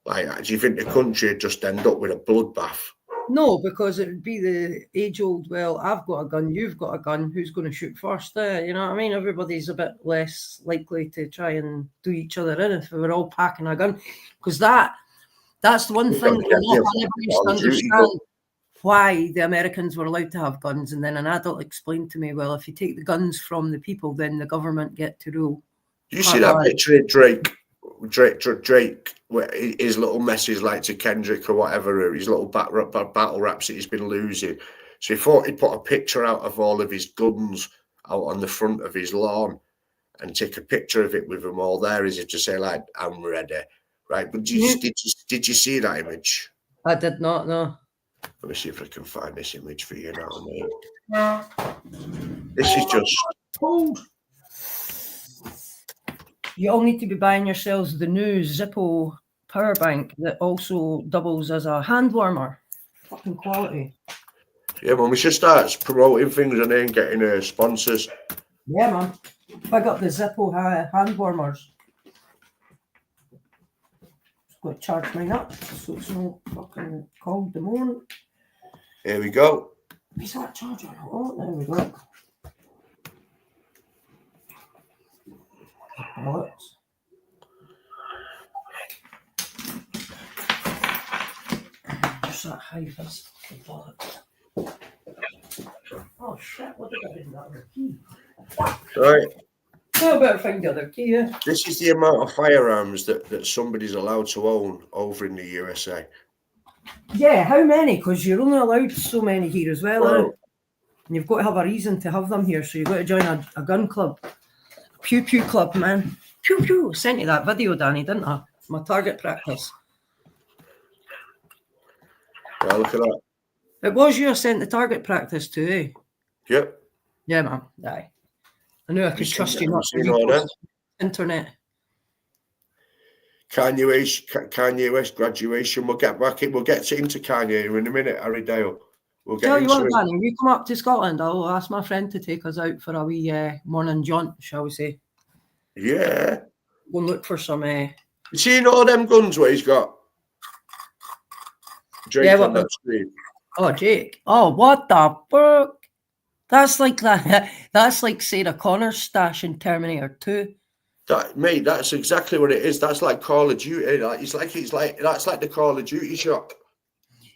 Like, do you think the country would just end up with a bloodbath? No, because it would be the age-old, well, I've got a gun, you've got a gun, who's going to shoot first? You know what I mean? Everybody's a bit less likely to try and do each other in if we're all packing a gun. Because that's the one thing that I never used to understand, why the Americans were allowed to have guns. And then an adult explained to me, well, if you take the guns from the people, then the government get to rule. Do you see that picture of Drake, his little message, like, to Kendrick or whatever, his little battle raps that he's been losing, So he thought he'd put a picture out of all of his guns out on the front of his lawn and take a picture of it with them all there, as if to say, like, I'm ready. Right. But did you see that image? I did not know. Let me see if I can find this image for you now, mate. This is just cold. You all need to be buying yourselves the new Zippo power bank that also doubles as a hand warmer. Fucking quality. Yeah, man, we should start promoting things and then getting sponsors. Yeah, man. I got the Zippo hand warmers. Just got to charge mine up so it's not fucking cold the morning. Here we go. Is that charger? Oh, there we go. Bullets. Just that high fist bullet. Oh shit, what did I do in that other key? Right. Oh, I better find the other key, yeah. This is the amount of firearms that somebody's allowed to own over in the USA. Yeah, how many? Because you're only allowed so many here as well. Well, And you've got to have a reason to have them here. So you've got to join a gun club. A pew pew club, man. Pew pew. I sent you that video, Danny, didn't I? My target practice. yeah, look at that. It was you I sent the target practice to, eh? Yep. Yeah, man. Aye. I knew I could trust you not to seen all that? internet. Kanye West graduation. We'll get into Kanye in a minute, Harry Dale. We'll get Tell you into what, it. Danny, we come up to Scotland, I'll ask my friend to take us out for a wee morning jaunt, shall we say. Yeah. Go and look for some... You seen all them guns where he's got? Drake Yeah, on that screen. Oh, Jake. Oh, what the fuck? That's like that. That's like Sarah Connor's stash in Terminator 2. Mate, that's exactly what it is. That's like Call of Duty. That's like the Call of Duty shop.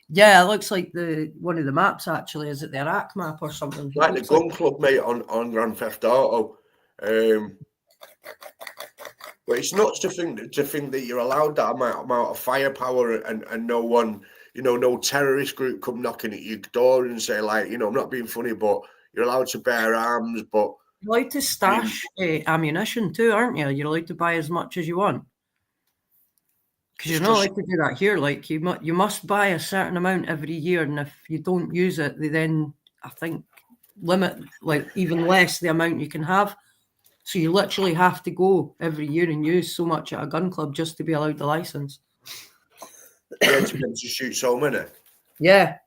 Yeah, it looks like one of the maps actually. Is it the Iraq map or something? Like the gun club, mate, on Grand Theft Auto. But it's nuts to think that you're allowed that amount of firepower and no one, no terrorist group come knocking at your door and say, like, I'm not being funny, but you're allowed to bear arms, but you're allowed to stash ammunition too, aren't you? You're allowed to buy as much as you want. Because you're not allowed to do that here. Like you must buy a certain amount every year, and if you don't use it, they then, I think, limit like even less the amount you can have. So you literally have to go every year and use so much at a gun club just to be allowed the license. Yeah, to be able to shoot so many. Yeah,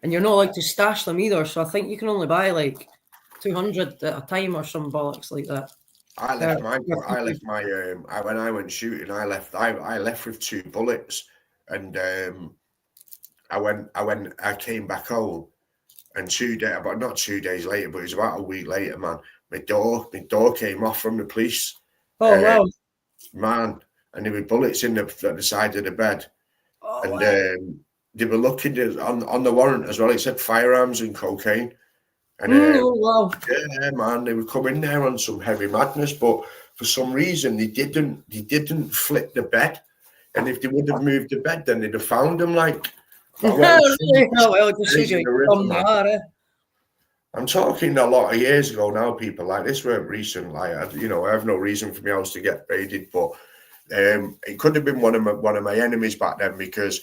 and you're not allowed to stash them either. So I think you can only buy like 200 at a time or some bollocks like that. I left my when I went shooting, I left with 2 bullets, and I came back home, and not 2 days later, but it was about a week later, man. My door came off from the police. Oh wow, man! And there were bullets at the side of the bed, oh, and they were looking on the warrant as well. It said firearms and cocaine. And wow. yeah, man, they would come in there on some heavy madness, but for some reason they didn't flip the bed, and if they would have moved the bed, then they'd have found them. Like, I'm talking a lot of years ago now. People like this weren't recent. Like, I have no reason for my house to get raided, but it could have been one of my enemies back then, because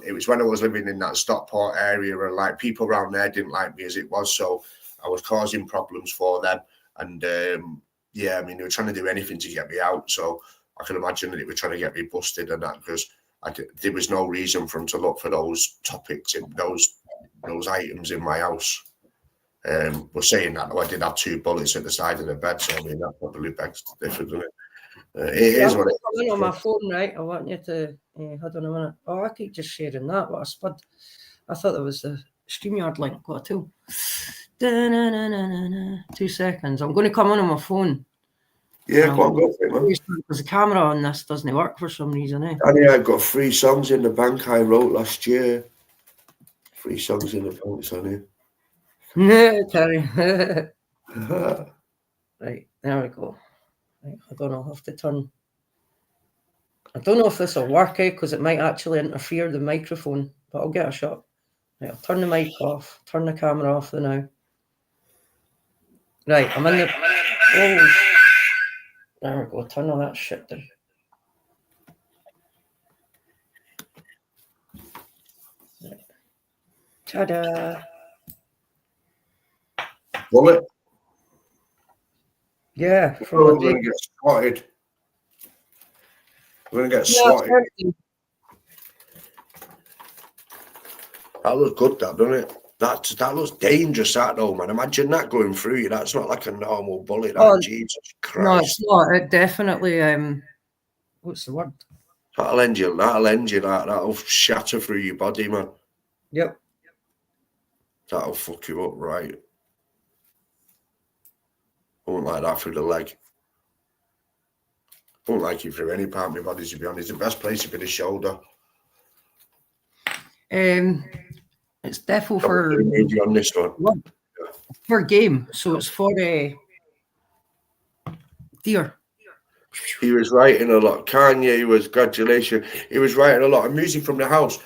it was when I was living in that Stockport area, and like people around there didn't like me as it was, so I was causing problems for them. And they were trying to do anything to get me out. So I can imagine that they were trying to get me busted and that, because there was no reason for them to look for those topics and those items in my house. But saying that, though, I did have 2 bullets at the side of the bed, so I mean that probably begs the difference, doesn't it? It is what it is. On my phone, right? I want you to hold on a minute. Oh, I keep just sharing that. What a spud! I thought it was the StreamYard link. What a tool! 2 seconds. I'm going to come on my phone. Yeah, go on, go for it, man. Because the camera on this doesn't work for some reason, eh? I've got 3 songs in the bank I wrote last year. 3 songs in the bank, Sonny. Terry. Right, there we go. Right, I don't know. I'll have to turn. I don't know if this will work, because it might actually interfere the microphone, but I'll get a shot. Right, I'll turn the mic off. Turn the camera off for now. Right, I'm in the. Oh, there we go. Turn all that shit down. Right. Ta-da! Bullet. Yeah, We're from going to get swatted. We're going to get yeah, swatted. it's That looks good, that, doesn't it? That looks dangerous, that though, man. Imagine that going through you. That's not like a normal bullet. That, Oh, Jesus no, it's Christ. not. It definitely. What's the word? That'll end you. That'll shatter through your body, man. Yep. That'll fuck you up, right? I won't like that through the leg. I won't like it through any part of my body, to be honest. The best place would be the shoulder. It's defo for on this one. For game, so it's for deer. He was writing a lot. Kanye was congratulations. He was writing a lot of music from the house.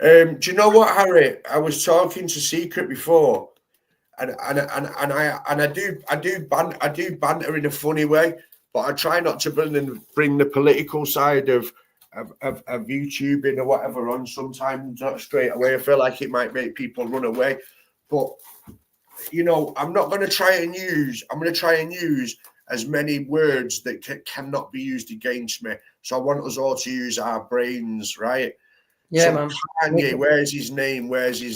Do you know what, Harry? I was talking to Secret before, and I do banter in a funny way, but I try not to bring the political side of YouTubing or whatever on sometimes, not straight away. I feel like it might make people run away, but you know, I'm going to try and use as many words that cannot be used against me. So I want us all to use our brains, right? Yeah, so man. Kanye, where's his name? Harry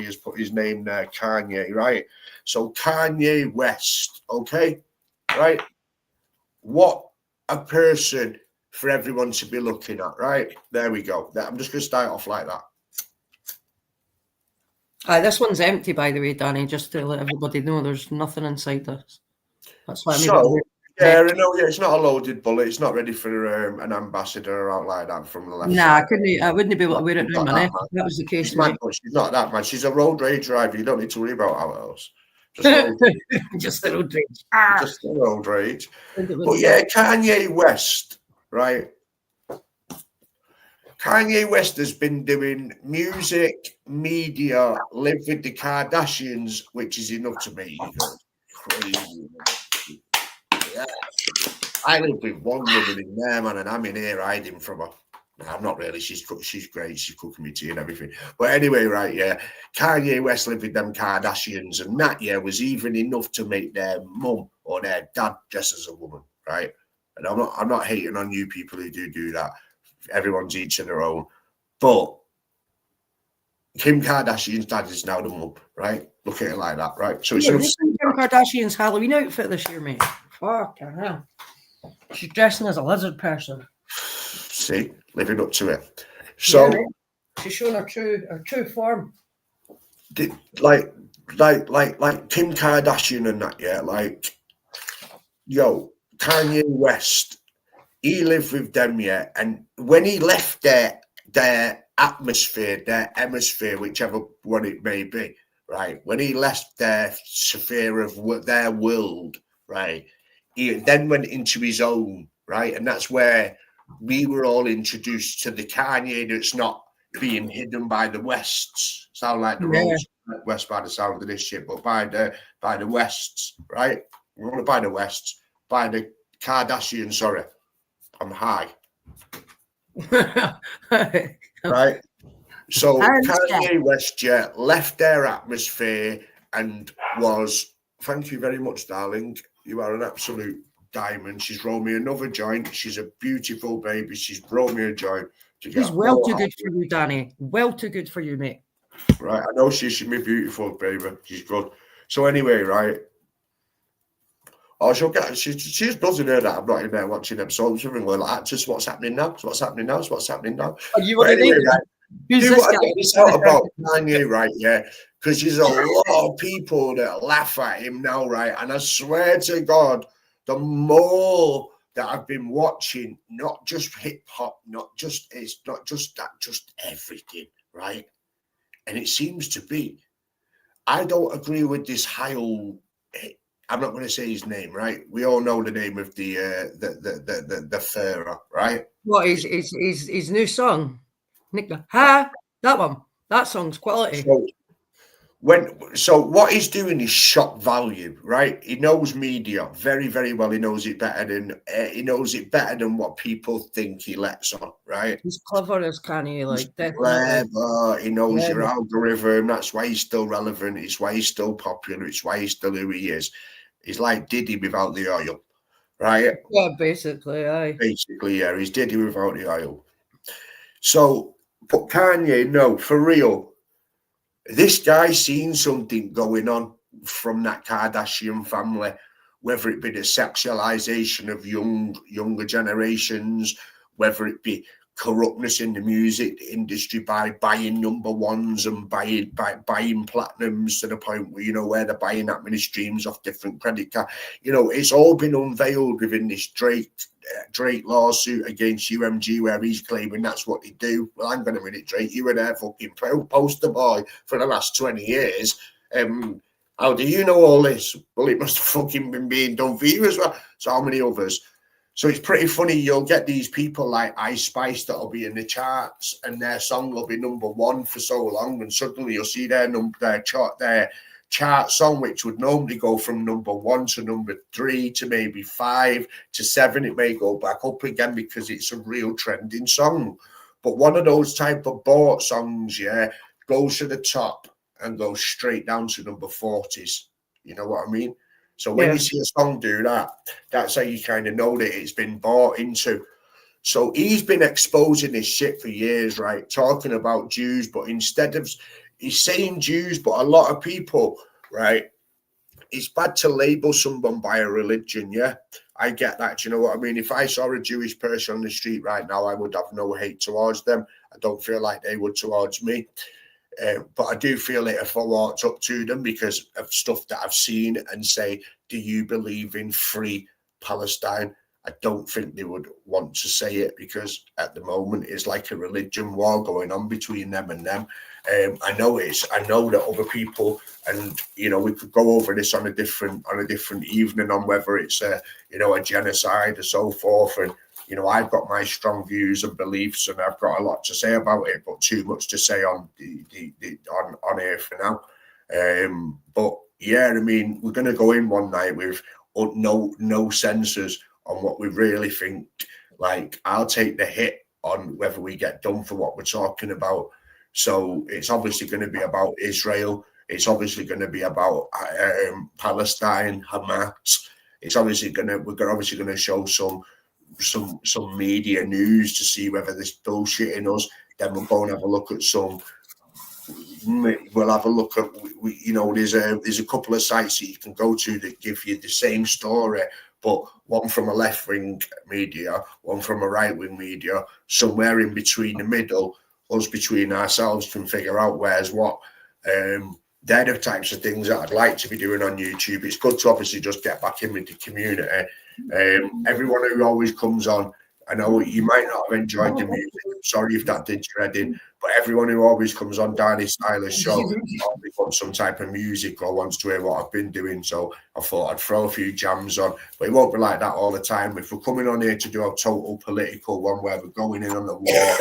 has put his name there, Kanye, right? So Kanye West, okay? Right? What a person for everyone to be looking at, right? There we go. I'm just going to start off like that. This one's empty, by the way, Danny, just to let everybody know there's nothing inside this. That's why I made So, it. yeah, I know, yeah, it's not a loaded bullet. It's not ready for an ambassador out like that from the left side. I wouldn't be able to wear it around my neck if that was the case. She's not that, man. She's a road rage driver. You don't need to worry about how else. Just a road rage. Just a road rage. But yeah, Kanye West, right? Kanye West has been doing music, media, live with the Kardashians, which is enough to me. Crazy. Yeah. I live with one woman in there, man, and I'm in here hiding from her. No, I'm not really. She's great. She's cooking me tea and everything. But anyway, right, yeah. Kanye West lived with them Kardashians, and that, yeah, was even enough to make their mum or their dad dress as a woman, right? And I'm not hating on you people who do that. Everyone's each in their own. But Kim Kardashian's dad is now the mum, right? Look at it like that, right? So it's Kim Kardashian's Halloween outfit this year, mate. Fucking hell. She's dressing as a lizard person. See, living up to it. So yeah, she's showing her true form. Like Kim Kardashian and that, yeah. Like, yo, Kanye West, he lived with them, yeah. And when he left their atmosphere, their hemisphere, whichever one it may be, right? When he left their sphere of their world, right? He then went into his own, right? And that's where we were all introduced to the Kanye that's not being hidden by the Wests. Sound like the Rose West by the sound of this shit, but by the Wests, right? We're all by the Wests, by the Kardashians. Sorry, I'm high. Right. So Kanye West left their atmosphere and was. Thank you very much, darling. You are an absolute diamond. She's rolled me another joint. She's a beautiful baby. She's brought me a joint. She's well too good for you, Danny. Well too good for you, mate. Right. I know she's me beautiful, baby. She's good. So anyway, right. Oh, she's buzzing her that I'm not in there watching episodes with her. Like, just what's happening now? What's happening now? What's happening now? Oh, you want anyway, right? Who's do this what guy? I get this out about Kanye, right? Yeah, because there's a lot of people that laugh at him now, right? And I swear to God, the more that I've been watching, not just hip hop, it's not just that, just everything, right? And it seems to be, I don't agree with this Hyle. I'm not going to say his name, right? We all know the name of the Pharaoh, right? What is his new song? Nick, ha That one. That song's quality. So what he's doing is shock value, right? He knows media very, very well. He knows it better than what people think he lets on, right? He's clever as canny, like definitely. Clever. He knows Yeah, your but- algorithm. That's why he's still relevant. It's why he's still popular. It's why he's still who he is. He's like Diddy without the oil, right? Yeah, basically, aye. Basically, yeah, he's Diddy without the oil. So, but Kanye, no, for real, this guy's seen something going on from that Kardashian family, whether it be the sexualization of younger generations, whether it be corruptness in the music industry by buying number ones and buying platinums to the point where, you know, where they're buying that many streams off different credit cards. You know, it's all been unveiled within this Drake lawsuit against UMG, where he's claiming that's what they do. Well, hang on a minute, Drake, you were there fucking poster boy for the last 20 years. How do you know all this? Well, it must have fucking been being done for you as well. So how many others? So it's pretty funny. You'll get these people like Ice Spice that'll be in the charts, and their song will be number one for so long, and suddenly you'll see their chart song, which would normally go from number one to number 3 to maybe 5 to 7. It may go back up again because it's a real trending song. But one of those type of bought songs, yeah, goes to the top and goes straight down to number 40s. You know what I mean? So when you see a song do that, that's how you kind of know that it's been bought into. So he's been exposing this shit for years, right? Talking about Jews, but instead of he's saying Jews, but a lot of people, right? It's bad to label someone by a religion, yeah? I get that. Do you know what I mean? If I saw a Jewish person on the street right now, I would have no hate towards them. I don't feel like they would towards me. But I do feel it if I walked up to them because of stuff that I've seen and say, do you believe in free Palestine? I don't think they would want to say it because at the moment it's like a religion war going on between them and them. I know that other people, and you know, we could go over this on a different evening on whether it's a genocide or so forth. And you know, I've got my strong views and beliefs, and I've got a lot to say about it, but too much to say on on here for now. But yeah, I mean, we're going to go in one night with no censors on what we really think. Like, I'll take the hit on whether we get done for what we're talking about. So it's obviously going to be about Israel. It's obviously going to be about Palestine, Hamas. We're obviously going to show some media news to see whether there's bullshit in us. Then we'll go and have a look at some. We'll have a look at, there's a couple of sites that you can go to that give you the same story, but one from a left-wing media, one from a right-wing media, somewhere in between the middle, us between ourselves can figure out where's what. They're the types of things that I'd like to be doing on YouTube. It's good to obviously just get back in with the community. Everyone who always comes on, I know you might not have enjoyed the music. I'm sorry if that did your head in, but everyone who always comes on Danny's Styla show always wants some type of music or wants to hear what I've been doing. So I thought I'd throw a few jams on, but it won't be like that all the time. If we're coming on here to do a total political one where we're going in on the war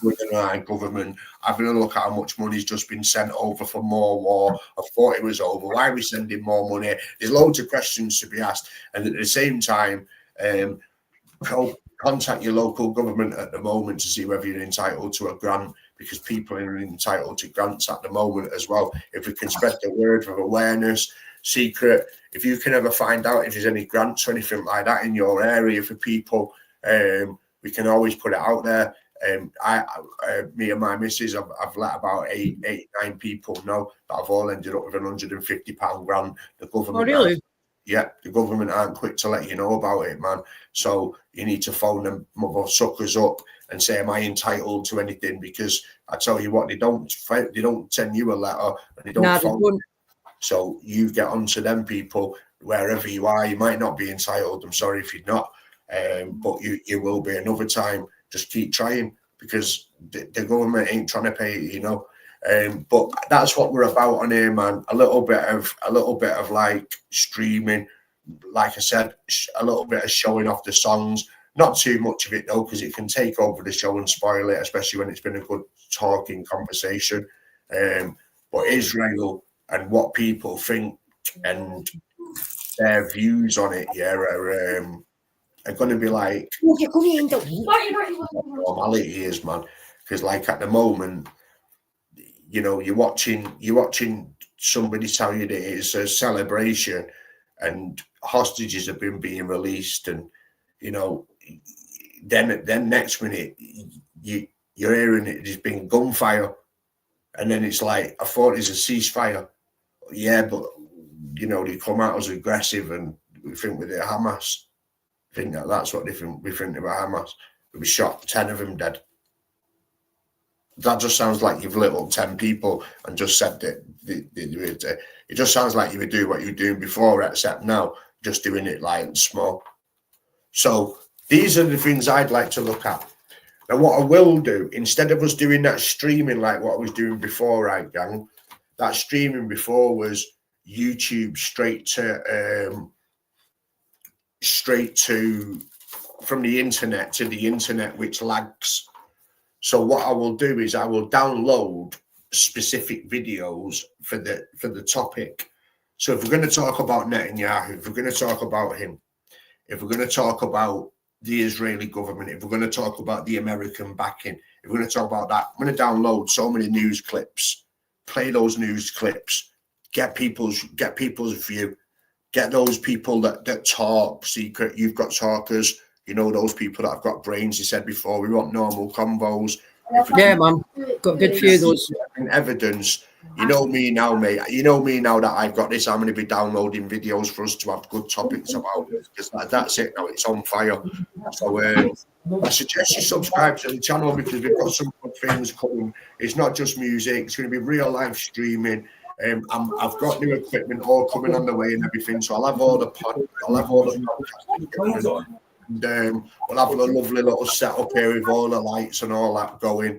with our government, having a look at how much money's just been sent over for more war, I thought it was over. Why are we sending more money? There's loads of questions to be asked, and at the same time, contact your local government at the moment to see whether you're entitled to a grant, because people are entitled to grants at the moment as well. If we can spread the word of awareness, secret, if you can ever find out if there's any grants or anything like that in your area for people, we can always put it out there. Me and my missus, I've let about eight, 9 people know that I've all ended up with £150 grant. The government, really? Yeah, the government aren't quick to let you know about it, man. So you need to phone them mother suckers up and say, am I entitled to anything? Because I tell you what, they don't send you a letter and they don't phone you. So you get onto them people wherever you are. You might not be entitled. I'm sorry if you're not, but you will be another time. Just keep trying, because the government ain't trying to pay you, you know. But that's what we're about on here, man. A little bit of like streaming, like I said, a little bit of showing off the songs, Not too much of it though, because it can take over the show and spoil it, especially when it's been a good talking conversation. But Israel and what people think and their views on it, are going to be like normality is, man. Because like at the moment, you know, you're watching somebody tell you that it's a celebration, and hostages have been being released, and you know, then next minute you're hearing it there's been gunfire, and then it's like, I thought it's a ceasefire. Yeah, but you know, they come out as aggressive, and we think with the Hamas, I think that's what we think about Hamas. We shot 10 of them dead. That just sounds like you've lit up 10 people and just said that it just sounds like you were doing what you were doing before, except now just doing it like small. So these are the things I'd like to look at. Now, what I will do, instead of us doing that streaming like what I was doing before, right, gang? That streaming before was YouTube straight to from the internet to the internet, which lags. So what I will do is I will download specific videos for the topic. So if we're going to talk about Netanyahu, if we're going to talk about him, if we're going to talk about the Israeli government, if we're going to talk about the American backing, if we're going to talk about that, I'm going to download so many news clips, play those news clips, get people's view, get those people that talk secret. You've got talkers, you know, those people that have got brains. You said before, we want normal combos. Yeah, man, got a good few of those. Evidence. You know me now, mate. You know me now that I've got this. I'm going to be downloading videos for us to have good topics about, because that's it now. It's on fire. So I suggest you subscribe to the channel, because we've got some good things coming. It's not just music. It's going to be real life streaming. I've got new equipment all coming on the way and everything. So I'll have all the podcasts. And we'll have a lovely little setup here with all the lights and all that going.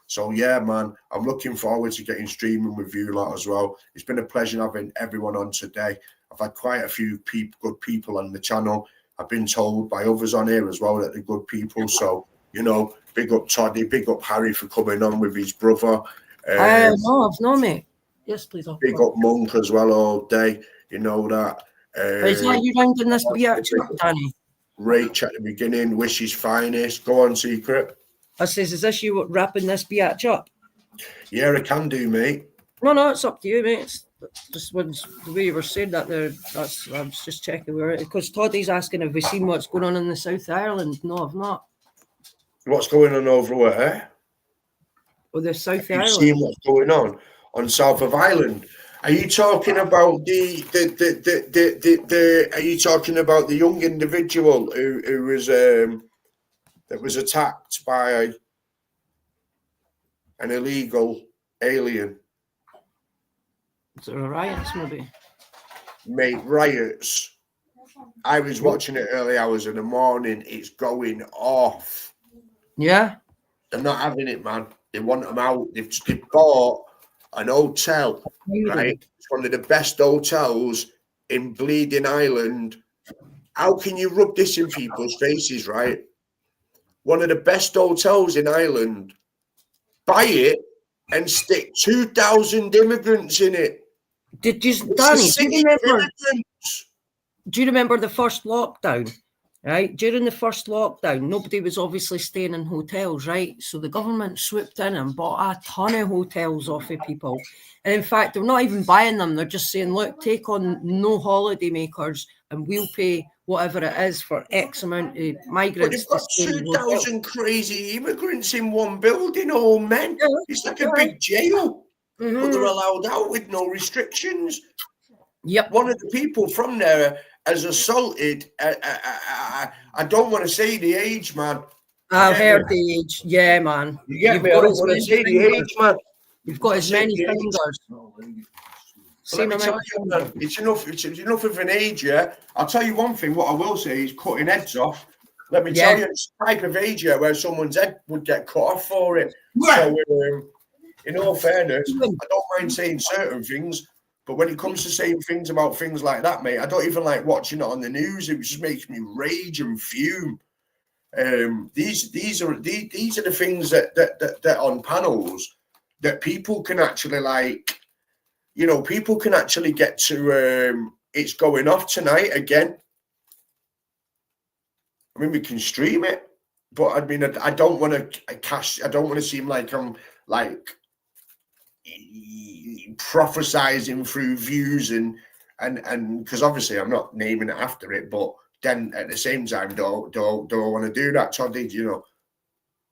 So yeah, man, I'm looking forward to getting streaming with you lot as well. It's been a pleasure having everyone on today. I've had quite a few good people on the channel. I've been told by others on here as well that they're good people. So, you know, big up Toddy, big up Harry for coming on with his brother. No, I've no, mate. Yes, please. Big up Monk as well all day. You know that. Is that you rounding this chat, Danny? Rach at the beginning, Wishes Finest. Go on, Secret. I says, is this you wrapping this biatch up? Yeah, I can do, mate. No, it's up to you, mate. It's just when the way you were saying that there, I was just checking where, because Toddy's asking if we've seen what's going on in the South Ireland. No, I've not. What's going on over where? Well, the South Have Ireland. you seen what's going on South of Ireland? Are you talking about are you talking about the young individual who was that was attacked by an illegal alien? Is there a riots, maybe? Mate, riots. I was watching it early hours in the morning. It's going off. Yeah. They're not having it, man. They want them out. They've bought an hotel, right? It's one of the best hotels in Bleeding Ireland. How can you rub this in people's faces, right? One of the best hotels in Ireland. Buy it and stick 2,000 immigrants in it. Danny, do you remember the first lockdown? Right, during the first lockdown, nobody was obviously staying in hotels, right? So the government swooped in and bought a ton of hotels off of people. And in fact, they're not even buying them. They're just saying, look, take on no holiday makers and we'll pay whatever it is for X amount of migrants. But they've got 2,000 crazy immigrants in one building, oh man. Yeah, it's like a big jail. Mm-hmm. But they're allowed out with no restrictions. Yep. One of the people from there has assaulted, I don't want to say the age, man. I've heard the age. Yeah, man. You get me? I don't want to say the age, man. You've got as many fingers. Let me tell you, man, it's enough of an age, yeah? I'll tell you one thing, what I will say is cutting heads off. Let me tell you, it's the type of age, yeah, where someone's head would get cut off for it. Yeah. So, in all fairness, I don't mind saying certain things, but when it comes to saying things about things like that, mate, I don't even like watching it on the news. It just makes me rage and fume. These are the things that on panels that people can actually like, you know, people can actually get to. It's going off tonight again. I mean, we can stream it, but I mean, I don't want to cash. I don't want to seem like I'm like prophesizing through views and because obviously I'm not naming it after it, but then at the same time, don't want to do that, Toddy, you know.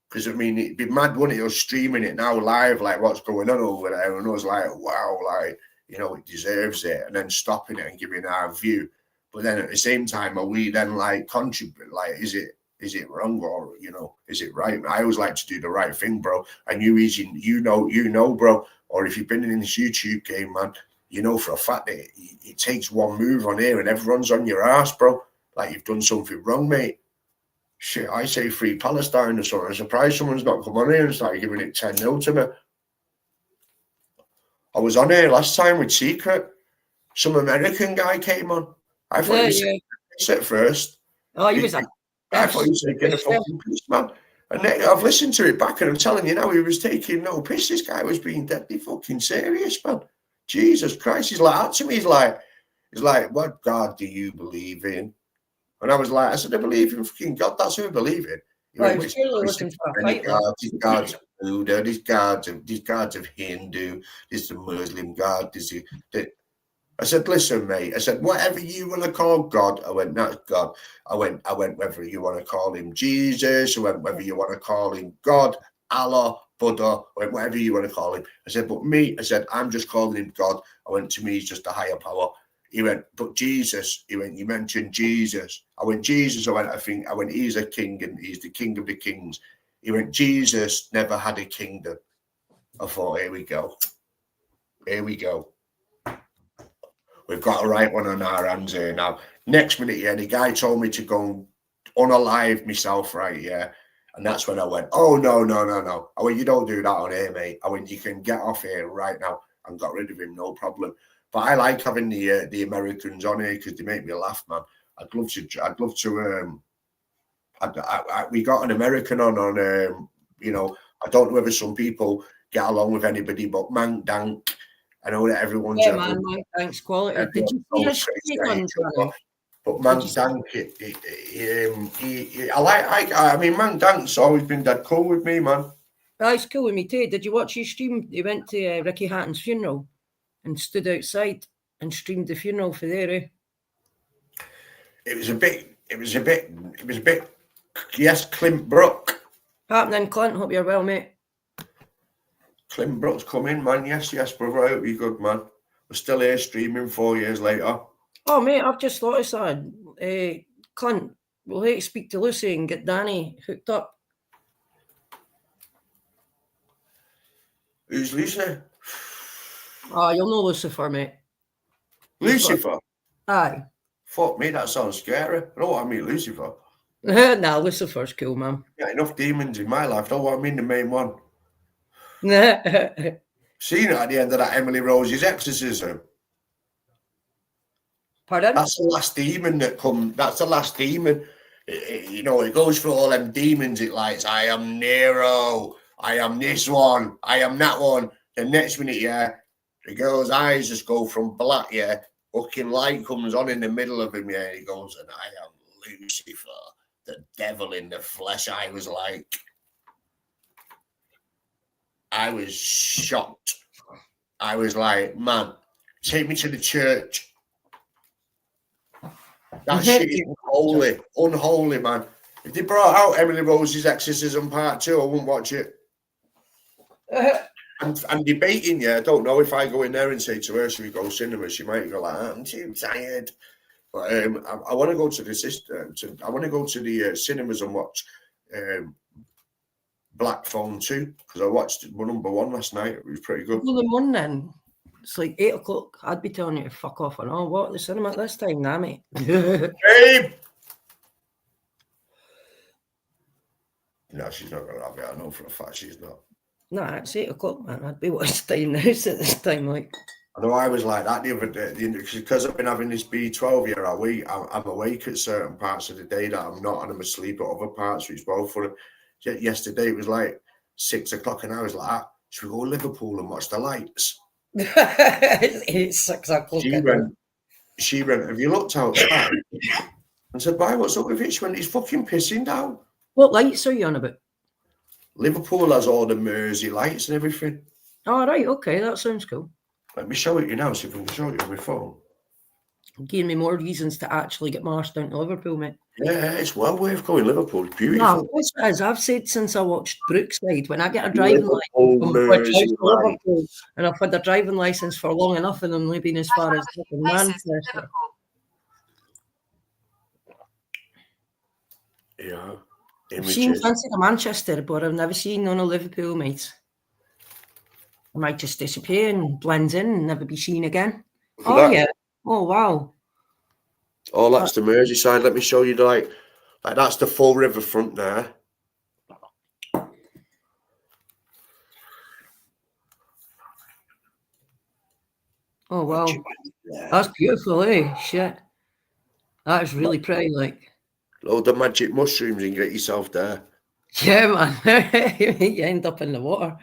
Because I mean, it'd be mad, wouldn't it? Us streaming it now live, like what's going on over there, and I was like, wow, like, you know, it deserves it, and then stopping it and giving our view. But then at the same time, are we then like contribute? Like, is it wrong, or you know, is it right? I always like to do the right thing, bro. And you know, bro. Or if you've been in this YouTube game, man, you know for a fact that it takes one move on here and everyone's on your ass, bro. Like you've done something wrong, mate. Shit, I say free Palestine or something. I'm surprised someone's not come on here and started giving it 10-0 to me. I was on here last time with Secret. Some American guy came on. I thought he was at first. Oh, he was. I thought he was taking a fucking piss, man. And then I've listened to it back, and I'm telling you now, he was taking no piss. This guy was being deadly fucking serious, man. Jesus Christ, he's like that to me. He's like, what God do you believe in? And I was like, I said, I believe in fucking God. That's who I believe in. Right, he's really looking for a fight. These gods of Buddha, these gods of Hindu, this is a Muslim god. I said, listen, mate. I said, whatever you want to call God. I went, that's God. I went, whether you want to call him Jesus, I went, whether you want to call him God, Allah, Buddha, whatever you want to call him. I said, but me, I said, I'm just calling him God. I went, to me, he's just a higher power. He went, but Jesus. He went, you mentioned Jesus. I went, Jesus. I went, he's a king and he's the king of the kings. He went, Jesus never had a kingdom. I thought, here we go. Here we go. We've got a right one on our hands here now. Next minute, yeah, the guy told me to go and unalive myself, right, yeah. And that's when I went, oh, no. I went, you don't do that on here, mate. I went, you can get off here right now and got rid of him, no problem. But I like having the Americans on here because they make me laugh, man. I'd love to. We got an American on. You know, I don't know whether some people get along with anybody, but Mank Dank. I know that everyone's. Yeah, man, Mank Dank's quality. Did you see his streak on Twitter? But Mank Dank, I mean, Mank Dank's always been dead cool with me, man. Oh, he's cool with me too. Did you watch his stream? He went to Ricky Hatton's funeral and stood outside and streamed the funeral for there. Eh? It was a bit. Yes, Clint Brook. Happening, Clint. Hope you're well, mate. Clint Brook's come in, man. Yes, brother. I hope you're good, man. We're still here streaming 4 years later. Oh, mate, I've just thought of something. Clint, we'll have to speak to Lucy and get Danny hooked up. Who's Lucy? Oh, you'll know Lucifer, mate. Lucifer? Aye. Fuck me, that sounds scary. I don't want to meet Lucifer. Nah, Lucifer's cool, man. Yeah, enough demons in my life. I don't want to meet the main one. Seen it at the end of that Emily Rose's exorcism. Pardon? That's the last demon that come. That's the last demon. You know, it goes for all them demons. It likes, I am Nero. I am this one. I am that one. The next minute, yeah, the girl's eyes just go from black, yeah. Fucking light comes on in the middle of him, yeah. And he goes, and I am Lucifer, the devil in the flesh. I was like, I was shocked. I was like, man, take me to the church. That shit is unholy, man. If they brought out Emily Rose's Exorcism Part 2, I wouldn't watch it. I'm debating, yeah. I don't know if I go in there and say to her, should we go cinema? She might go like, I'm too tired. But I want to go to the I want to go to the cinemas and watch Black Phone 2 because I watched number 1 last night. It was pretty good. Well, the morning, it's like 8 o'clock. I'd be telling you to fuck off and all. What, the cinema at this time? Nah, mate. Babe! No, she's not going to have it. I know for a fact she's not. Nah, it's 8 o'clock, man. I'd be watching the house at this time, like. I know I was like that the other day because I've been having this B12 here a week. I'm awake at certain parts of the day that I'm not, and I'm asleep at other parts, which both for yesterday it was like 6 o'clock, and I was like, should we go to Liverpool and watch the lights? It's 6 o'clock. She went, have you looked outside? And said, why, what's up with it? She went, it's fucking pissing down. What lights are you on about? Liverpool has all the Mersey lights and everything. Oh, right, okay, that sounds cool. Let me show it you now, see if I can show it on my phone. Giving me more reasons to actually get marched down to Liverpool, mate. Yeah, it's well worth going. Liverpool, it's beautiful. No, that's what it is. I've said since I watched Brookside, when I get a driving license and I've had a driving license for long enough, and I'm only been as far as Manchester. Yeah. I've seen fancy to Manchester, but I've never seen none of Liverpool, mate. I might just disappear and blend in and never be seen again. Yeah. Oh, wow. Oh, that's the Merseyside. Let me show you, like that's the full riverfront there. Oh, wow. That's beautiful, eh? Shit. That is really pretty, like. Load the magic mushrooms and get yourself there. Yeah, man. You end up in the water.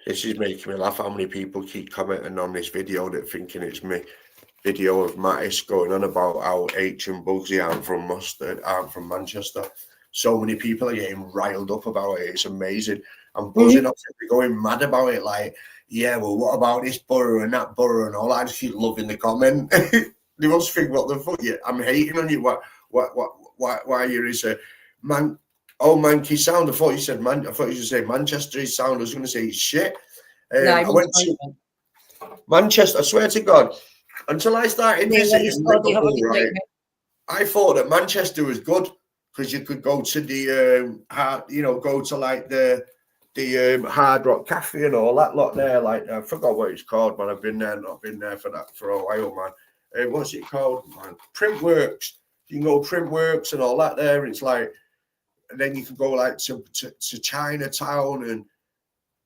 This is making me laugh how many people keep commenting on this video that thinking it's me. Video of Mattis going on about how H and Bugsy aren't from Manchester. So many people are getting riled up about it. It's amazing. I'm buzzing up, going mad about it. Like, yeah, well, what about this borough and that borough and all? I just keep loving the comment. They must think, what the fuck? I'm hating on you. Why you're a man? Oh, Mankey sound. I thought you said man. I thought you should say Manchester is sound. I was going to say shit. I went to Manchester. I swear to God, until I started visiting Liverpool, right, I thought that Manchester was good because you could go to the go to like the Hard Rock Cafe and all that lot there. Like I forgot what it's called, man. I've been there, not been there for a while, man. What's it called, man? Printworks. You can go Printworks and all that there. It's like. And then you can go like to Chinatown and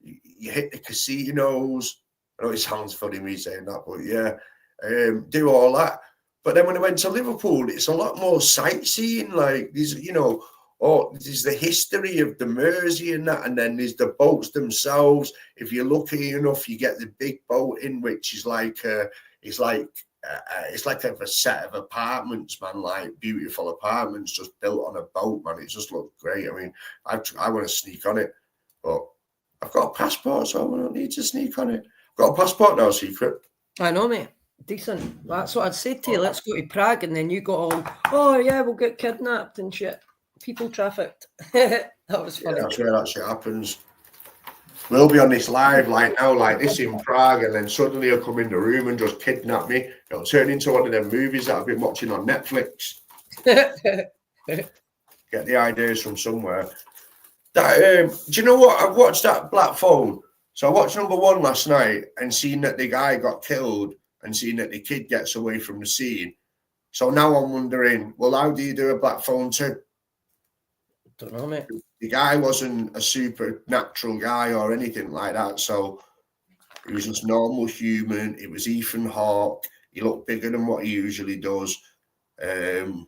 you hit the casinos. I know it sounds funny me saying that, but yeah, do all that. But then when I went to Liverpool, it's a lot more sightseeing. Like there's, there's the history of the Mersey and that, and then there's the boats themselves. If you're lucky enough, you get the big boat in, which is like it's like a set of apartments, man, like beautiful apartments just built on a boat, man. It just looked great. I mean, I want to sneak on it, but I've got a passport, so I don't need to sneak on it. I've got a passport now, Secret. I know, mate. Decent. That's what I'd say to you. Let's go to Prague, and then you got all, oh yeah, we'll get kidnapped and shit. People trafficked. That was funny. Yeah, that's where that shit happens. We'll be on this live like now, like this in Prague, and then suddenly he'll come in the room and just kidnap me. It'll turn into one of them movies that I've been watching on Netflix. Get the ideas from somewhere. That do you know what? I've watched that Black Phone. So I watched number 1 last night and seen that the guy got killed and seen that the kid gets away from the scene. So now I'm wondering, well, how do you do a Black Phone 2? Don't know, mate. The guy wasn't a supernatural guy or anything like that, so he was just normal human. It was Ethan Hawke. He looked bigger than what he usually does. Because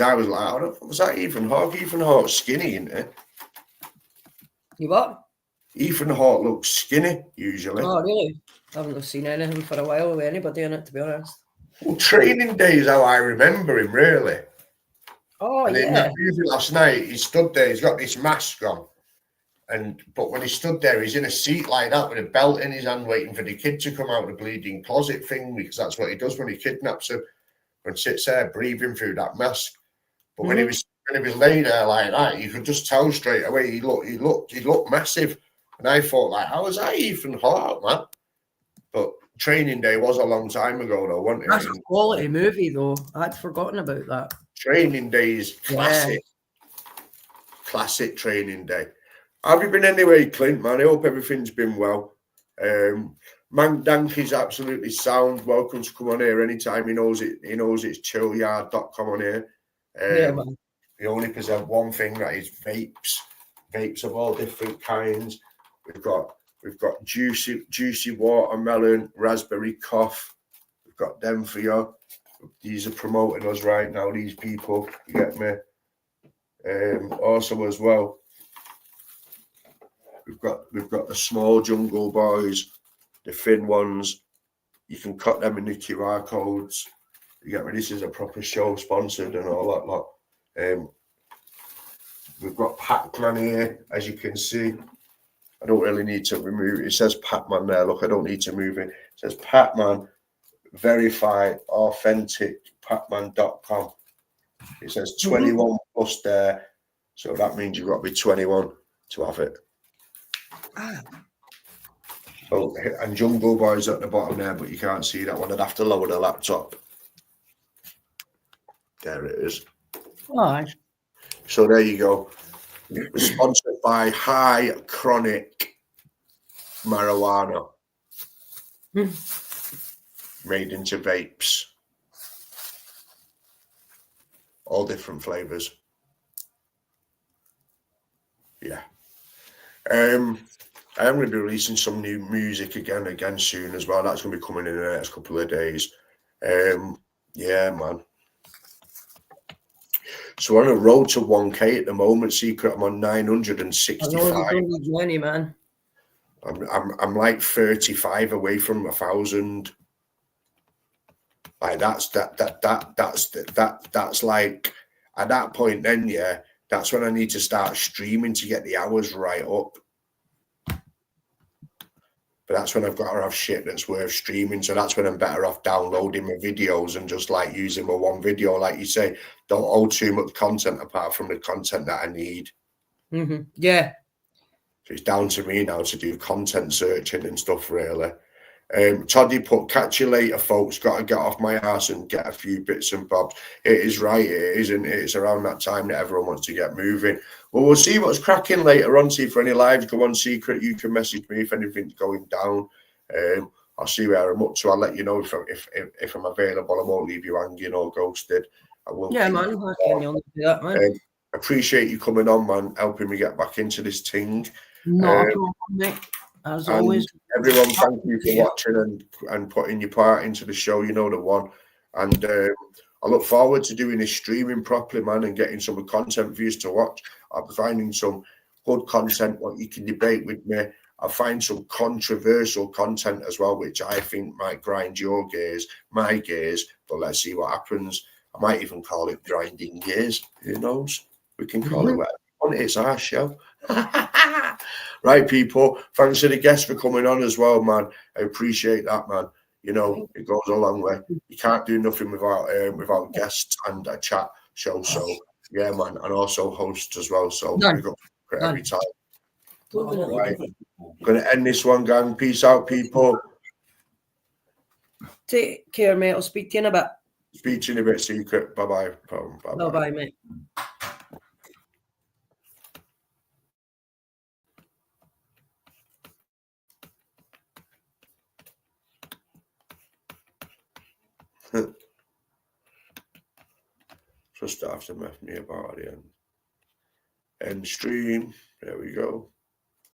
I was like, was that Ethan Hawke? Ethan Hawke's skinny, isn't it? You what? Ethan Hawke looks skinny usually. Oh, really? I haven't seen anything for a while with anybody in it, to be honest. Well, Training Day is how I remember him, really. Oh, and in that movie last night, he stood there, he's got this mask on. But when he stood there, he's in a seat like that with a belt in his hand waiting for the kid to come out of the bleeding closet thing, because that's what he does when he kidnaps him and sits there breathing through that mask. But when he was laid there like that, you could just tell straight away he looked massive. And I thought, like, how was that Ethan Hawke, man? But Training Day was a long time ago, though, wasn't it? That's a quality movie, though. I'd forgotten about that. Training Day is classic. Yeah. Classic Training Day. Have you been anyway, Clint, man? I hope everything's been well. Man Danky's absolutely sound. Welcome to come on here anytime. He knows it's chillyard.com on here. Yeah, man. We only present one thing, that is vapes of all different kinds. We've got juicy watermelon, raspberry cough. We've got them for you. These are promoting us right now, these people, you get me? Also as well, we've got the small jungle boys, the thin ones. You can cut them in the QR codes. You get me? This is a proper show sponsored and all that lot. We've got Pac-Man here, as you can see. I don't really need to remove it. It says Pac-Man there. Look, I don't need to move it. It says Pac-Man, verified, authentic, pacman.com. It says 21 plus there. So that means you've got to be 21 to have it. Oh, and Jungle Boy's at the bottom there, but you can't see that one. I'd have to lower the laptop. There it is. Aye. So there you go. It was sponsored by High Chronic Marijuana. Made into vapes. All different flavors. Yeah. I am going to be releasing some new music again soon as well. That's going to be coming in the next couple of days. Yeah, man. So we're on a road to 1K at the moment. Secret, I'm on 965. I know you don't need money, man. I'm like 35 away from 1,000. Like that's like at that point then, yeah, that's when I need to start streaming to get the hours right up. But that's when I've got to have shit that's worth streaming. So that's when I'm better off downloading my videos and just like using my one video. Like you say, don't hold too much content apart from the content that I need. Yeah. So it's down to me now to do content searching and stuff, really. Toddy put, catch you later, folks. Got to get off my ass and get a few bits and bobs. It is right, it isn't it? It's around that time that everyone wants to get moving. Well, we'll see what's cracking later on. See if any lives go on. Secret, you can message me if anything's going down. I'll see where I'm up to. I'll let you know if I'm available. I won't leave you hanging or ghosted. I will. Yeah, man. How can you do that, man? Appreciate you coming on, man, helping me get back into this thing. Not a problem, mate. As always. Everyone, thank you for watching and putting your part into the show. You know the one. And I look forward to doing this streaming properly, man, and getting some content for you to watch. I'll be finding some good content what you can debate with me. I'll find some controversial content as well, which I think might grind your gears, my gears. But let's see what happens. I might even call it grinding gears. Who knows? We can call it whatever we want. It's our show. Right, people. Thanks to the guests for coming on as well, man. I appreciate that, man. You know, it goes a long way. You can't do nothing without guests and a chat show. So yeah, man, and also hosts as well. So we got every time. Right. Gonna end this one, gang. Peace out, people. Take care, mate. I'll speak to you in a bit. Speak to you in a bit, Secret. Bye-bye. Bye-bye. Bye-bye, mate. Just after me about at the end. End stream. There we go.